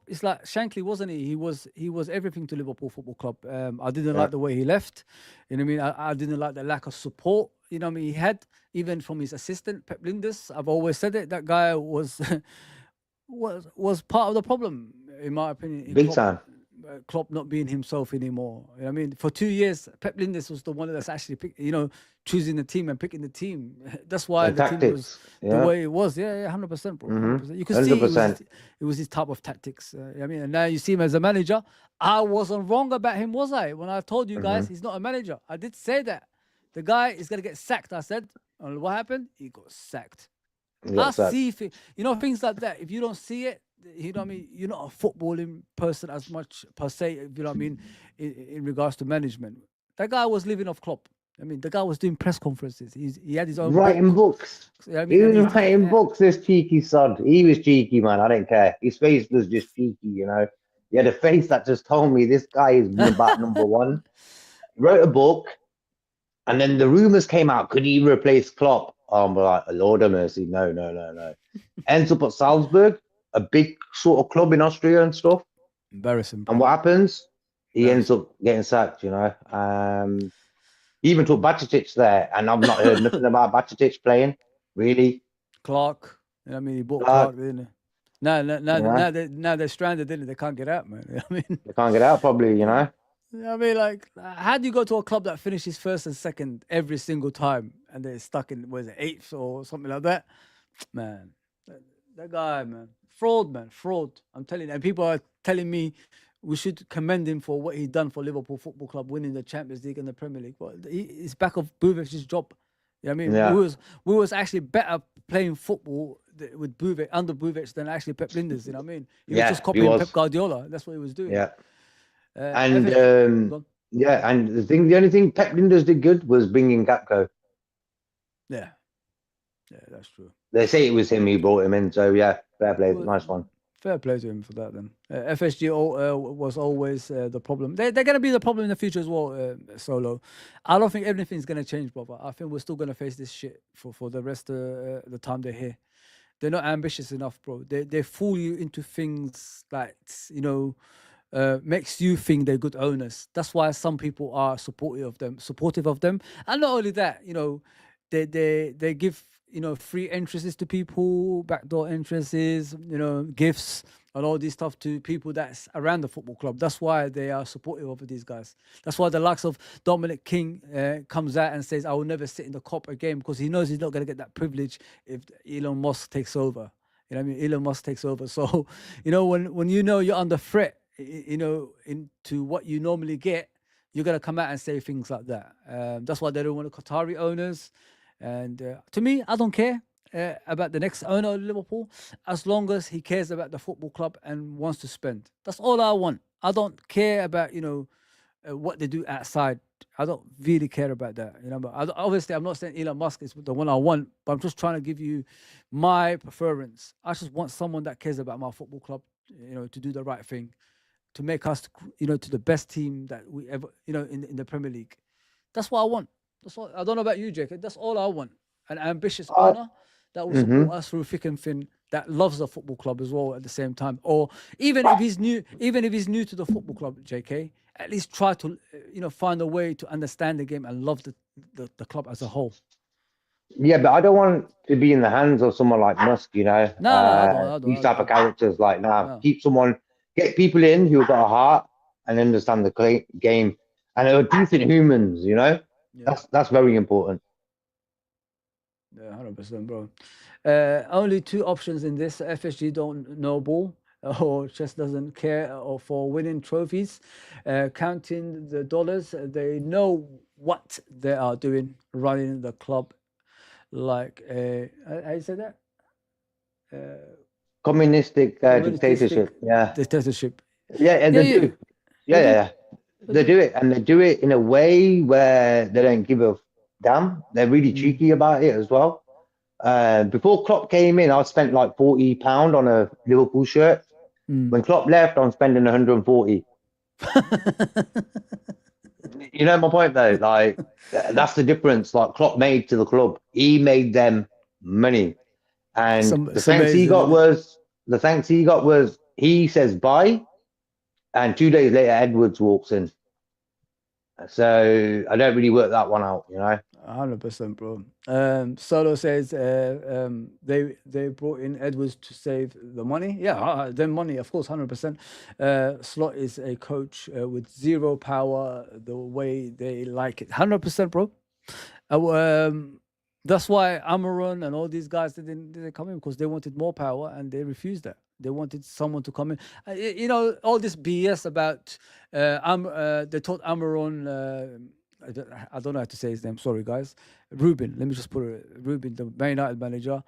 is like Shankly, wasn't he? He was everything to Liverpool Football Club. I didn't like the way he left. You know what I mean? I didn't like the lack of support. You know what I mean? He had, even from his assistant Pep Linders. I've always said it. That guy was was part of the problem, in my opinion. In Big Klopp. time. Klopp not being himself anymore. You know what I mean, for 2 years, Pep Linders was the one that's actually choosing the team and picking the team. That's why And the team was tactics. the Yeah. way it was. Yeah, 100%, bro. 100%. You could see 100%. it was his type of tactics. I mean, and now you see him as a manager. I wasn't wrong about him, was I? When I told you guys he's not a manager, I did say that the guy is gonna get sacked. I said, and what happened? He got sacked. I see, things like that. If you don't see it, you know what I mean, you're not a footballing person as much per se, you know what I mean, in regards to management. That guy was living off Klopp. I mean, the guy was doing press conferences. He had his own Writing book. books. You know what I He mean? was writing books, this cheeky sod. He was cheeky, man. I don't care. His face was just cheeky, you know. He had a face that just told me this guy is about number one. Wrote a book, and then the rumors came out. Could he replace Klopp? Oh, I'm like, Lord of mercy. No. Ends up at Salzburg, a big sort of club in Austria and stuff. Embarrassing, bro. And what happens? He ends up getting sacked, you know. He even took Bajcetic there, and I've not heard nothing about Bajcetic playing, really. Clark, you know what I mean? He bought Clark, didn't he? Now they're stranded, didn't they? They can't get out, man. You know what I mean? They can't get out, probably, you know. You know what I mean, like, how do you go to a club that finishes first and second every single time, and they're stuck in, what is it, eighth or something like that? Man, that guy, man, fraud. I'm telling you, and people are telling me we should commend him for what he done for Liverpool Football Club, winning the Champions League and the Premier League. But it's back of Buvic's job. You know what I mean? Yeah. We was actually better playing football with Buvic, under Buvic, than actually Pep Linders. You know what I mean? He was just copying Pep Guardiola. That's what he was doing. Yeah. And the only thing Pep Linders did good was bringing Gakpo. Yeah, that's true. They say it was him who brought him in, so yeah, fair play, nice one. Fair play to him for that. Then FSG was always the problem. They're going to be the problem in the future as well. Solo, I don't think anything's going to change, brother. I think we're still going to face this shit for the rest of the time they're here. They're not ambitious enough, bro. They fool you into things that, makes you think they're good owners. That's why some people are supportive of them. And not only that, they give free entrances to people, backdoor entrances, gifts and all this stuff to people that's around the football club. That's why they are supportive of these guys. That's why the likes of Dominic King comes out and says, I will never sit in the COP again, because he knows he's not going to get that privilege if Elon Musk takes over. You know what I mean? Elon Musk takes over. So, when you're under threat, into what you normally get, you're going to come out and say things like that. That's why they don't want Qatari owners. And to me, I don't care about the next owner of Liverpool, as long as he cares about the football club and wants to spend. That's all I want. I don't care about, what they do outside. I don't really care about that. But obviously, I'm not saying Elon Musk is the one I want, but I'm just trying to give you my preference. I just want someone that cares about my football club, to do the right thing, to make us, to the best team that we ever, in the Premier League. That's what I want. That's all. I don't know about you, Jacob. That's all I want. An ambitious owner that will support us through thick and thin, that loves the football club as well at the same time. Or even if he's new to the football club, JK, at least try to, find a way to understand the game and love the club as a whole. Yeah, but I don't want to be in the hands of someone like Musk, No, I don't. These type of characters, get people in who've got a heart and understand the game and are decent humans, Yeah. That's very important. Yeah, 100%, bro. Only two options in this: FSG don't know ball, or just doesn't care for winning trophies, counting the dollars. They know what they are doing, running the club like how you say that? Communistic dictatorship. Yeah. Dictatorship. Yeah, they do. Yeah. They do it, and they do it in a way where they don't give a damn. They're really cheeky about it as well. Before Klopp came in, I spent like £40 on a Liverpool shirt. When Klopp left, I'm spending 140. You know my point though. Like that's the difference. Like Klopp made to the club. He made them money, and the It's thanks he amazing, got isn't it? was he says bye, and 2 days later Edwards walks in. So I don't really work that one out. 100%, bro. Solo says they brought in Edwards to save the money. Yeah, the money, of course, 100%. Slot is a coach with zero power, the way they like it. 100%, bro. That's why Amaron and all these guys didn't come in, because they wanted more power and they refused that. They wanted someone to come in. All this BS about they taught Amaron. I don't know how to say his name. Sorry, guys. Ruben. Let me just put it. Ruben, the Man United manager.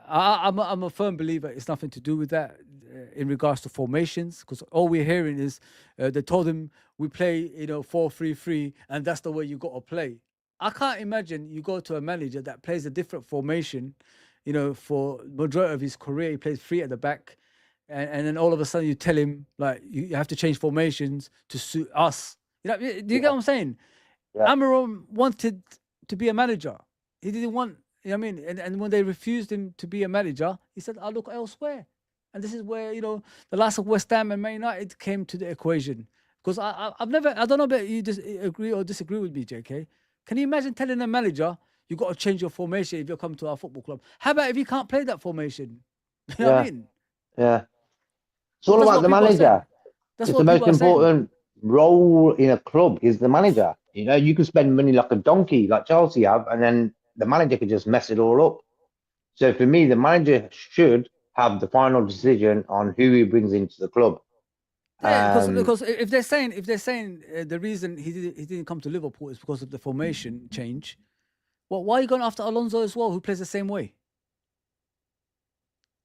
I'm a firm believer. It's nothing to do with that in regards to formations, because all we're hearing is they told him we play 4-3-3, and that's the way you got to play. I can't imagine you go to a manager that plays a different formation, for majority of his career he plays three at the back, and then all of a sudden you tell him like you have to change formations to suit us. Do you get what I'm saying? Yeah. Amaron wanted to be a manager. He didn't want, and when they refused him to be a manager, he said, I'll look elsewhere. And this is where, the likes of West Ham and Man United came to the equation. Because I don't know if you agree or disagree with me, JK. Can you imagine telling a manager, you got to change your formation if you come to our football club? How about if you can't play that formation? You know what I mean? Yeah. It's all That's about what the people are saying. manager. That's It's what the most people are saying. important role in a club is the manager. You can spend money like a donkey, like Chelsea have, and then the manager could just mess it all up. So for me, the manager should have the final decision on who he brings into the club. Yeah, because if they're saying the reason he didn't come to Liverpool is because of the formation change, well, why are you going after Alonso as well, who plays the same way?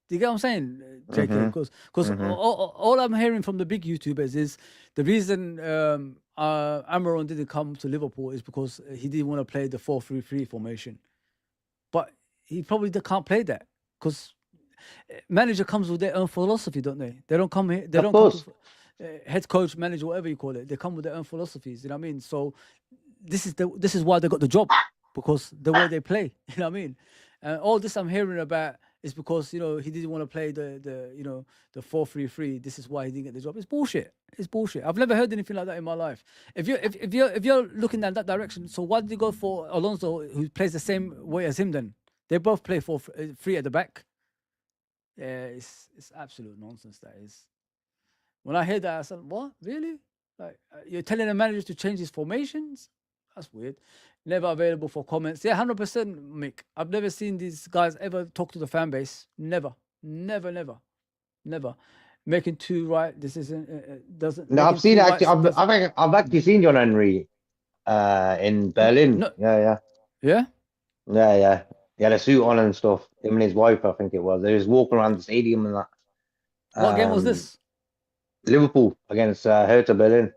Do you get what I'm saying, JK? Because all I'm hearing from the big YouTubers is the reason Amaron didn't come to Liverpool is because he didn't want to play the 4-3-3 formation. But he probably can't play that, because manager comes with their own philosophy, don't they? They don't come here. They don't come to head coach, manager, whatever you call it. They come with their own philosophies. You know what I mean? So this is why they got the job, because the way they play. You know what I mean? And all this I'm hearing about is because he didn't want to play the 4-3-3. This is why he didn't get the job. It's bullshit. It's bullshit. I've never heard anything like that in my life. If you're looking in that direction, so why did you go for Alonso, who plays the same way as him? Then they both play 4-3 at the back. Yeah, it's absolute nonsense. That is. When I heard that, I said, "What? Really? Like you're telling a manager to change his formations? That's weird." Never available for comments. Yeah, 100%, Mick. I've never seen these guys ever talk to the fan base. Never. Making two right. This isn't doesn't. No, I've seen actually. I've actually seen John Henry in Berlin. No. Yeah. He had a suit on and stuff. Him and his wife, I think it was. They was walking around the stadium and that. What game was this? Liverpool against Hertha Berlin.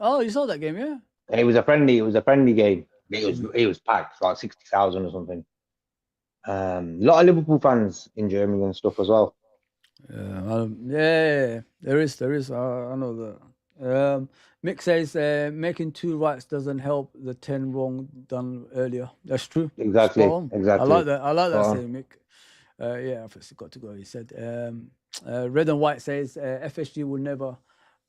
Oh, you saw that game, yeah? It was a friendly game. It was packed, like 60,000 or something. A lot of Liverpool fans in Germany and stuff as well. Yeah, there is. I know that. Mick says making two rights doesn't help the 10 wrong done earlier. That's true. Exactly. I like that. Saying, Mick. Yeah, I've got to go. He said. Red and White says FSG will never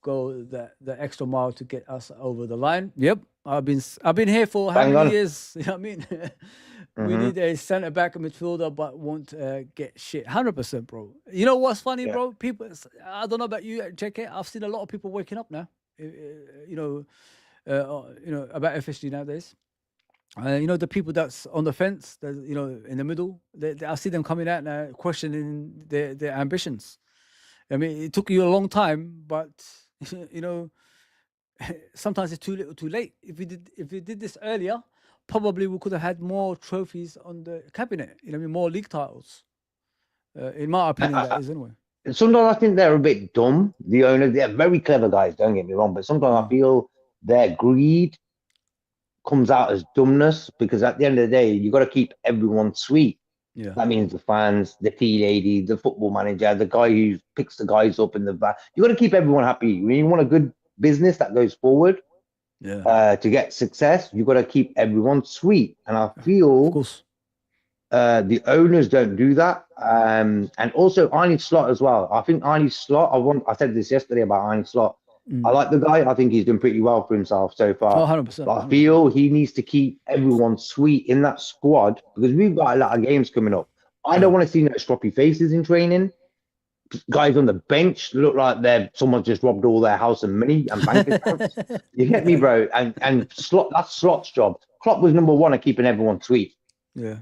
go the extra mile to get us over the line. Yep, I've been here for how many years? You know what I mean? We need a centre back and midfielder, but won't get shit. 100%, bro. You know what's funny, bro? People, I don't know about you, JK. I've seen a lot of people waking up now. About FSG nowadays. The people that's on the fence, in the middle, I see them coming out now, questioning their ambitions. I mean, it took you a long time, but sometimes it's too little, too late. If we did this earlier, probably we could have had more trophies on the cabinet. More league titles. In my opinion, that is anyway. Sometimes I think they're a bit dumb. The owners, they're very clever guys. Don't get me wrong, but sometimes I feel their greed comes out as dumbness, because at the end of the day, you got to keep everyone sweet. Yeah, that means the fans, the tea lady, the football manager, the guy who picks the guys up in the back. You got to keep everyone happy. When you want a good business that goes forward Yeah, to get success. You got to keep everyone sweet, and I of feel course. the owners don't do that. And also Arnie Slot as well. I think Arnie Slot. I said this yesterday about Arnie Slot. I like the guy. I think he's done pretty well for himself so Oh, far. 100%. But I 100%. feel he needs to keep everyone sweet in that squad because we've got a lot of games coming up. I don't want to see no stroppy faces in training. Guys on the bench look like someone just robbed all their house and money and bank accounts. You get me, bro? And Slot, that's Slot's job. Klopp was number one at keeping everyone sweet. Yeah.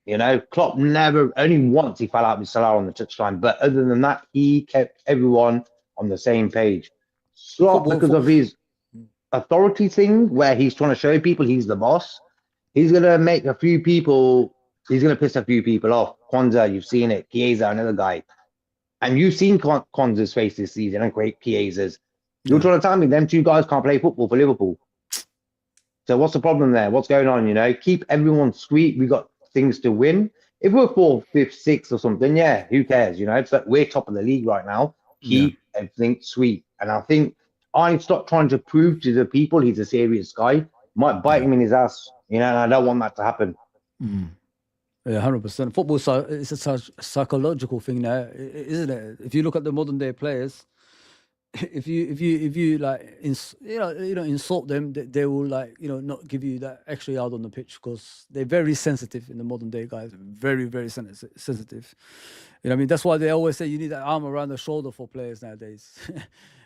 You know, Klopp never, only once he fell out with Salah on the touchline, but other than that, he kept everyone on the same page. Slot, because of his authority thing, where he's trying to show people he's the boss, he's gonna make a few people. He's gonna piss a few people off. Kwanzaa, you've seen it. Chiesa, another guy. And you've seen Kwanzaa's face this season and great Chiesa's. You're trying to tell me them two guys can't play football for Liverpool. So what's the problem there? What's going on? You know, keep everyone sweet. We got things to win. If we're fourth, fifth, sixth, or something, yeah, who cares? You know, but we're top of the league right now. Keep everything sweet. And I think I stop trying to prove to the people he's a serious guy. Might bite him in his ass. You know, and I don't want that to happen. Yeah, 100%. Football is a psychological thing now, isn't it? If you look at the modern day players, if you like insult them, they will like not give you that extra yard on the pitch because they're very sensitive in the modern day guys. Very very sensitive. You know what I mean? That's why they always say you need that arm around the shoulder for players nowadays.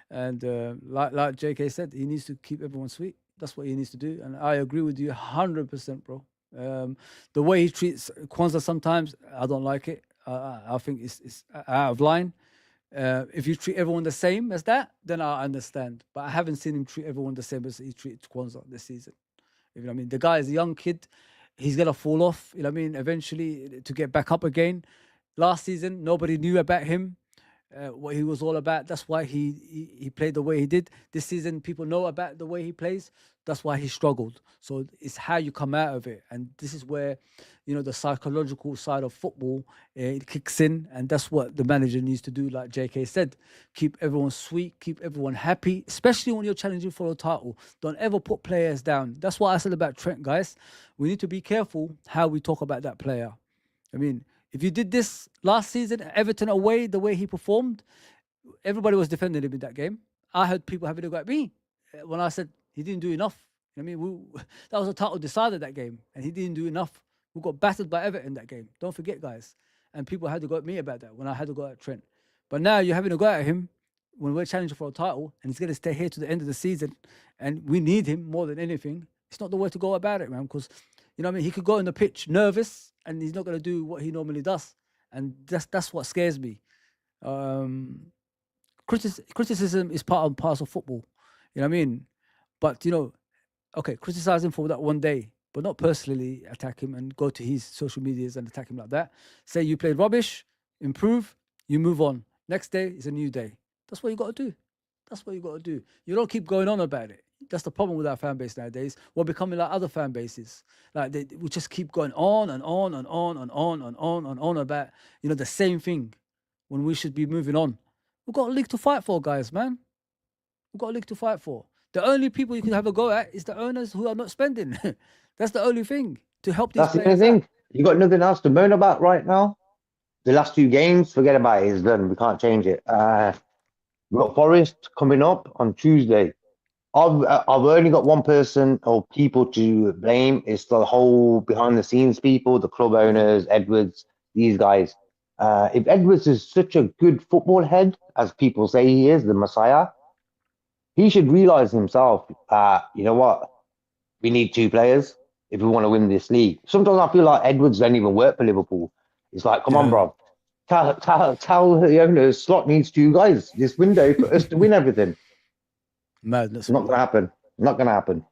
And like JK said, he needs to keep everyone sweet. That's what he needs to do. And I agree with you 100%, bro. The way he treats Kwanzaa sometimes, I don't like it. I think it's out of line. If you treat everyone the same as that, then I understand. But I haven't seen him treat everyone the same as he treated Kwanzaa this season. You know what I mean? The guy is a young kid. He's going to fall off, you know what I mean, eventually to get back up again. Last season, nobody knew about him, what he was all about. That's why he played the way he did. This season, people know about the way he plays. That's why he struggled. So it's how you come out of it. And this is where, the psychological side of football, it kicks in. And that's what the manager needs to do, like JK said. Keep everyone sweet, keep everyone happy, especially when you're challenging for a title. Don't ever put players down. That's what I said about Trent, guys. We need to be careful how we talk about that player. I mean, if you did this last season, Everton away, the way he performed, everybody was defending him in that game. I heard people having a go at me when I said he didn't do enough. I mean, that was a title decider that game, and he didn't do enough. We got battered by Everton that game. Don't forget, guys. And people had to go at me about that when I had to go at Trent. But now you're having a go at him when we're challenging for a title, and he's going to stay here to the end of the season, and we need him more than anything. It's not the way to go about it, man, because, I mean, he could go on the pitch nervous, and he's not going to do what he normally does. And that's what scares me. Criticism is part and parcel of football. You know what I mean? But, okay, criticize him for that one day, but not personally attack him and go to his social medias and attack him like that. Say you played rubbish, improve, you move on. Next day is a new day. That's what you got to do. That's what you got to do. You don't keep going on about it. That's the problem with our fan base nowadays. We're becoming like other fan bases. Like we just keep going on and on and on and on and on and on about, the same thing when we should be moving on. We've got a league to fight for, guys, man. We've got a league to fight for. The only people you can have a go at is the owners who are not spending. That's the only thing to help these That's the players only out. thing. You got nothing else to moan about right now. The last two games, forget about it. It's done. We can't change it. We've got Forest coming up on Tuesday. I've only got one person or people to blame. It's the whole behind the scenes people, the club owners, Edwards, these guys. If Edwards is such a good football head, as people say he is, the Messiah, he should realize himself that, you know what, we need two players if we want to win this league. Sometimes I feel like Edwards don't even work for Liverpool. It's like, come on, bro. Tell the owners Slot needs two guys this window for us to win everything. Madness. Not gonna happen. Not gonna happen.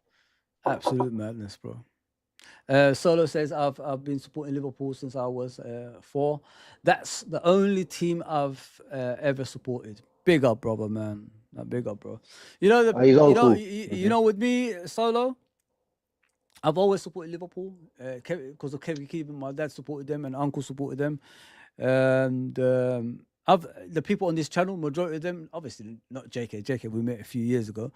Absolute madness, bro. Solo says I've been supporting Liverpool since I was 4. That's the only team I've ever supported. Big up, brother, man. Big up, bro. He's old school. You know, with me, Solo, I've always supported Liverpool because of Kevin Keegan. My dad supported them and uncle supported them. And the people on this channel, majority of them, obviously not JK, we met a few years ago,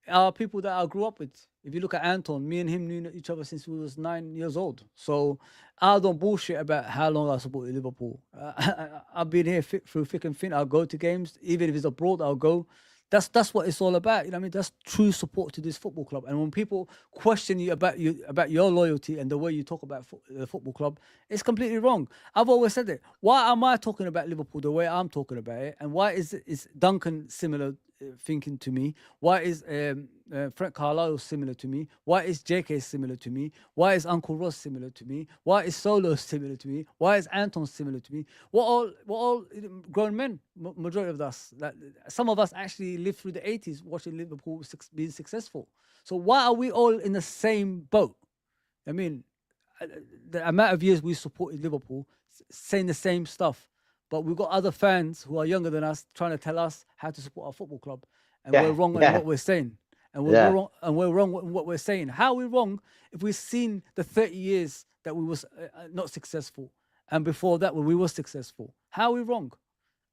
are people that I grew up with. If you look at Anton, me and him knew each other since we was 9 years old. So I don't bullshit about how long I supported Liverpool. I've been here through thick and thin. I'll go to games, even if it's abroad, I'll go. That's what it's all about. You know what I mean? That's true support to this football club. And when people question you about your loyalty and the way you talk about the football club, it's completely wrong. I've always said it. Why am I talking about Liverpool the way I'm talking about it? And why is Duncan similar thinking to me? Why is Frank Carlisle similar to me? Why is JK similar to me? Why is Uncle Ross similar to me? Why is Solo similar to me? Why is Anton similar to me? We're all grown men, majority of us. Some of us actually lived through the 80s watching Liverpool being successful. So why are we all in the same boat? I mean, the amount of years we supported Liverpool, saying the same stuff, but we've got other fans who are younger than us trying to tell us how to support our football club, and we're wrong in what we're saying, and we're wrong, in what we're saying. How are we wrong if we've seen the 30 years that we was not successful, and before that when we were successful? How are we wrong?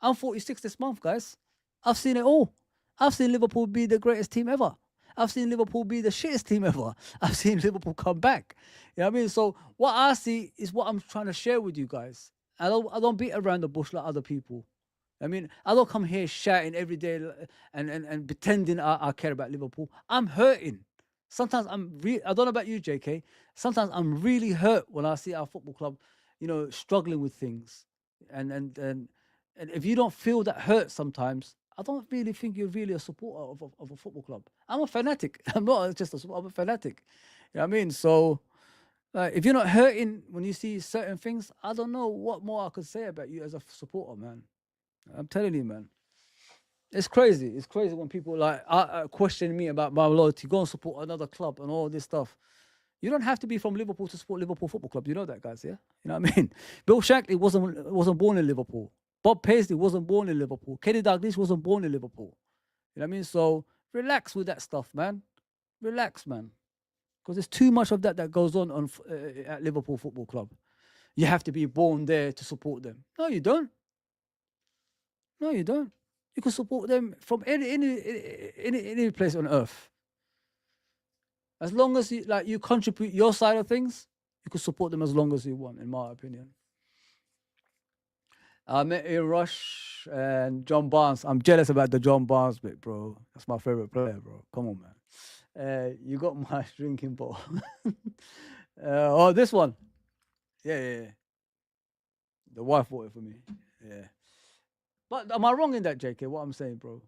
I'm 46 this month, guys. I've seen it all. I've seen Liverpool be the greatest team ever. I've seen Liverpool be the shittest team ever. I've seen Liverpool come back. You know what I mean? So what I see is what I'm trying to share with you guys. I don't beat around the bush like other people. I mean, I don't come here shouting every day and pretending I care about Liverpool. I'm hurting. Sometimes I don't know about you, JK. Sometimes I'm really hurt when I see our football club, struggling with things. And if you don't feel that hurt sometimes, I don't really think you're really a supporter of a football club. I'm a fanatic. I'm not just a supporter, I'm a fanatic. You know what I mean? So if you're not hurting when you see certain things, I don't know what more I could say about you as a supporter, man. I'm telling you, man. It's crazy. It's crazy when people are questioning me about my loyalty. Go and support another club and all this stuff. You don't have to be from Liverpool to support Liverpool Football Club. You know that, guys, yeah? You know what I mean? Bill Shankly wasn't born in Liverpool. Bob Paisley wasn't born in Liverpool. Kenny Dalglish wasn't born in Liverpool. You know what I mean? So relax with that stuff, man. Relax, man. Because there's too much of that goes on at Liverpool Football Club. You have to be born there to support them. No, you don't. No, you don't. You can support them from any place on earth. As long as you contribute your side of things, you can support them as long as you want, in my opinion. I met Ian Rush and John Barnes. I'm jealous about the John Barnes bit, bro. That's my favorite player, bro. Come on, man. You got my drinking bottle. This one. Yeah. The wife bought it for me. Yeah. But am I wrong in that, JK? What I'm saying, bro?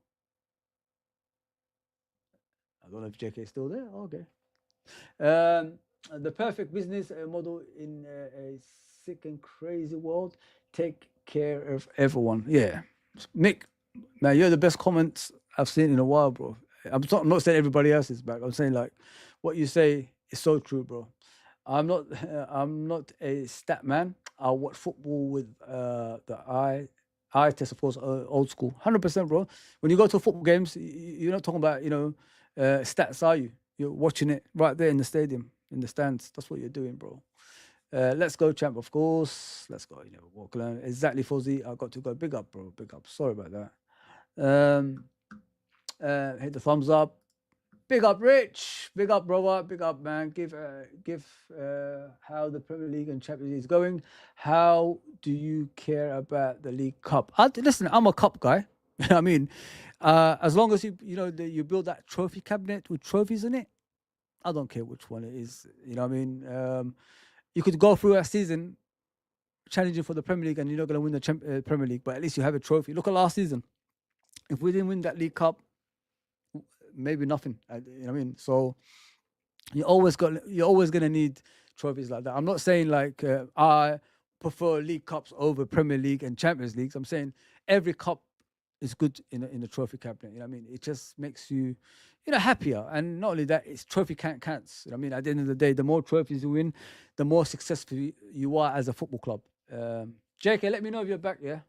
I don't know if JK is still there. Okay. The perfect business model in a sick and crazy world. Take care of everyone. Yeah. Mick, man, you're the best comments I've seen in a while, bro. I'm not saying everybody else is back. I'm saying what you say is so true, bro. I'm not a stat man. I watch football with the eye test, of course, old school. 100%, bro. When you go to football games, you're not talking about, stats, are you? You're watching it right there in the stadium, in the stands. That's what you're doing, bro. Let's go, champ, of course. Let's go, walk alone. Exactly, Fozzy. I got to go. Big up, bro. Big up. Sorry about that. Hit the thumbs up. Big up, Rich. Big up, brother. Big up, man. Give how the Premier League and Champions League is going. How do you care about the League Cup? Listen, I'm a cup guy. You know what I mean? As long as you build that trophy cabinet with trophies in it, I don't care which one it is. You know what I mean? You could go through a season challenging for the Premier League and you're not going to win the Premier League, but at least you have a trophy. Look at last season. If we didn't win that League Cup, maybe nothing. You know what I mean? So you're always going to need trophies like that. I'm not saying I prefer League Cups over Premier League and Champions Leagues. I'm saying every cup is good in the trophy cabinet. You know what I mean? It just makes you, happier. And not only that, it's trophy counts. You know what I mean? At the end of the day, the more trophies you win, the more successful you are as a football club. JK, let me know if you're back, yeah?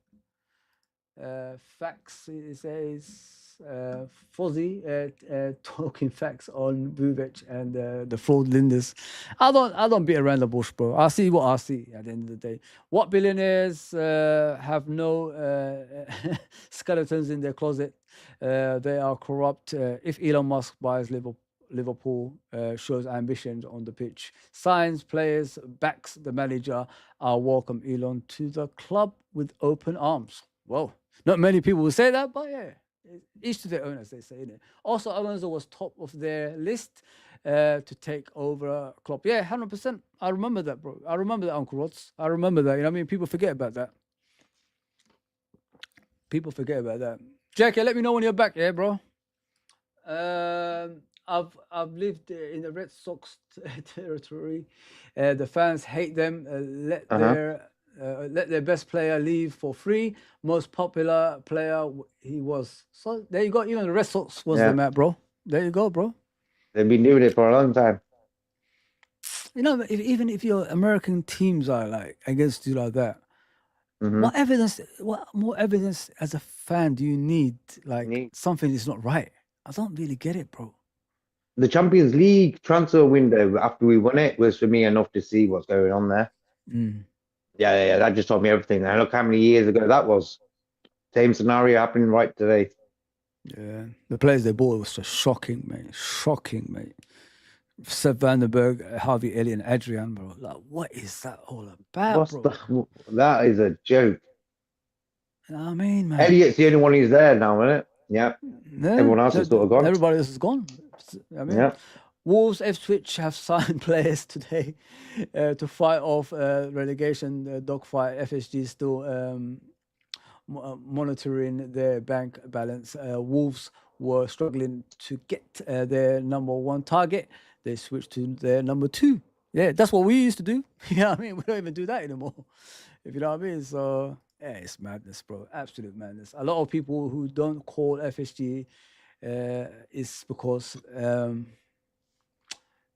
Facts, it says. Fozzy talking facts on Vujic and the fraud Linders. I don't beat around the bush, bro. I see what I see at the end of the day. What billionaires have no skeletons in their closet? They are corrupt. If Elon Musk buys Liverpool, shows ambition on the pitch, signs players, backs the manager, I welcome Elon to the club with open arms. Whoa. Not many people will say that, but yeah, each to their own, as they say, innit? Also, Alonso was top of their list to take over Klopp. Yeah, 100%. I remember that, bro. I remember that, Uncle Rods. I remember that. You know what I mean? People forget about that. People forget about that. Jackie, let me know when you're back, yeah, bro. I've lived in the Red Sox territory. The fans hate them. Let their best player leave for free. Most popular player he was. So there you go. Even the Red Sox was the map, bro. There you go, bro. They've been doing it for a long time. You know, even if your American teams are like against you like that, what evidence? What more evidence as a fan do you need? Like something is not right. I don't really get it, bro. The Champions League transfer window after we won it was for me enough to see what's going on there. Yeah, that just told me everything. And look how many years ago that was. Same scenario happening right today. Yeah, the players they bought was just shocking, mate. Shocking, mate. Seth Vandenberg, Harvey Elliott, and Adrian, bro. Like, what is that all about, bro? That is a joke. You know what I mean, man? Elliott's the only one who's there now, isn't it? Yeah. Everyone else is sort of gone. Everybody else is gone. I mean, Wolves, Ipswich have signed players today to fight off relegation dogfight. FSG is still monitoring their bank balance. Wolves were struggling to get their number one target. They switched to their number two. Yeah, that's what we used to do. You know what I mean? We don't even do that anymore. If you know what I mean? So, yeah, it's madness, bro. Absolute madness. A lot of people who don't call FSG is because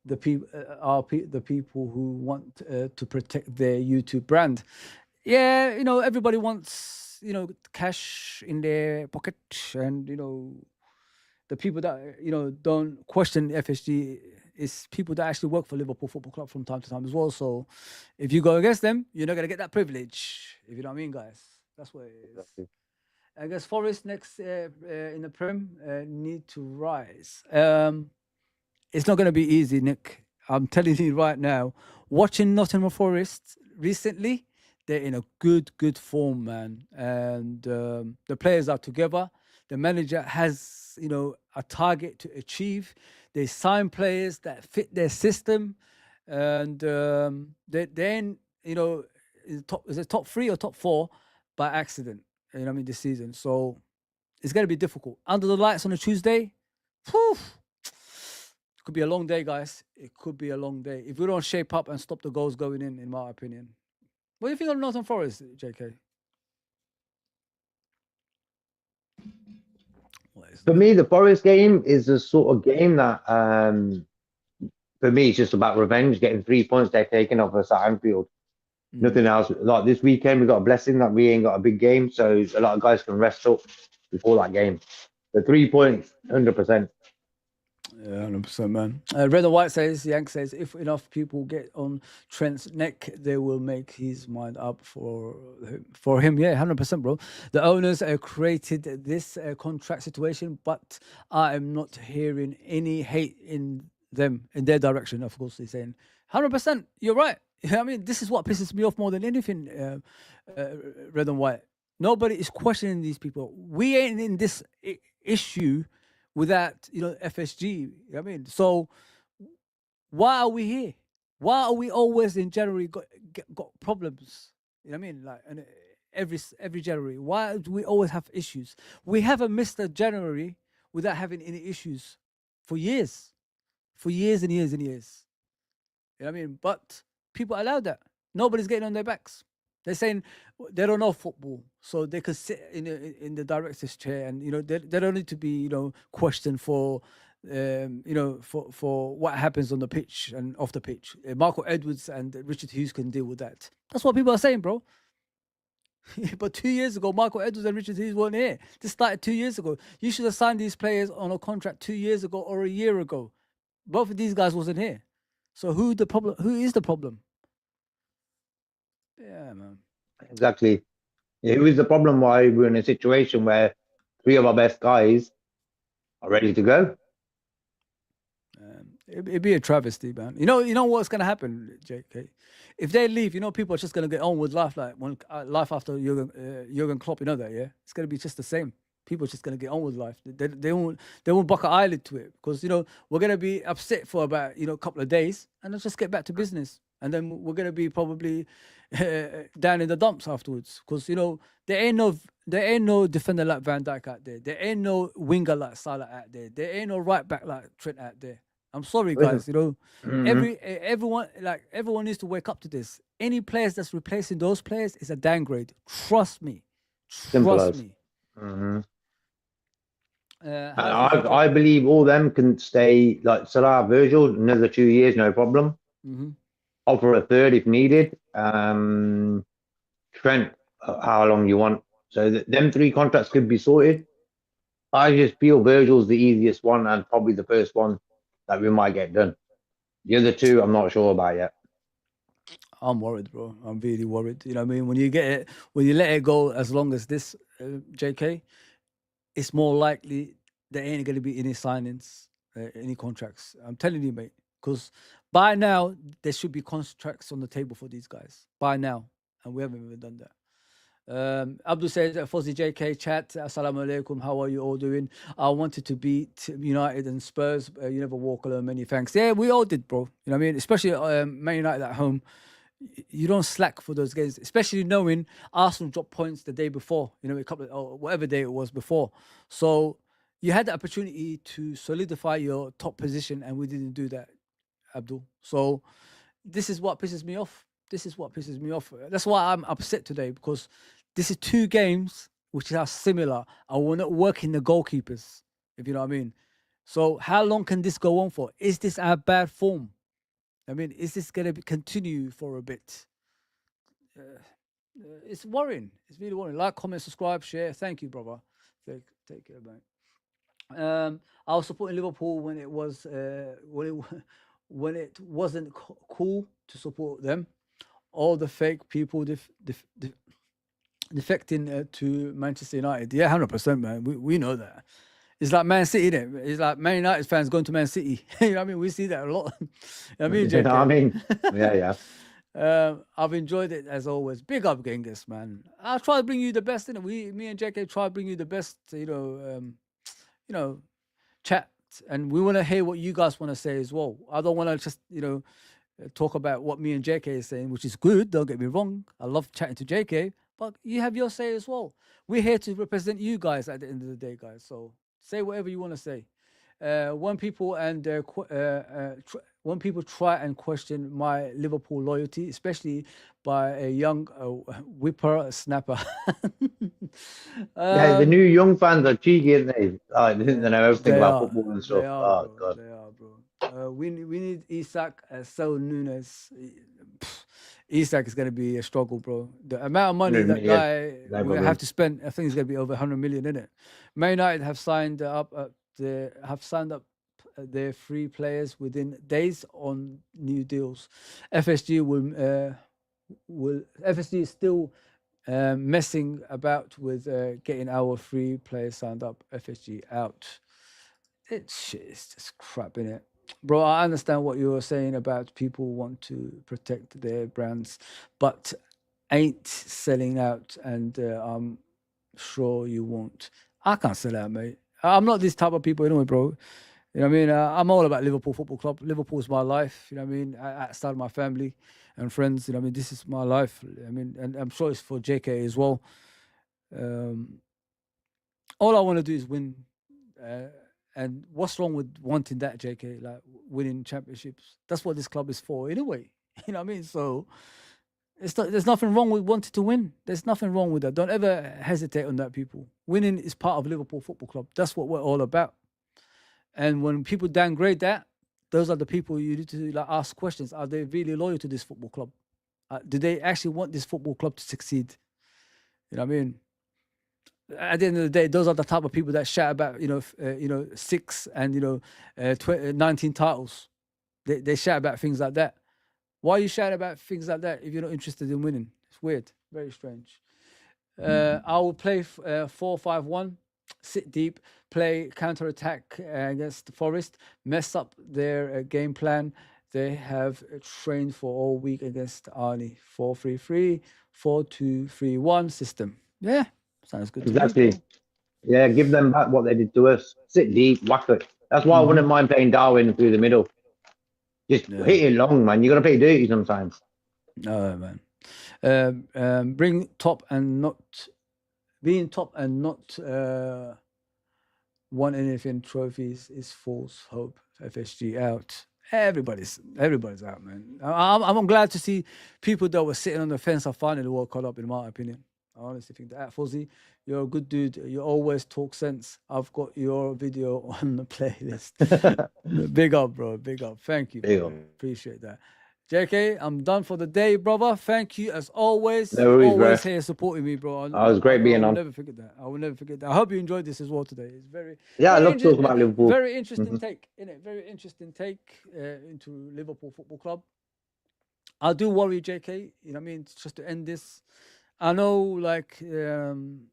the people are the people who want to protect their YouTube brand. Yeah, you know, everybody wants, you know, cash in their pocket, and you know, the people that, you know, don't question FSG is people that actually work for Liverpool Football Club from time to time as well. So if you go against them, you're not gonna get that privilege. If you know what I mean, guys. That's what it is. Exactly. I guess Forest next in the Prem need to rise. It's not going to be easy, Nick. I'm telling you right now. Watching Nottingham Forest recently, they're in a good form, man. And the players are together. The manager has, you know, a target to achieve. They sign players that fit their system, and then, you know, is it top 3 or top 4 by accident? You know what I mean, this season. So it's going to be difficult. Under the lights on a Tuesday, whew, it could be a long day, guys. It could be a long day. If we don't shape up and stop the goals going in my opinion. What do you think of Northern Forest, JK? For me, the Forest game is the sort of game that, for me, it's just about revenge, getting 3 points they're taking off us at Anfield. Nothing else. Like this weekend, we got a blessing that we ain't got a big game, so a lot of guys can rest up before that game. The 3 points, 100%. Yeah, 100%, man. Red and White says, Yank says, if enough people get on Trent's neck, they will make his mind up for him. Yeah, 100%, bro. The owners created this contract situation, but I am not hearing any hate in their direction. Of course, he's saying 100%. You're right. I mean, this is what pisses me off more than anything, Red and White. Nobody is questioning these people. We ain't in this issue without, you know, FSG. You know what I mean? So why are we here? Why are we always in January got problems? You know what I mean? Like, and every January. Why do we always have issues? We haven't missed a January without having any issues for years. For years and years and years. You know what I mean? But people allow that. Nobody's getting on their backs. They're saying they don't know football, so they could sit in the director's chair, and you know they don't need to be, you know, questioned for you know, for what happens on the pitch and off the pitch. Marco Edwards and Richard Hughes can deal with that. That's what people are saying, bro. But 2 years ago, Michael Edwards and Richard Hughes weren't here. This started 2 years ago. You should have signed these players on a contract 2 years ago or a year ago. Both of these guys wasn't here. So who is the problem? Yeah, man. Exactly. It was the problem why we're in a situation where 3 of our best guys are ready to go. It'd be a travesty, man. You know what's gonna happen, JK? If they leave, people are just gonna get on with life, like life after Jurgen Klopp. You know that, yeah? It's gonna be just the same. People are just gonna get on with life. They won't buck an eyelid to it because we're gonna be upset for about a couple of days, and let's just get back to business. And then we're gonna be probably down in the dumps afterwards because there ain't no defender like Van Dijk out there. There ain't no winger like Salah out there. There ain't no right back like Trent out there. I'm sorry, guys. Everyone needs to wake up to this. Any players that's replacing those players is a downgrade. Trust me. Trust me. I believe all them can stay, like Salah, Virgil, another 2 years, no problem. Offer a third if needed. Trent, how long you want. So them 3 contracts could be sorted. I just feel Virgil's the easiest one and probably the first one that we might get done. The other 2, I'm not sure about yet. I'm worried, bro. I'm really worried. You know what I mean? When you let it go as long as this, JK, it's more likely there ain't going to be any signings, any contracts. I'm telling you, mate. Because by now, there should be contracts on the table for these guys. By now. And we haven't even done that. Abdul says, Fozzy JK chat, Assalamu alaikum, how are you all doing? I wanted to beat United and Spurs. You never walk alone, many thanks. Yeah, we all did, bro. You know what I mean? Especially Man United at home. You don't slack for those games, especially knowing Arsenal dropped points the day before, a couple or whatever day it was before. So you had the opportunity to solidify your top position, and we didn't do that, Abdul. So this is what pisses me off. That's why I'm upset today, because this is 2 games which are similar, and we're not working the goalkeepers, if you know what I mean. So how long can this go on for? Is this our bad form? I mean, is this going to continue for a bit? It's worrying. It's really worrying. Like, comment, subscribe, share. Thank you, brother. Take care, mate. I was supporting Liverpool when it was when it wasn't cool to support them. All the fake people defecting to Manchester United. Yeah, 100%, man. We know that. It's like Man City, isn't it? It's like Man United fans going to Man City. You know what I mean? We see that a lot. I mean, JK. You know what I mean? Yeah. I've enjoyed it as always. Big up, Genghis, man. I'll try to bring you the best, innit? Me and JK try to bring you the best, chat. And we want to hear what you guys want to say as well. I don't want to just, talk about what me and JK is saying, which is good. Don't get me wrong. I love chatting to JK, but you have your say as well. We're here to represent you guys at the end of the day, guys. So say whatever you want to say. When people try and question my Liverpool loyalty, especially by a young whippersnapper. The new young fans are cheeky, aren't they? They think they know everything about football and stuff. God. They are, bro. We need Isak, Saul Nunes. Isak is going to be a struggle, bro. The amount of money that guy will have to spend, I think it's going to be over 100 million, isn't it? Man United have signed up their 3 players within days on new deals. FSG FSG is still messing about with getting our 3 players signed up. FSG out. It's just crap, innit? Bro, I understand what you were saying about people want to protect their brands, but ain't selling out, and I'm sure you won't. I can't sell out, mate. I'm not this type of people anyway, bro. You know what I mean? I'm all about Liverpool Football Club. Liverpool's my life, you know what I mean? Outside of my family and friends, you know what I mean? This is my life. I mean, and I'm sure it's for JK as well. All I want to do is win. And what's wrong with wanting that, JK? Like winning championships. That's what this club is for, anyway. You know what I mean? So there's nothing wrong with wanting to win. There's nothing wrong with that. Don't ever hesitate on that, people. Winning is part of Liverpool Football Club. That's what we're all about. And when people downgrade that, those are the people you need to ask questions. Are they really loyal to this football club? Do they actually want this football club to succeed? You know what I mean? At the end of the day, those are the type of people that shout about 6 and 19 titles. They shout about things like that. Why are you shouting about things like that if you're not interested in winning? It's weird, very strange. I will play 4-5-1, sit deep, play counter attack against Forest, mess up their game plan. They have trained for all week against Arnie. 4-3-3, 4-2-3-1 system. Yeah, sounds good to me. Exactly. Yeah, give them back what they did to us. Sit deep, whack it. That's why I wouldn't mind playing Darwin through the middle. Just hit it long, man. You got to play dirty sometimes. No, man. Being top and not won anything trophies is false hope. FSG out. Everybody's out, man. I'm glad to see people that were sitting on the fence are finally World Cup up, in my opinion. I honestly think that. Fuzzy, you're a good dude. You always talk sense. I've got your video on the playlist. Big up, bro. Big up. Thank you. Big up. Appreciate that. JK, I'm done for the day, brother. Thank you as always. No worries, always bro. here supporting me, bro. It was great being I will on. never forget that. I will never forget that. I hope you enjoyed this as well today. It's very Yeah, I very love talking about Liverpool. Very interesting take, innit? Very interesting take into Liverpool Football Club. I do worry, JK. You know what I mean? Just to end this, I know, like, we don't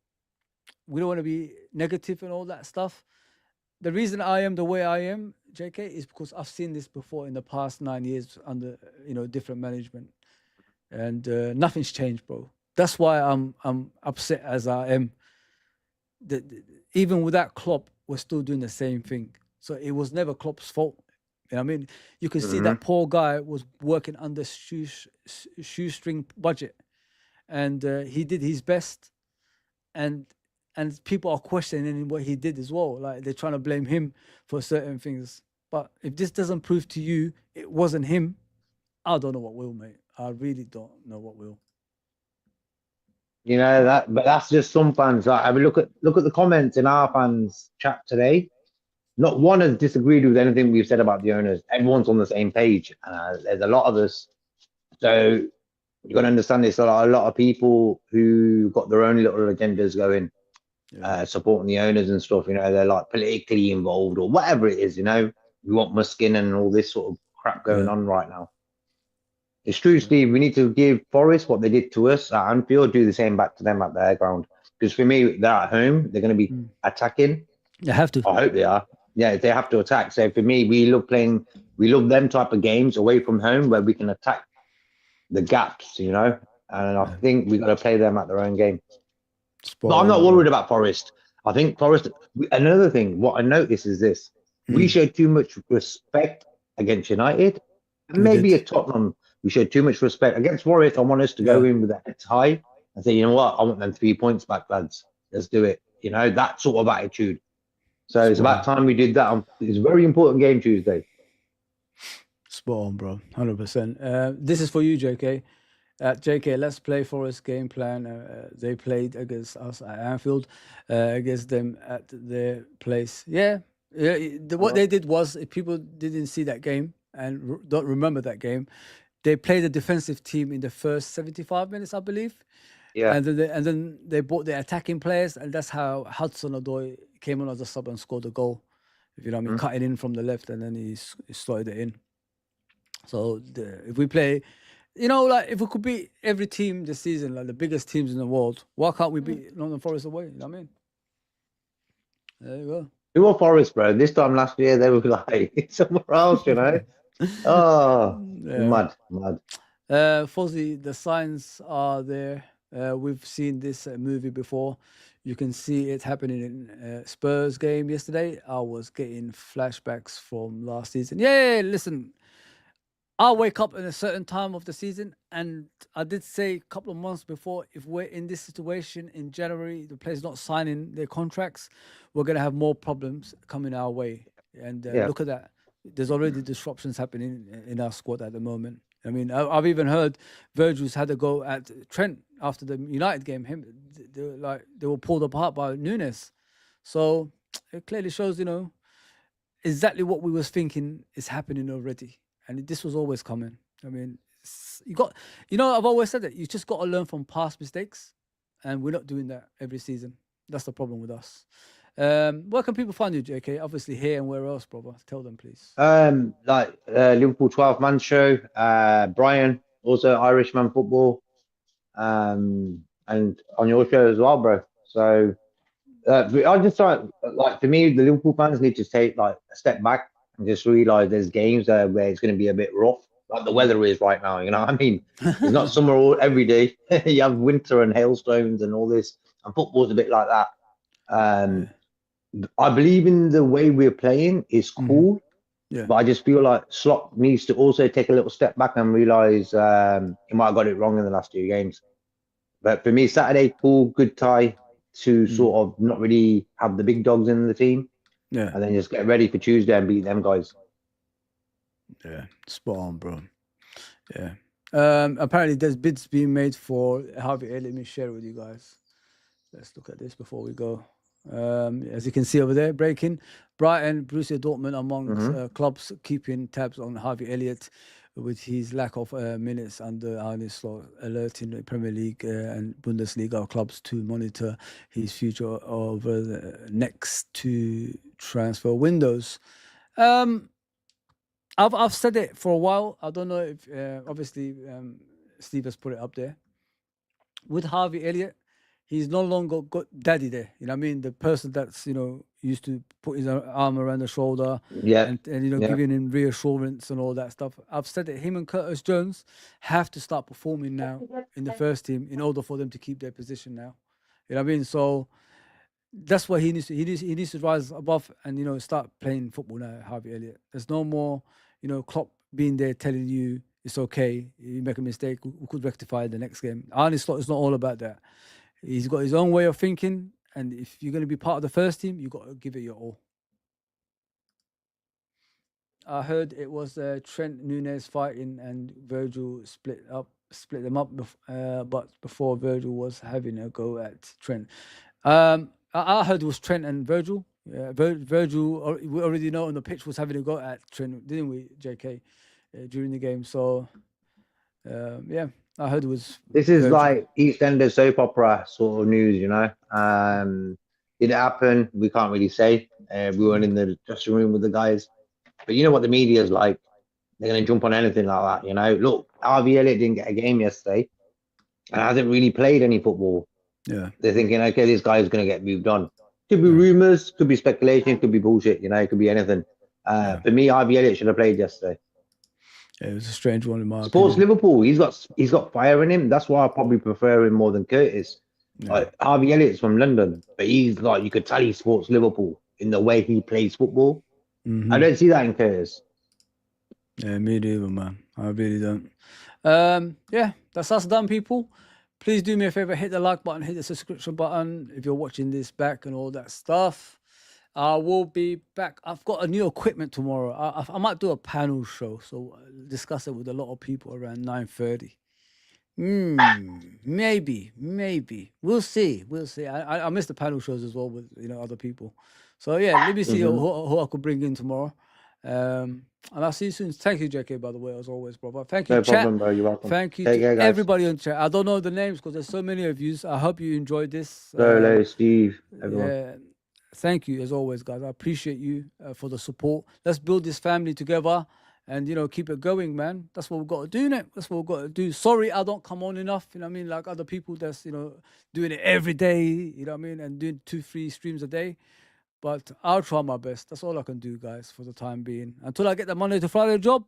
want to be negative and all that stuff. The reason I am the way I am, JK, is because I've seen this before in the past 9 years under different management, and nothing's changed, bro. That's why I'm upset as I am. Even with that Klopp, we're still doing the same thing. So it was never Klopp's fault. You know what I mean? You can see that poor guy was working under shoestring budget, and he did his best, and people are questioning what he did as well. Like, they're trying to blame him for certain things. But if this doesn't prove to you it wasn't him, I don't know what will, mate. I really don't know what will. You know that, but that's just some fans. Like, I mean, look at the comments in our fans chat today. Not one has disagreed with anything we've said about the owners. Everyone's on the same page. There's a lot of us. So you got to understand this. A lot of people who got their own little agendas going, supporting the owners and stuff. They're like politically involved or whatever it is. We want Muskin and all this sort of crap going on right now. It's true, Steve. We need to give Forest what they did to us at Anfield, do the same back to them at their ground. Because for me, they're at home. They're going to be attacking. They have to. I hope they are. Yeah, they have to attack. So for me, we love them type of games away from home where we can attack the gaps, And I think we got to play them at their own game. But I'm not worried about Forest. I think Forest. Another thing, what I notice is this: we showed too much respect against United, and maybe at Tottenham. We showed too much respect against Forest. I want us to go in with our heads high and say, you know what? I want them 3 points back, lads. Let's do it. That sort of attitude. So it's about time we did that. It's a very important game Tuesday. Spot on, bro. 100%. This is for you, JK. JK, let's play Forest game plan. They played against us at Anfield, against them at their place. Yeah. What they did was, if people didn't see that game and don't remember that game, they played a defensive team in the first 75 minutes, I believe. Yeah. And then they brought their attacking players, and that's how Hudson-Odoi came on as a sub and scored a goal. If you know what I mean, cutting in from the left, and then he slotted it in. So if we play, if we could beat every team this season, like the biggest teams in the world, why can't we beat Nottingham Forest away? You know what I mean? There you go. Who were Forest, bro? This time last year, they were like somewhere else, Oh, mad. Fozzie, the signs are there. We've seen this movie before. You can see it happening in Spurs game yesterday. I was getting flashbacks from last season. Yeah, listen. I'll wake up in a certain time of the season, and I did say a couple of months before, if we're in this situation in January, the players not signing their contracts, we're going to have more problems coming our way. And look at that. There's already disruptions happening in our squad at the moment. I mean, I've even heard Virgil's had a go at Trent after the United game. They were pulled apart by Nunes. So it clearly shows, exactly what we was thinking is happening already. And this was always coming. I mean, I've always said that you just got to learn from past mistakes. and we're not doing that every season. That's the problem with us. Where can people find you, JK? Obviously here and where else, brother? Tell them, please. Like Liverpool 12 man show, Brian, also Irishman football, and on your show as well, bro. So I just thought, like, for me, the Liverpool fans need to take like a step back and just realize there's games where it's going to be a bit rough, like the weather is right now. You know what I mean? It's not summer every day. You have winter and hailstones and all this, and football's a bit like that. I believe in the way we're playing is cool, Yeah. but I just feel like Slot needs to also take a little step back and realize he might have got it wrong in the last 2 games. But for me, Saturday, cool, good tie to sort of not really have the big dogs in the team. Yeah. And then just get ready for Tuesday and beat them guys. Yeah. Spot on, bro. Yeah. Apparently there's bids being made for Harvey Elliott. Let me share it with you guys. Let's look at this before we go. As you can see over there, breaking. Brighton, Borussia Dortmund amongst clubs keeping tabs on Harvey Elliott with his lack of minutes under Arne Slot, alerting the Premier League and Bundesliga clubs to monitor his future over the next 2 transfer windows. I've said it for a while. I don't know if obviously Steve has put it up there. With Harvey Elliott, he's no longer got daddy there. You know what I mean? The person that's, used to put his arm around the shoulder and giving him reassurance and all that stuff. I've said that him and Curtis Jones have to start performing now in the first team in order for them to keep their position now. You know what I mean? So that's what he needs to rise above and, start playing football now, Harvey Elliott. There's no more, Klopp being there telling you it's okay. You make a mistake, we could rectify it the next game. Arne Slot is not all about that. He's got his own way of thinking, and if you're going to be part of the first team, you've got to give it your all. I heard it was Trent Nunez fighting and Virgil split them up, but before Virgil was having a go at Trent. I heard it was Trent and Virgil. Virgil, we already know on the pitch, was having a go at Trent, didn't we, JK, during the game? So, yeah, I heard it was. This is Virgil. like EastEnders soap opera sort of news, Did it happen? We can't really say. We weren't in the dressing room with the guys. But you know what the media is like. They're going to jump on anything like that, Look, Harvey Elliott didn't get a game yesterday and hasn't really played any football. Yeah. They're thinking, okay, this guy is going to get moved on. Could be rumours, could be speculation, could be bullshit, it could be anything. For me, Harvey Elliott should have played yesterday. Yeah, it was a strange one in my Sports opinion. Liverpool, he's got fire in him. That's why I probably prefer him more than Curtis. Yeah. Like, Harvey Elliott's from London, but he's like, you could tell he supports Liverpool in the way he plays football. I don't see that in Curtis. Yeah, me neither, man. I really don't. Yeah, that's us done, people. Please do me a favor, hit the like button, hit the subscription button if you're watching this back and all that stuff. I will be back. I've got a new equipment tomorrow. I might do a panel show, so discuss it with a lot of people around 9:30. Maybe. We'll see. I miss the panel shows as well with other people. So yeah, let me see who I could bring in tomorrow. And I'll see you soon. Thank you, JK, by the way, as always, brother. Thank you, No chat. problem, bro. You're welcome. Thank you Take to care, guys. everybody on chat. I don't know the names because there's so many of you. I hope you enjoyed this. Lolo, Steve, everyone. Yeah. Thank you, as always, guys. I appreciate you for the support. Let's build this family together and, keep it going, man. That's what we've got to do, innit? That's what we've got to do. Sorry, I don't come on enough, you know what I mean? Like other people that's, doing it every day, you know what I mean? And doing 2-3 streams a day. But I'll try my best. That's all I can do, guys, for the time being. Until I get the Monday to Friday job,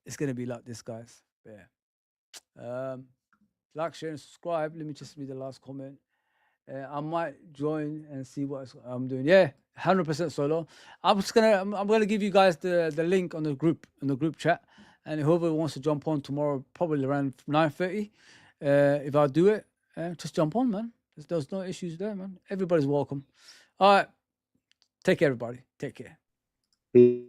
it's going to be like this, guys. Yeah. Like, share, and subscribe. Let me just read the last comment. I might join and see what I'm doing. Yeah, 100% solo. I'm gonna give you guys the link on the group chat, and whoever wants to jump on tomorrow, probably around 9:30. If I do it, just jump on, man. There's no issues there, man. Everybody's welcome. All right, take care, everybody. Take care. Peace.